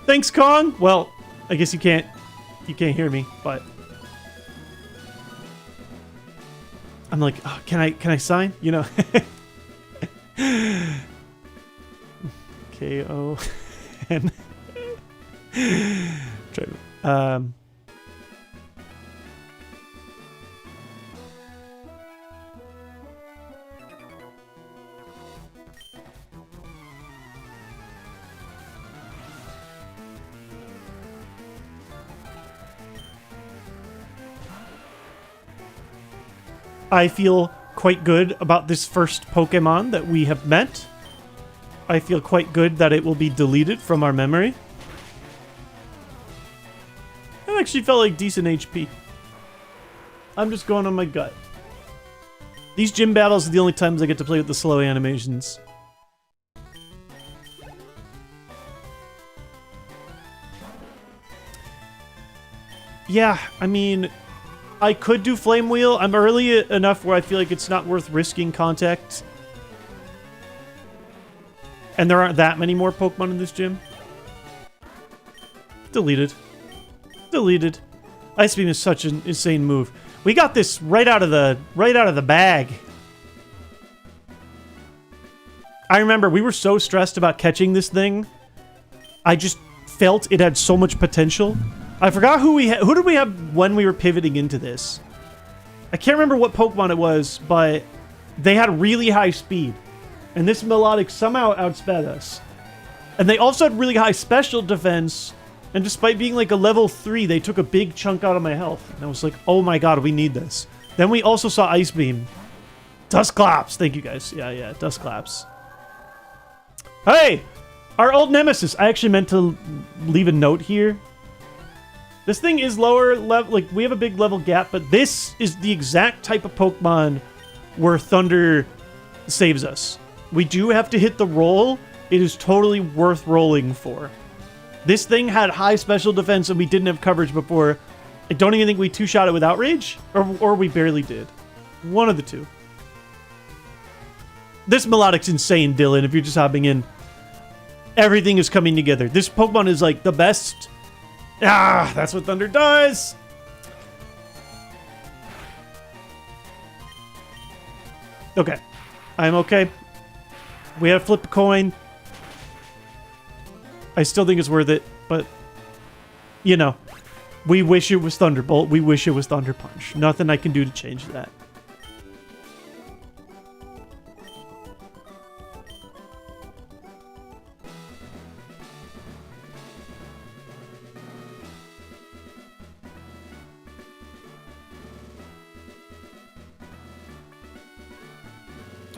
Thanks, Kong! Well, I guess you can't hear me, but I'm like, oh, can I sign? You know. K-O-N. I feel quite good about this first Pokemon that we have met. I feel quite good that it will be deleted from our memory. It actually felt like decent HP. I'm just going on my gut. These gym battles are the only times I get to play with the slow animations. Yeah, I mean, I could do Flame Wheel. I'm early enough where I feel like it's not worth risking contact. And there aren't that many more Pokemon in this gym. Deleted. Deleted. Ice Beam is such an insane move. We got this right out of the bag. I remember we were so stressed about catching this thing. I just felt it had so much potential. I forgot who did we have when we were pivoting into this. I can't remember what Pokemon it was, but they had really high speed. And this Melodic somehow outsped us. And they also had really high special defense. And despite being like a level 3, they took a big chunk out of my health. And I was like, oh my god, we need this. Then we also saw Ice Beam. Dusclops. Thank you guys. Yeah, Dusclops. Hey! Our old nemesis. I actually meant to leave a note here. This thing is lower level. Like, we have a big level gap, but this is the exact type of Pokemon where Thunder saves us. We do have to hit the roll. It is totally worth rolling for. This thing had high special defense and we didn't have coverage before. I don't even think we two-shot it with Outrage, or we barely did. One of the two. This Melodic's insane, Dylan, if you're just hopping in. Everything is coming together. This Pokemon is like the best. Ah, that's what Thunder does. Okay. I'm okay. We have to flip a coin. I still think it's worth it, but you know, we wish it was Thunderbolt. We wish it was Thunder Punch. Nothing I can do to change that.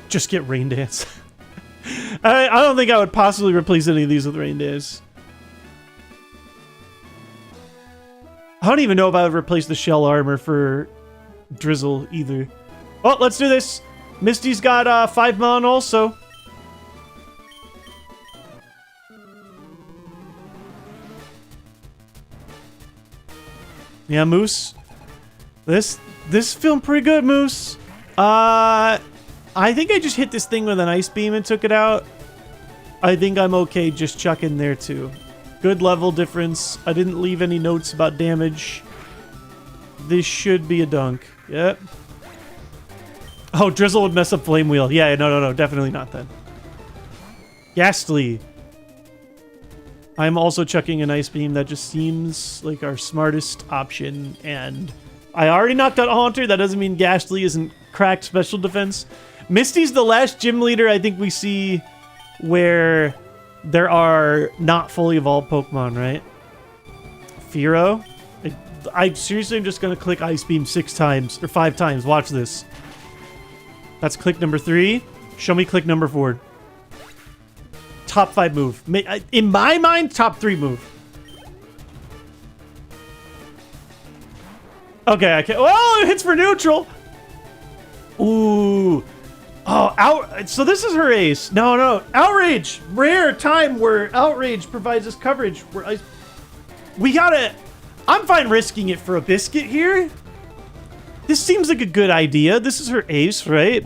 Just get Rain Dance. I don't think I would possibly replace any of these with Rain Dance. I don't even know if I would replace the Shell Armor for Drizzle either. Oh, let's do this. Misty's got 5 Mon also. Yeah, Moose. This feeling pretty good, Moose. I think I just hit this thing with an Ice Beam and took it out. I think I'm okay just chucking there too. Good level difference. I didn't leave any notes about damage. This should be a dunk. Yep. Oh, Drizzle would mess up Flame Wheel. Yeah, no, definitely not then. Ghastly. I'm also chucking an Ice Beam. That just seems like our smartest option. And I already knocked out Haunter. That doesn't mean Ghastly isn't cracked special defense. Misty's the last gym leader I think we see where there are not fully evolved Pokemon, right? Fearow? I seriously am just going to click Ice Beam 6 times, or 5 times. Watch this. That's click number 3. Show me click number 4. Top 5 move. In my mind, top 3 move. Okay, I can't. Oh, it hits for neutral. Ooh. Oh, so this is her ace. No. Outrage. Rare time where Outrage provides us coverage. We gotta... I'm fine risking it for a biscuit here. This seems like a good idea. This is her ace, right?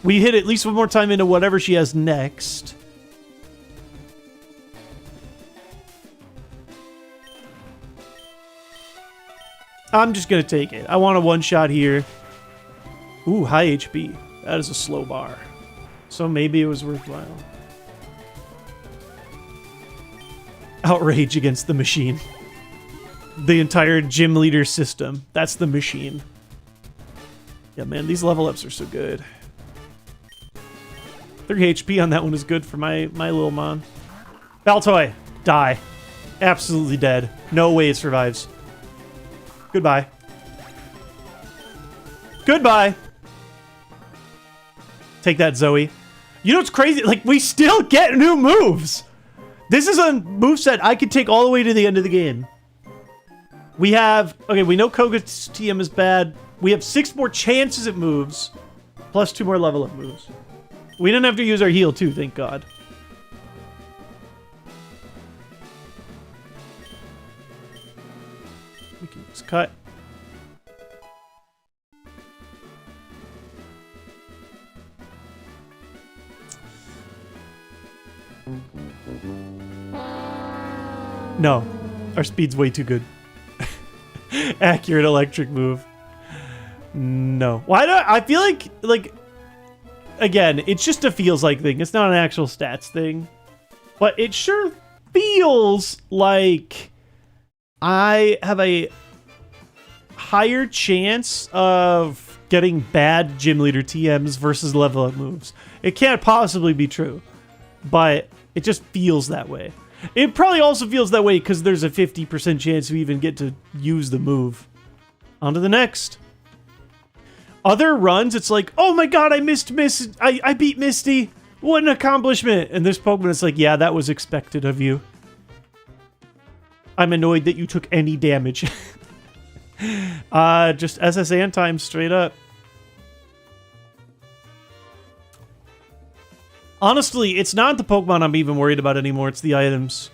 We hit at least one more time into whatever she has next. I'm just gonna take it. I want a one-shot here. Ooh, high HP. That is a slow bar. So maybe it was worthwhile. Outrage against the machine. The entire gym leader system. That's the machine. Yeah, man, these level ups are so good. 3 HP on that one is good for my little Mon. Baltoy, die. Absolutely dead. No way it survives. Goodbye. Goodbye. Take that, Zoe. You know what's crazy? Like, we still get new moves. This is a moveset I could take all the way to the end of the game. We have... Okay, we know Koga's TM is bad. We have 6 more chances it moves. Plus 2 more level up moves. We didn't have to use our heal too, thank God. We can just cut. No. Our speed's way too good. Accurate electric move. No. Why do I feel like again, it's just a feels like thing. It's not an actual stats thing. But it sure feels like I have a higher chance of getting bad gym leader TMs versus level up moves. It can't possibly be true, but it just feels that way. It probably also feels that way because there's a 50% chance we even get to use the move. On to the next. Other runs, it's like, oh my god, I beat Misty. What an accomplishment. And this Pokemon is like, yeah, that was expected of you. I'm annoyed that you took any damage. Just SSN time straight up. Honestly, it's not the Pokemon I'm even worried about anymore. It's the items.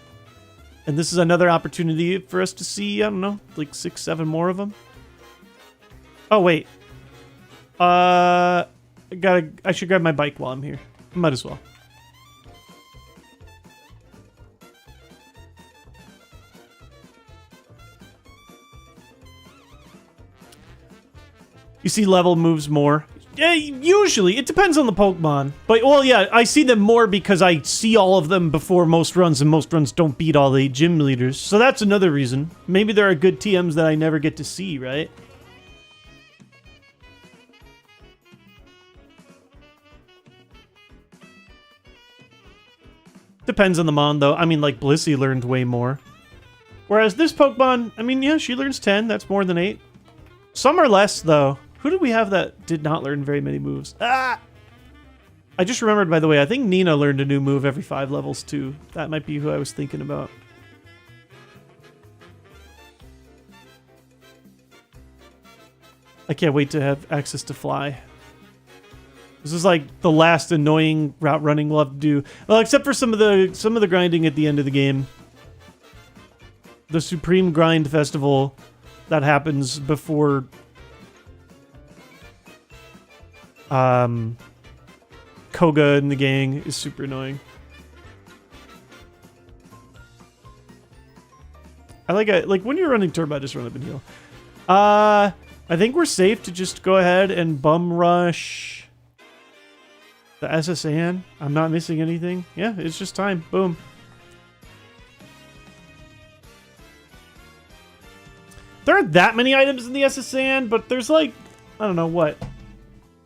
And this is another opportunity for us to see, I don't know, like 6, 7 more of them. Oh, wait. I should grab my bike while I'm here. Might as well. You see level moves more. Yeah, usually. It depends on the Pokemon. But, well, yeah, I see them more because I see all of them before most runs, and most runs don't beat all the gym leaders. So that's another reason. Maybe there are good TMs that I never get to see, right? Depends on the Mon, though. I mean, like, Blissey learned way more. Whereas this Pokemon, I mean, yeah, she learns 10. That's more than 8. Some are less, though. Who did we have that did not learn very many moves? Ah! I just remembered, by the way, I think Nina learned a new move every 5 levels, too. That might be who I was thinking about. I can't wait to have access to Fly. This is like the last annoying route running we'll have to do. Well, except for some of the grinding at the end of the game. The Supreme Grind Festival that happens before Koga and the gang is super annoying. I like when you're running Turbo, just run up and heal. I think we're safe to just go ahead and bum rush the SSN. I'm not missing anything. Yeah, it's just time. Boom. There aren't that many items in the SSN, but there's like, I don't know, what?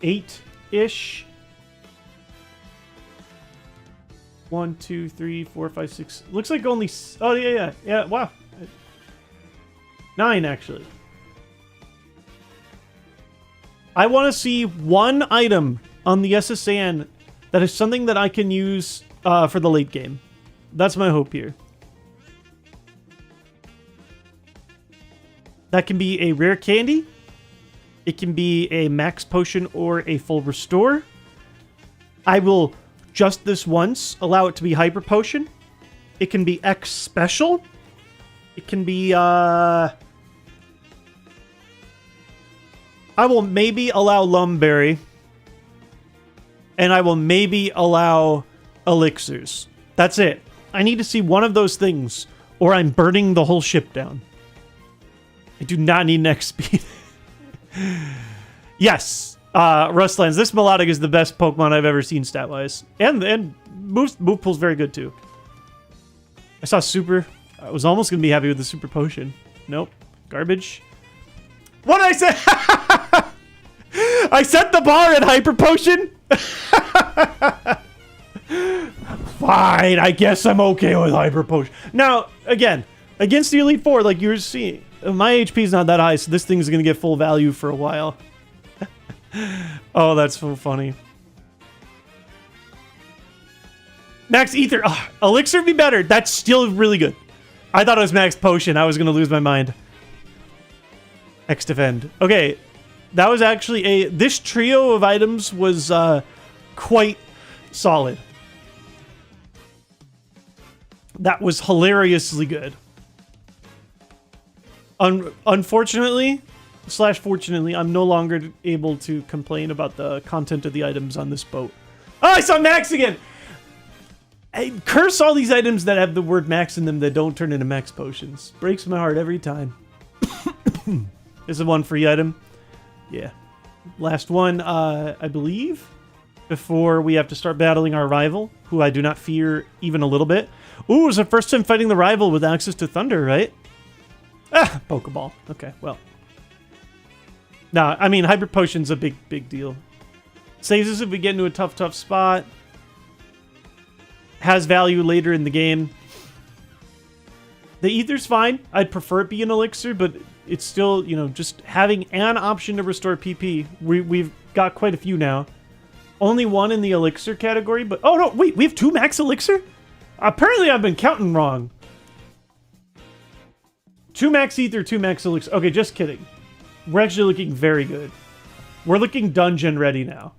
8-ish? 1, 2, 3, 4, 5, 6. Looks like only... Oh, yeah. Wow. 9, actually. I want to see one item on the SSN that is something that I can use for the late game. That's my hope here. That can be a rare candy. It can be a max potion or a full restore. I will just this once allow it to be hyper potion. It can be X special. It can be I will maybe allow Lumberry. And I will maybe allow elixirs. That's it. I need to see one of those things, or I'm burning the whole ship down. I do not need next speed. Yes. Rustlands. This Melodic is the best Pokemon I've ever seen stat-wise. And move pool's very good, too. I saw Super. I was almost going to be happy with the Super Potion. Nope. Garbage. What did I say? I set the bar at Hyper Potion? Fine. I guess I'm okay with Hyper Potion. Now, again, against the Elite Four, like you were seeing, my HP is not that high, so this thing's going to get full value for a while. Oh, that's so funny. Max Ether. Oh, Elixir would be better. That's still really good. I thought it was Max Potion. I was going to lose my mind. X Defend. Okay. That was actually this trio of items was quite solid. That was hilariously good. Unfortunately, / fortunately, I'm no longer able to complain about the content of the items on this boat. Oh, I saw Max again! I curse all these items that have the word max in them that don't turn into max potions. Breaks my heart every time. This is one free item. Yeah. Last one, I believe, before we have to start battling our rival, who I do not fear even a little bit. Ooh, it was the first time fighting the rival with access to thunder, right? Ah, Pokeball. Okay, well. Nah, I mean, Hybrid Potion's a big deal. Saves us if we get into a tough spot. Has value later in the game. The Ether's fine. I'd prefer it be an Elixir, but it's still, you know, just having an option to restore PP. We've got quite a few now. Only one in the Elixir category, but... Oh, no, wait, we have 2 max Elixir? Apparently I've been counting wrong. 2 max Ether, 2 max Elixir. Okay, just kidding. We're actually looking very good. We're looking dungeon ready now.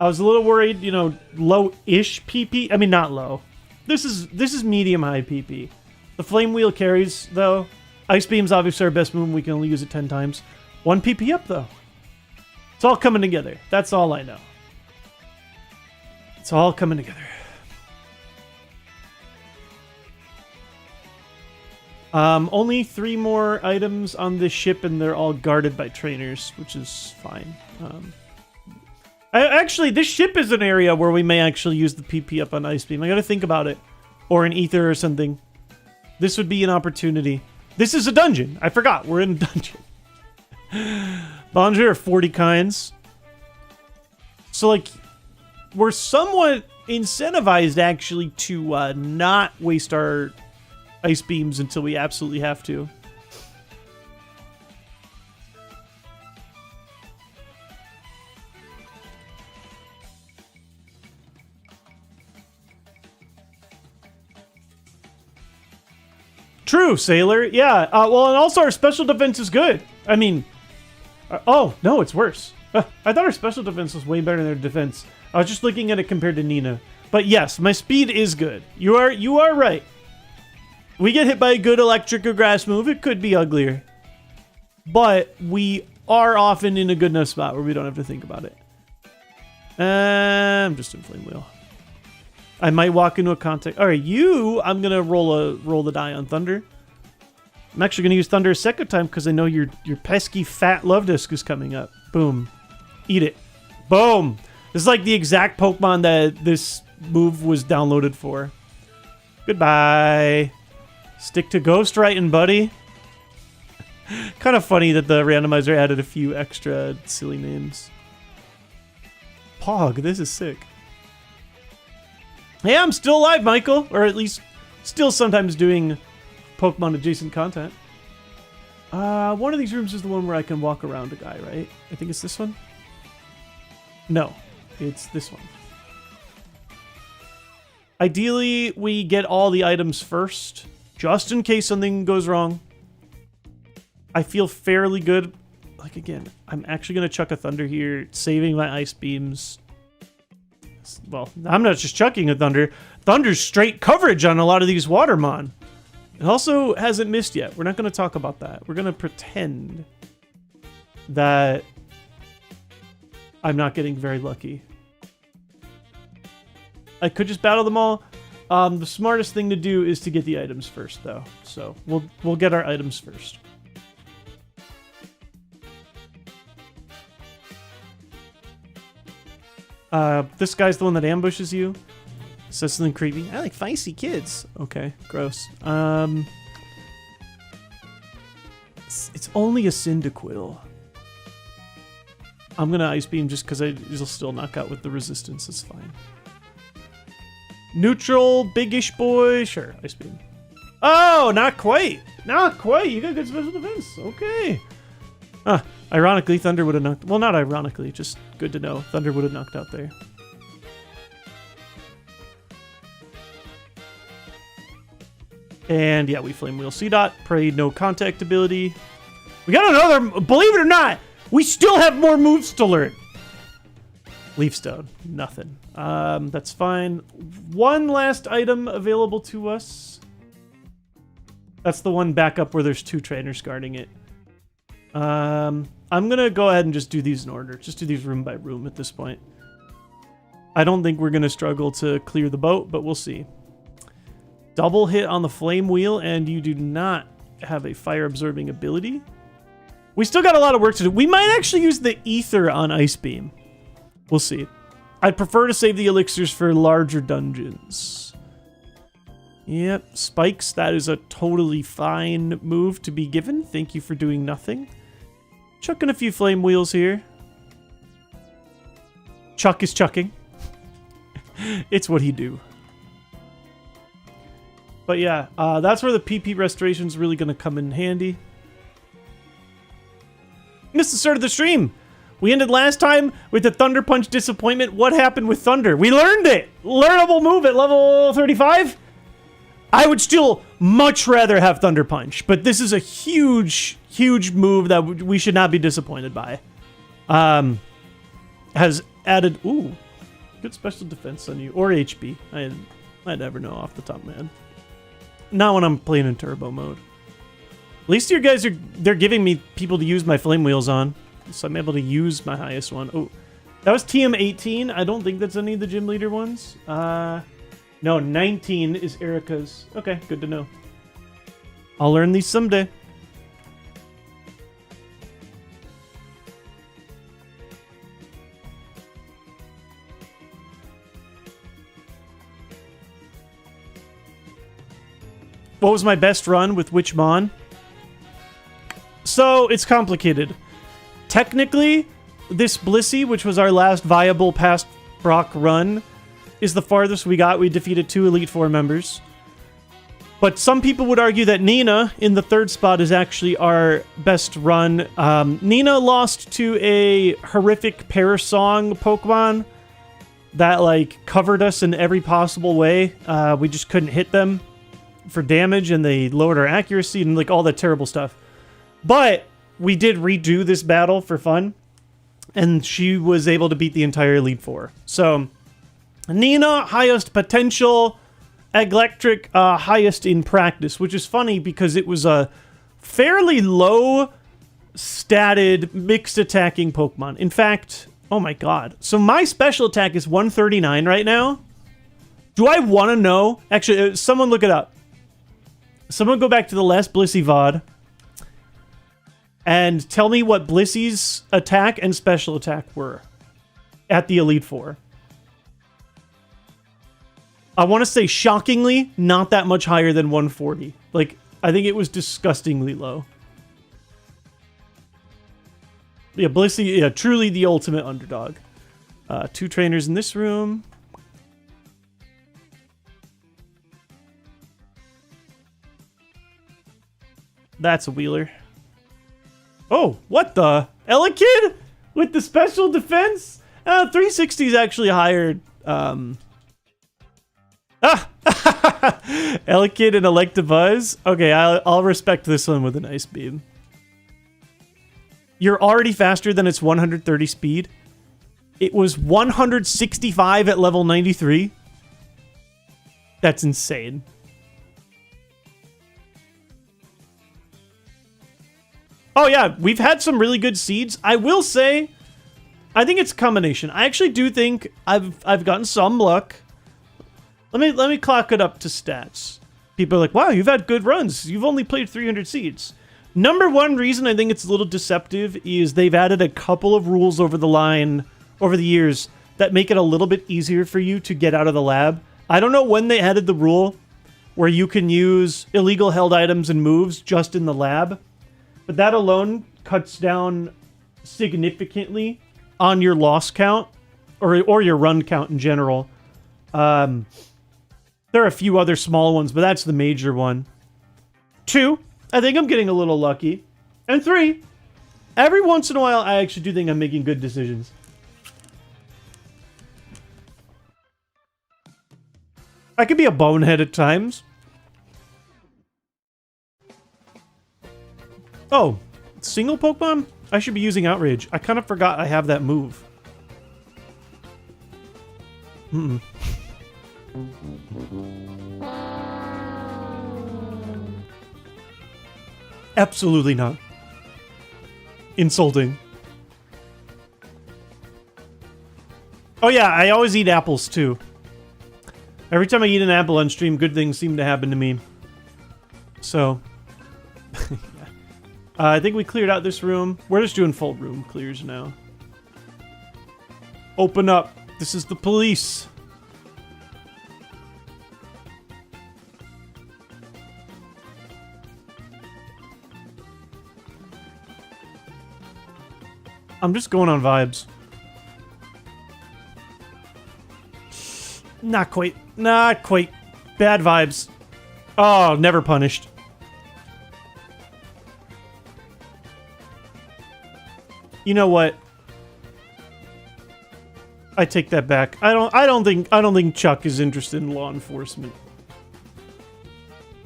I was a little worried, you know, low-ish PP. I mean, not low. This is medium-high PP. The Flame Wheel carries, though. Ice Beam's obviously our best move. We can only use it 10 times. 1 PP up, though. It's all coming together. That's all I know. It's all coming together. Only 3 more items on this ship, and they're all guarded by trainers, which is fine. Actually, this ship is an area where we may actually use the PP up on Ice Beam. I gotta think about it. Or an Ether or something. This would be an opportunity. This is a dungeon. I forgot. We're in a dungeon. Bonjour, 40 kinds. So, like, we're somewhat incentivized, actually, to not waste our Ice Beams until we absolutely have to. True, Sailor. Yeah. Well, and also our special defense is good. I mean... oh, no, it's worse. I thought our special defense was way better than their defense. I was just looking at it compared to Nina. But yes, my speed is good. You are right. We get hit by a good electric or grass move, it could be uglier. But we are often in a good enough spot where we don't have to think about it. I'm just in Flame Wheel. I might walk into a contact. All right, I'm gonna roll the die on Thunder. I'm actually gonna use Thunder a second time because I know your pesky fat love disc is coming up. Boom, eat it. Boom. This is like the exact Pokemon that this move was downloaded for. Goodbye. Stick to Ghostwriting, buddy. Kind of funny that the randomizer added a few extra silly names. Pog, this is sick. Hey, I'm still alive, Michael. Or at least still sometimes doing Pokemon adjacent content. One of these rooms is the one where I can walk around a guy, right? I think it's this one. No, it's this one. Ideally, we get all the items first, just in case something goes wrong. I feel fairly good. Like, again, I'm actually going to chuck a Thunder here, saving my Ice Beams. Well, I'm not just chucking a Thunder. Thunder's straight coverage on a lot of these Watermon. It also hasn't missed yet. We're not going to talk about that. We're going to pretend that I'm not getting very lucky. I could just battle them all. The smartest thing to do is to get the items first, though. So we'll get our items first. This guy's the one that ambushes you. Says something creepy. I like feisty kids. Okay, gross. It's only a Cyndaquil. I'm gonna Ice Beam just because it'll still knock out with the resistance. It's fine. Neutral, big-ish boy. Sure, Ice Beam. Oh, not quite. Not quite. You got good special defense. Okay. Ironically, Thunder would have knocked... Well, not ironically. Just good to know. Thunder would have knocked out there. And yeah, we Flame Wheel C-Dot. Pray no contact ability. We got another... Believe it or not, we still have more moves to learn. Leaf Stone. Nothing. That's fine. One last item available to us. That's the one back up where there's 2 trainers guarding it. I'm gonna go ahead and just do these in order. Just do these room by room at this point. I don't think we're going to struggle to clear the boat, but we'll see. Double hit on the flame wheel, and you do not have a fire absorbing ability. We still got a lot of work to do. We might actually use the ether on Ice Beam. We'll see. I'd prefer to save the elixirs for larger dungeons. Yep, spikes. That is a totally fine move to be given. Thank you for doing nothing. Chucking a few flame wheels here. Chuck is chucking. It's what he do. But yeah, that's where the PP restoration is really going to come in handy. Missed the start of the stream. We ended last time with the Thunder Punch disappointment. What happened with Thunder? We learned it. Learnable move at level 35. I would still much rather have Thunder Punch, but this is a huge, huge move that we should not be disappointed by. Has added, ooh, good special defense on you, or HP. I never know off the top of my head. Not when I'm playing in turbo mode. At least you guys they're giving me people to use my flame wheels on, so I'm able to use my highest one. Oh, that was TM18. I don't think that's any of the gym leader ones. No, 19 is Erica's. Okay, good to know. I'll learn these someday. What was my best run with which Mon? So, it's complicated. Technically, this Blissey, which was our last viable past Brock run, is the farthest we got. We defeated 2 Elite Four members. But some people would argue that Nina, in the 3rd spot, is actually our best run. Nina lost to a horrific Parasong Pokemon that, like, covered us in every possible way. We just couldn't hit them for damage, and they lowered our accuracy and, like, all that terrible stuff. But we did redo this battle for fun, and she was able to beat the entire Elite Four. So, Nina, highest potential, Electric, highest in practice, which is funny because it was a fairly low statted mixed attacking Pokemon. In fact, oh my god. So my special attack is 139 right now. Do I want to know? Actually, someone look it up. Someone go back to the last Blissey VOD and tell me what Blissey's attack and special attack were at the Elite Four. I want to say, shockingly, not that much higher than 140. Like, I think it was disgustingly low. Yeah, Blissey, yeah, truly the ultimate underdog. 2 trainers in this room. That's a wheeler. Oh, what the? Elekid? With the special defense? 360 is actually higher. Elekid and Electabuzz. Okay, I'll respect this one with an Ice Beam. You're already faster than its 130 speed. It was 165 at level 93. That's insane. Oh yeah, we've had some really good seeds. I will say, I think it's a combination. I actually do think I've gotten some luck. Let me clock it up to stats. People are like, wow, you've had good runs. You've only played 300 seeds. Number one reason I think it's a little deceptive is they've added a couple of rules over the years that make it a little bit easier for you to get out of the lab. I don't know when they added the rule where you can use illegal held items and moves just in the lab, but that alone cuts down significantly on your loss count or your run count in general. There are a few other small ones, but that's the major one. 2, I think I'm getting a little lucky. And 3, every once in a while, I actually do think I'm making good decisions. I could be a bonehead at times. Oh, single Pokemon? I should be using Outrage. I kind of forgot I have that move. Absolutely not. Insulting. Oh yeah, I always eat apples too. Every time I eat an apple on stream, good things seem to happen to me. So, yeah. I think we cleared out this room. We're just doing full room clears now. Open up. This is the police. I'm just going on vibes. Not quite. Not quite. Bad vibes. Oh, never punished. You know what? I take that back. I don't think Chuck is interested in law enforcement.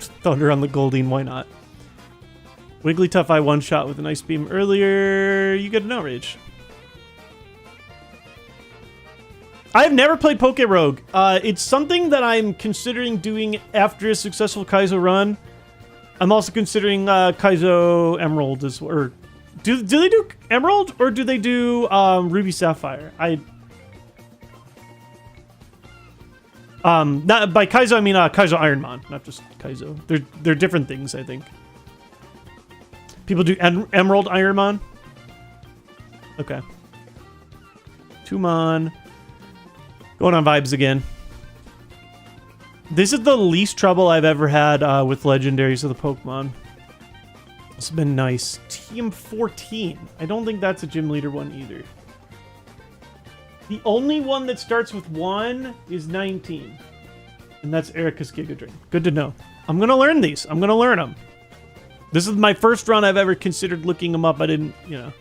Thunder on the Goldine, why not? Wigglytuff I one shot with an ice beam earlier. You get an outrage. I've never played Poke Rogue. It's something that I'm considering doing after a successful Kaizo run. I'm also considering Kaizo Emerald as well. Or do they do Emerald or do they do Ruby Sapphire? Not by Kaizo I mean Kaizo IronMON, not just Kaizo. They're different things, I think. People do Emerald IronMON. Okay. Tumon. Going on vibes again. This is the least trouble I've ever had with legendaries of the Pokemon. It's been nice. Team 14. I don't think that's a gym leader one either. The only one that starts with 1 is 19. And that's Erica's Giga Drain. Good to know. I'm going to learn these. I'm going to learn them. This is my first run I've ever considered looking them up. I didn't, you know.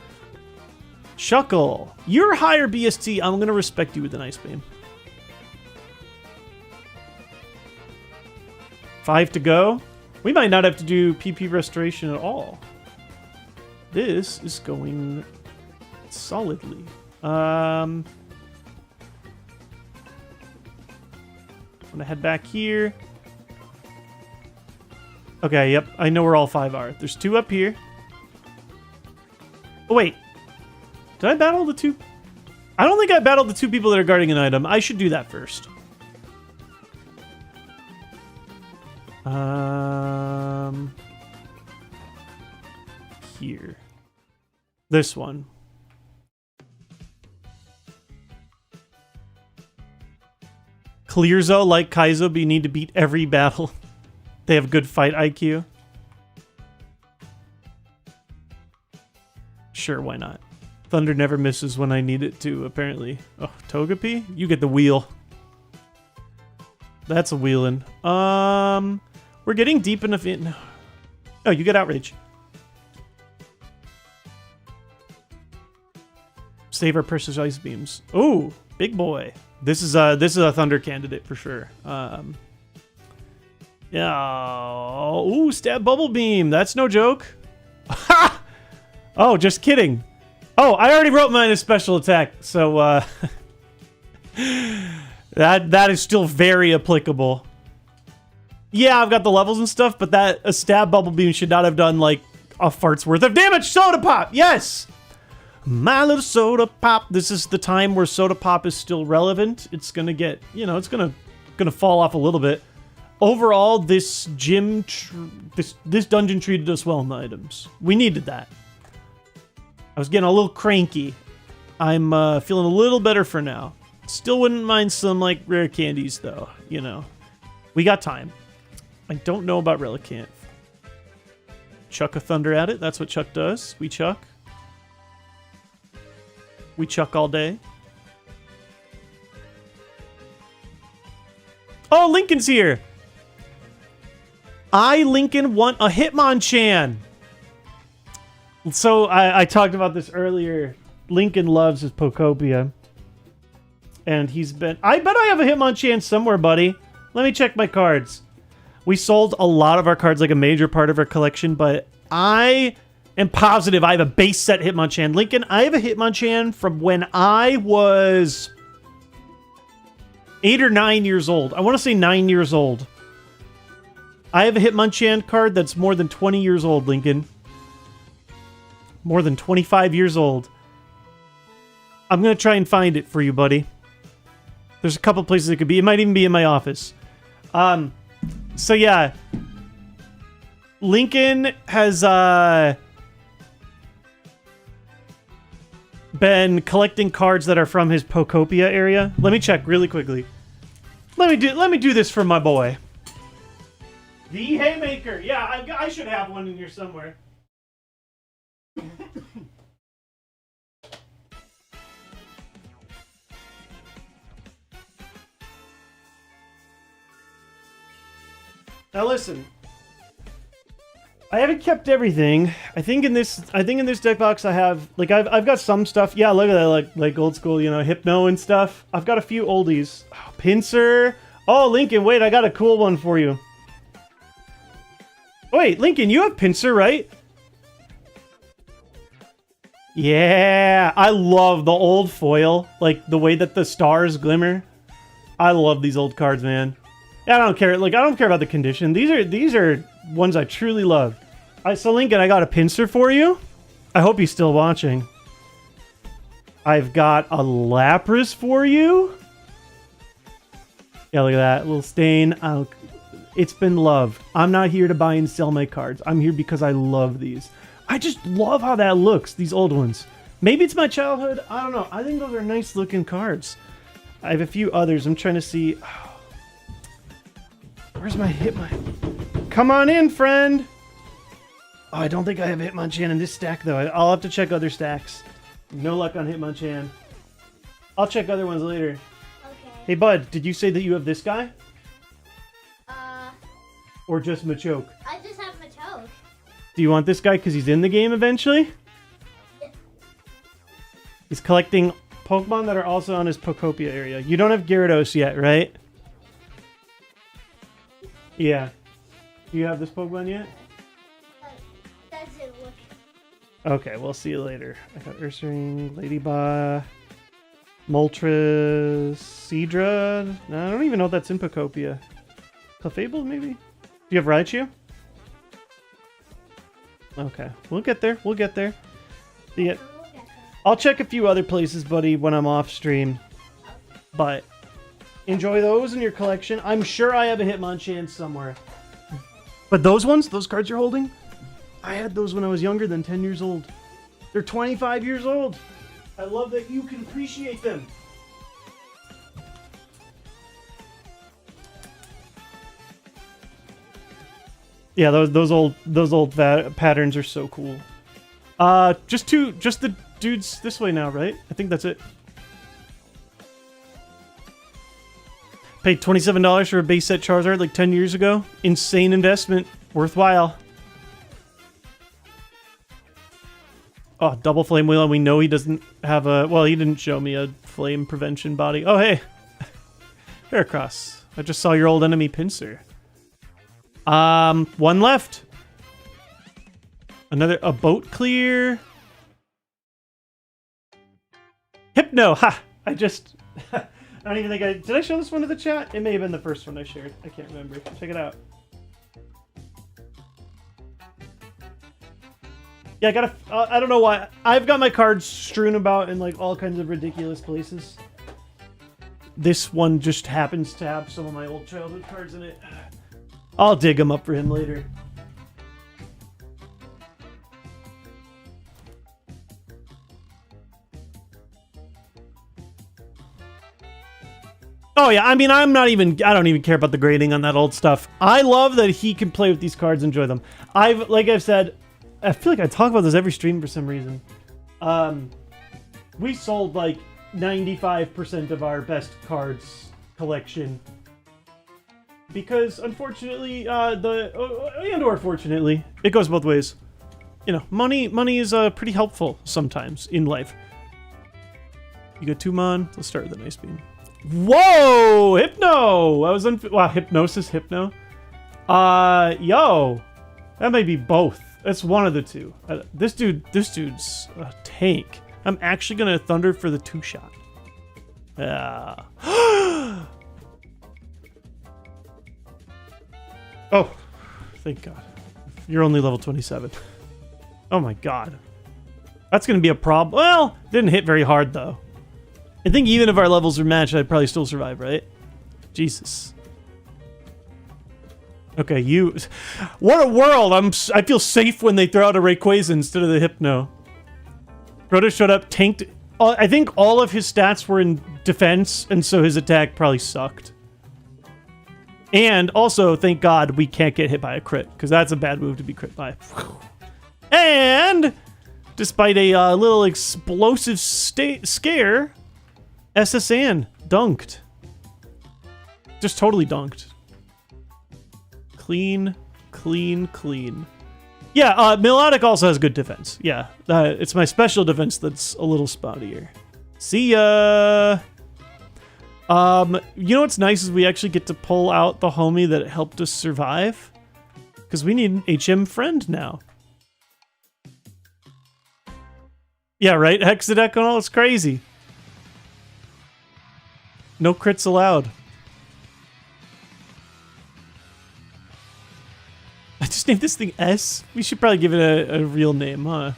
Shuckle. You're higher BST. I'm going to respect you with an Ice Beam. 5 to go. We might not have to do PP restoration at all. This is going solidly. I'm gonna head back here. Okay, yep. I know where all 5 are. There's 2 up here. Oh, wait. Did I battle the 2? I don't think I battled the 2 people that are guarding an item. I should do that first. Here. This one. Clearzo, like Kaizo, but you need to beat every battle. They have good fight IQ. Sure, why not? Thunder never misses when I need it to, apparently. Oh, Togepi? You get the wheel. That's a wheelin'. We're getting deep enough in. Oh, you get outrage. Save our precious ice beams. Oh, big boy. This is a thunder candidate for sure. Yeah. Ooh, stab bubble beam. That's no joke. Ha! Oh, just kidding. Oh, I already wrote mine as special attack, so that is still very applicable. Yeah, I've got the levels and stuff, but a stab bubble beam should not have done like a fart's worth of damage. Soda Pop, yes. My little Soda Pop. This is the time where Soda Pop is still relevant. It's gonna get, you know, it's gonna fall off a little bit. Overall, this gym, this dungeon treated us well in the items. We needed that. I was getting a little cranky. I'm feeling a little better for now. Still wouldn't mind some like rare candies though. You know, we got time. I don't know about Relicanth. Chuck a thunder at it. That's what Chuck does. We chuck. We chuck all day. Oh, Lincoln's here. Lincoln, want a Hitmonchan. So I talked about this earlier. Lincoln loves his Pokopia. And he's been... I bet I have a Hitmonchan somewhere, buddy. Let me check my cards. We sold a lot of our cards, like a major part of our collection, but I am positive I have a base set Hitmonchan. Lincoln, I have a Hitmonchan from when I was 8 or 9 years old. I want to say 9 years old. I have a Hitmonchan card that's more than 20 years old, Lincoln. More than 25 years old. I'm going to try and find it for you, buddy. There's a couple places it could be. It might even be in my office. So yeah. Lincoln has been collecting cards that are from his Pocopia area. Let me check really quickly. Let me do this for my boy. The Haymaker. Yeah, I should have one in here somewhere. Now listen. I haven't kept everything. I think in this deck box I have like I've got some stuff. Yeah, look at that, like old school, you know, Hypno and stuff. I've got a few oldies. Oh, Pincer. Oh, Lincoln, wait, I got a cool one for you. Wait, Lincoln, you have Pincer, right? Yeah, I love the old foil, like the way that the stars glimmer. I love these old cards, man. I don't care. Like, I don't care about the condition. These are ones I truly love. So Lincoln, I got a Pincer for you. I hope he's still watching. I've got a Lapras for you. Yeah, look at that little stain. It's been loved. I'm not here to buy and sell my cards. I'm here because I love these. I just love how that looks. These old ones. Maybe it's my childhood. I don't know. I think those are nice looking cards. I have a few others. I'm trying to see. Where's my Hitmon? Come on in, friend! Oh, I don't think I have Hitmonchan in this stack, though. I'll have to check other stacks. No luck on Hitmonchan. I'll check other ones later. Okay. Hey, bud, did you say that you have this guy? Or just Machoke? I just have Machoke. Do you want this guy because he's in the game eventually? Yeah. He's collecting Pokemon that are also on his Pocopia area. You don't have Gyarados yet, right? Yeah. Do you have this Pokemon yet? Doesn't look. Okay, we'll see you later. I got Ursaring, Ladybug, Moltres, Seadra. No, I don't even know if that's in Pocopia. Clefable, maybe? Do you have Raichu? Okay, we'll get there. We'll get there. Yeah. I'll check a few other places, buddy, when I'm off stream. But enjoy those in your collection. I'm sure I have a Hitmonchan somewhere. But those ones, those cards you're holding, I had those when I was younger than 10 years old. They're 25 years old. I love that you can appreciate them. Yeah, those old patterns are so cool. Just the dudes this way now, right? I think that's it. Paid $27 for a base set Charizard like 10 years ago. Insane investment. Worthwhile. Oh, double flame wheel, and we know he doesn't have a... Well, he didn't show me a flame prevention body. Oh, hey. Heracross. I just saw your old enemy Pinsir. One left. A boat clear. Hypno. Ha! I don't even think did I show this one to the chat? It may have been the first one I shared. I can't remember. Check it out. Yeah, I don't know why. I've got my cards strewn about in like all kinds of ridiculous places. This one just happens to have some of my old childhood cards in it. I'll dig them up for him later. Oh yeah, I mean, I don't even care about the grading on that old stuff. I love that he can play with these cards, enjoy them. Like I've said, I feel like I talk about this every stream for some reason. We sold like 95% of our best cards collection. Because unfortunately, or fortunately, it goes both ways. You know, money is pretty helpful sometimes in life. You got Tumon. Let's start with a nice beam. Whoa! Hypno! I was wow, Hypnosis, Hypno. Yo. That might be both. That's one of the two. This dude's a tank. I'm actually gonna Thunder for the 2-shot. Yeah. Oh, thank God. You're only level 27. Oh my God. That's gonna be a problem. Well, didn't hit very hard though. I think even if our levels are matched, I'd probably still survive, right? Jesus. Okay, you... What a world! I feel safe when they throw out a Rayquaza instead of the Hypno. Proto showed up, tanked... I think all of his stats were in defense, and so his attack probably sucked. And also, thank God, we can't get hit by a crit, because that's a bad move to be crit by. And, despite a little explosive scare, SSN dunked. Just totally dunked. Clean, clean, clean. Yeah, Melodic also has good defense. Yeah, it's my special defense that's a little spottier. See ya! You know what's nice is we actually get to pull out the homie that helped us survive. Because we need an HM friend now. Yeah, right? Hexadecanol, it's crazy. No crits allowed. I just named this thing S? We should probably give it a real name, huh?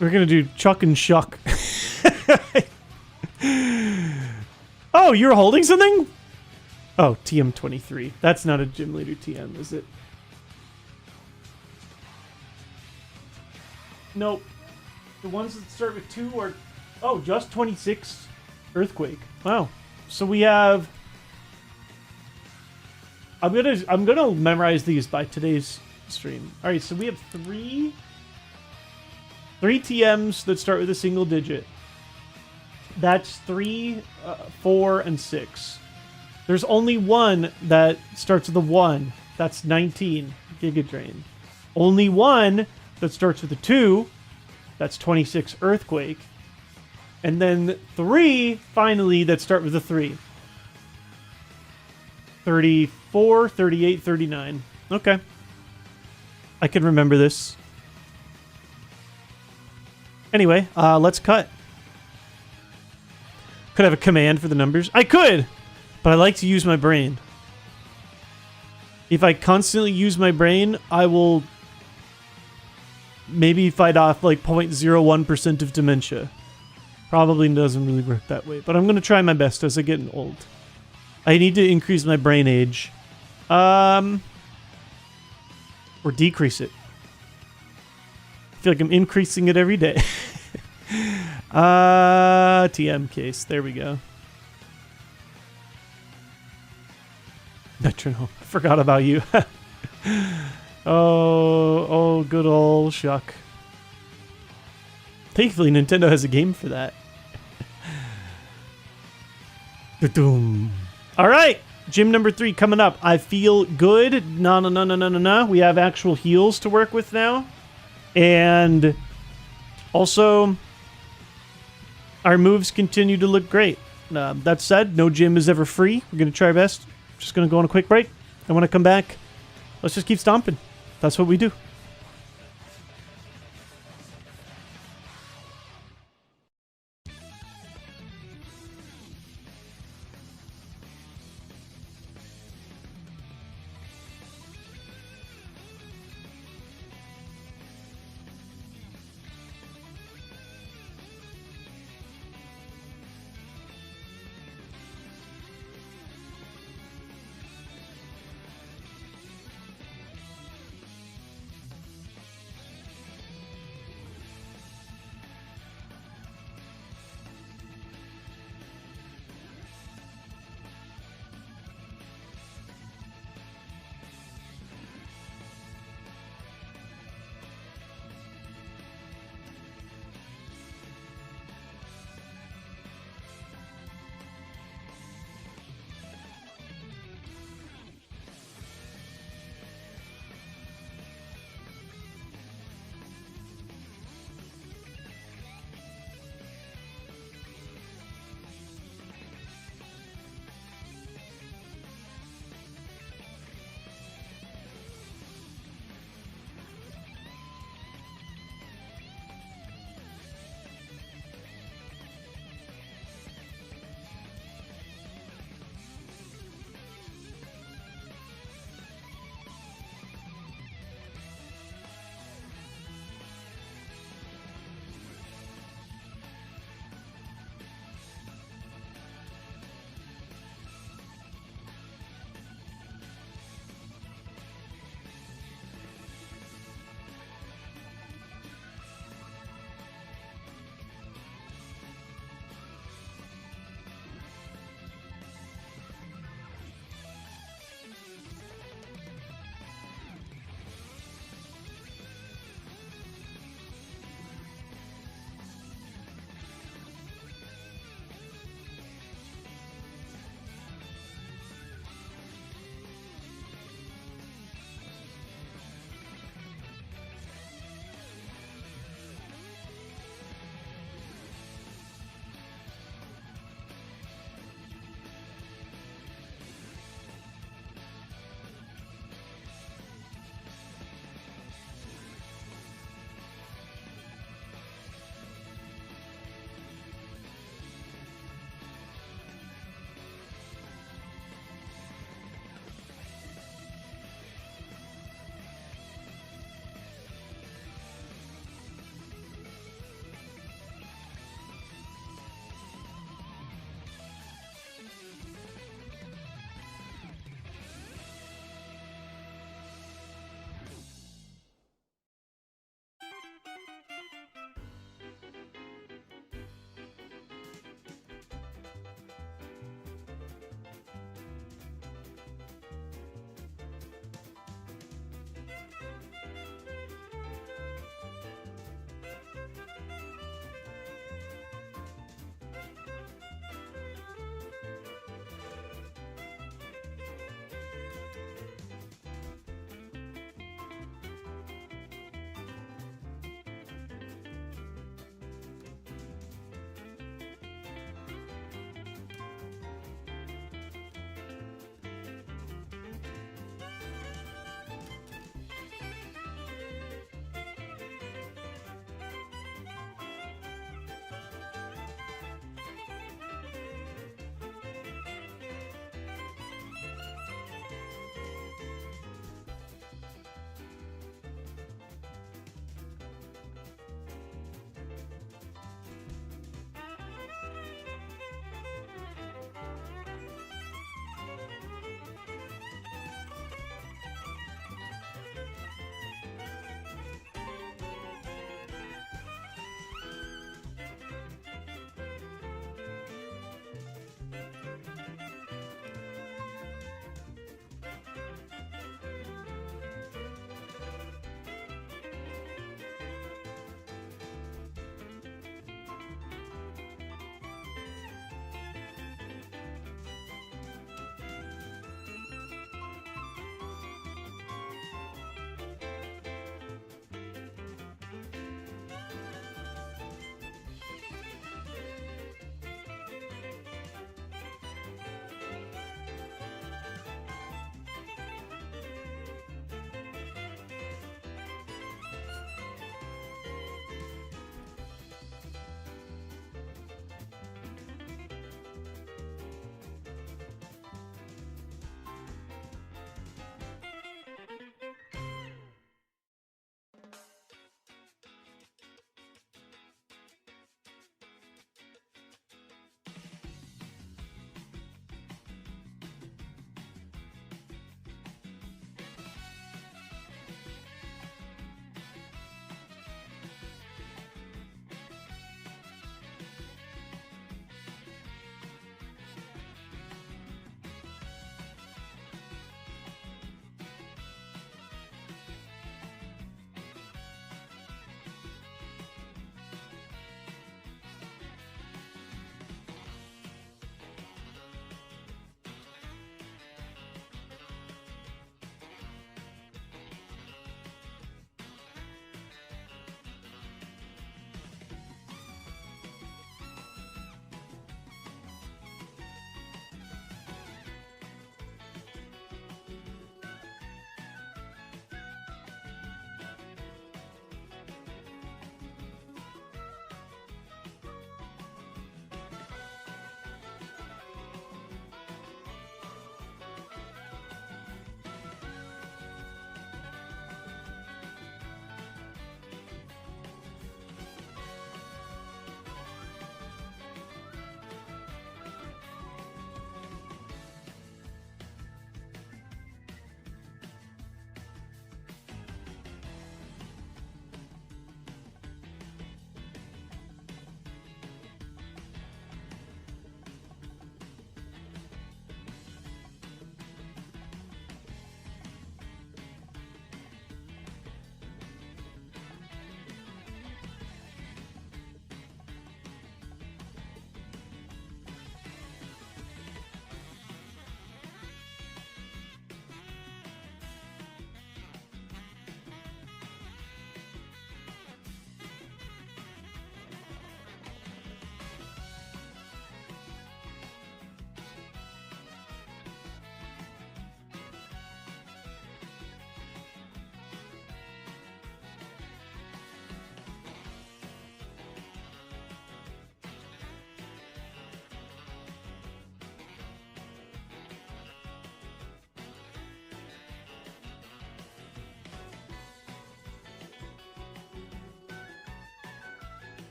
We're gonna do Chuck and Shuck. Oh, you're holding something? Oh, TM23. That's not a gym leader TM, is it? Nope. The ones that start with 2 are... Oh, just 26 Earthquake. Wow. So we have... I'm gonna memorize these by today's stream. Alright, so we have 3 TMs that start with a single digit. That's 3, 4, and 6. There's only one that starts with a 1. That's 19. Giga Drain. Only one that starts with a 2. That's 26 Earthquake. And then 3, finally, that start with a 3. 34, 38, 39. Okay. I can remember this. Anyway, let's cut. Could I have a command for the numbers? I could! But I like to use my brain. If I constantly use my brain, I will maybe fight off like 0.01% of dementia. Probably doesn't really work that way, but I'm going to try my best as I get old. I need to increase my brain age. Or decrease it. I feel like I'm increasing it every day. TM case. There we go. Metronome. I forgot about you. Oh, good old Shuck. Thankfully, Nintendo has a game for that. All right, gym number 3 coming up. I feel good. No. We have actual heals to work with now, and also our moves continue to look great. That said, no gym is ever free. We're gonna try our best. Just gonna go on a quick break. I want to come back. Let's just keep stomping. That's what we do.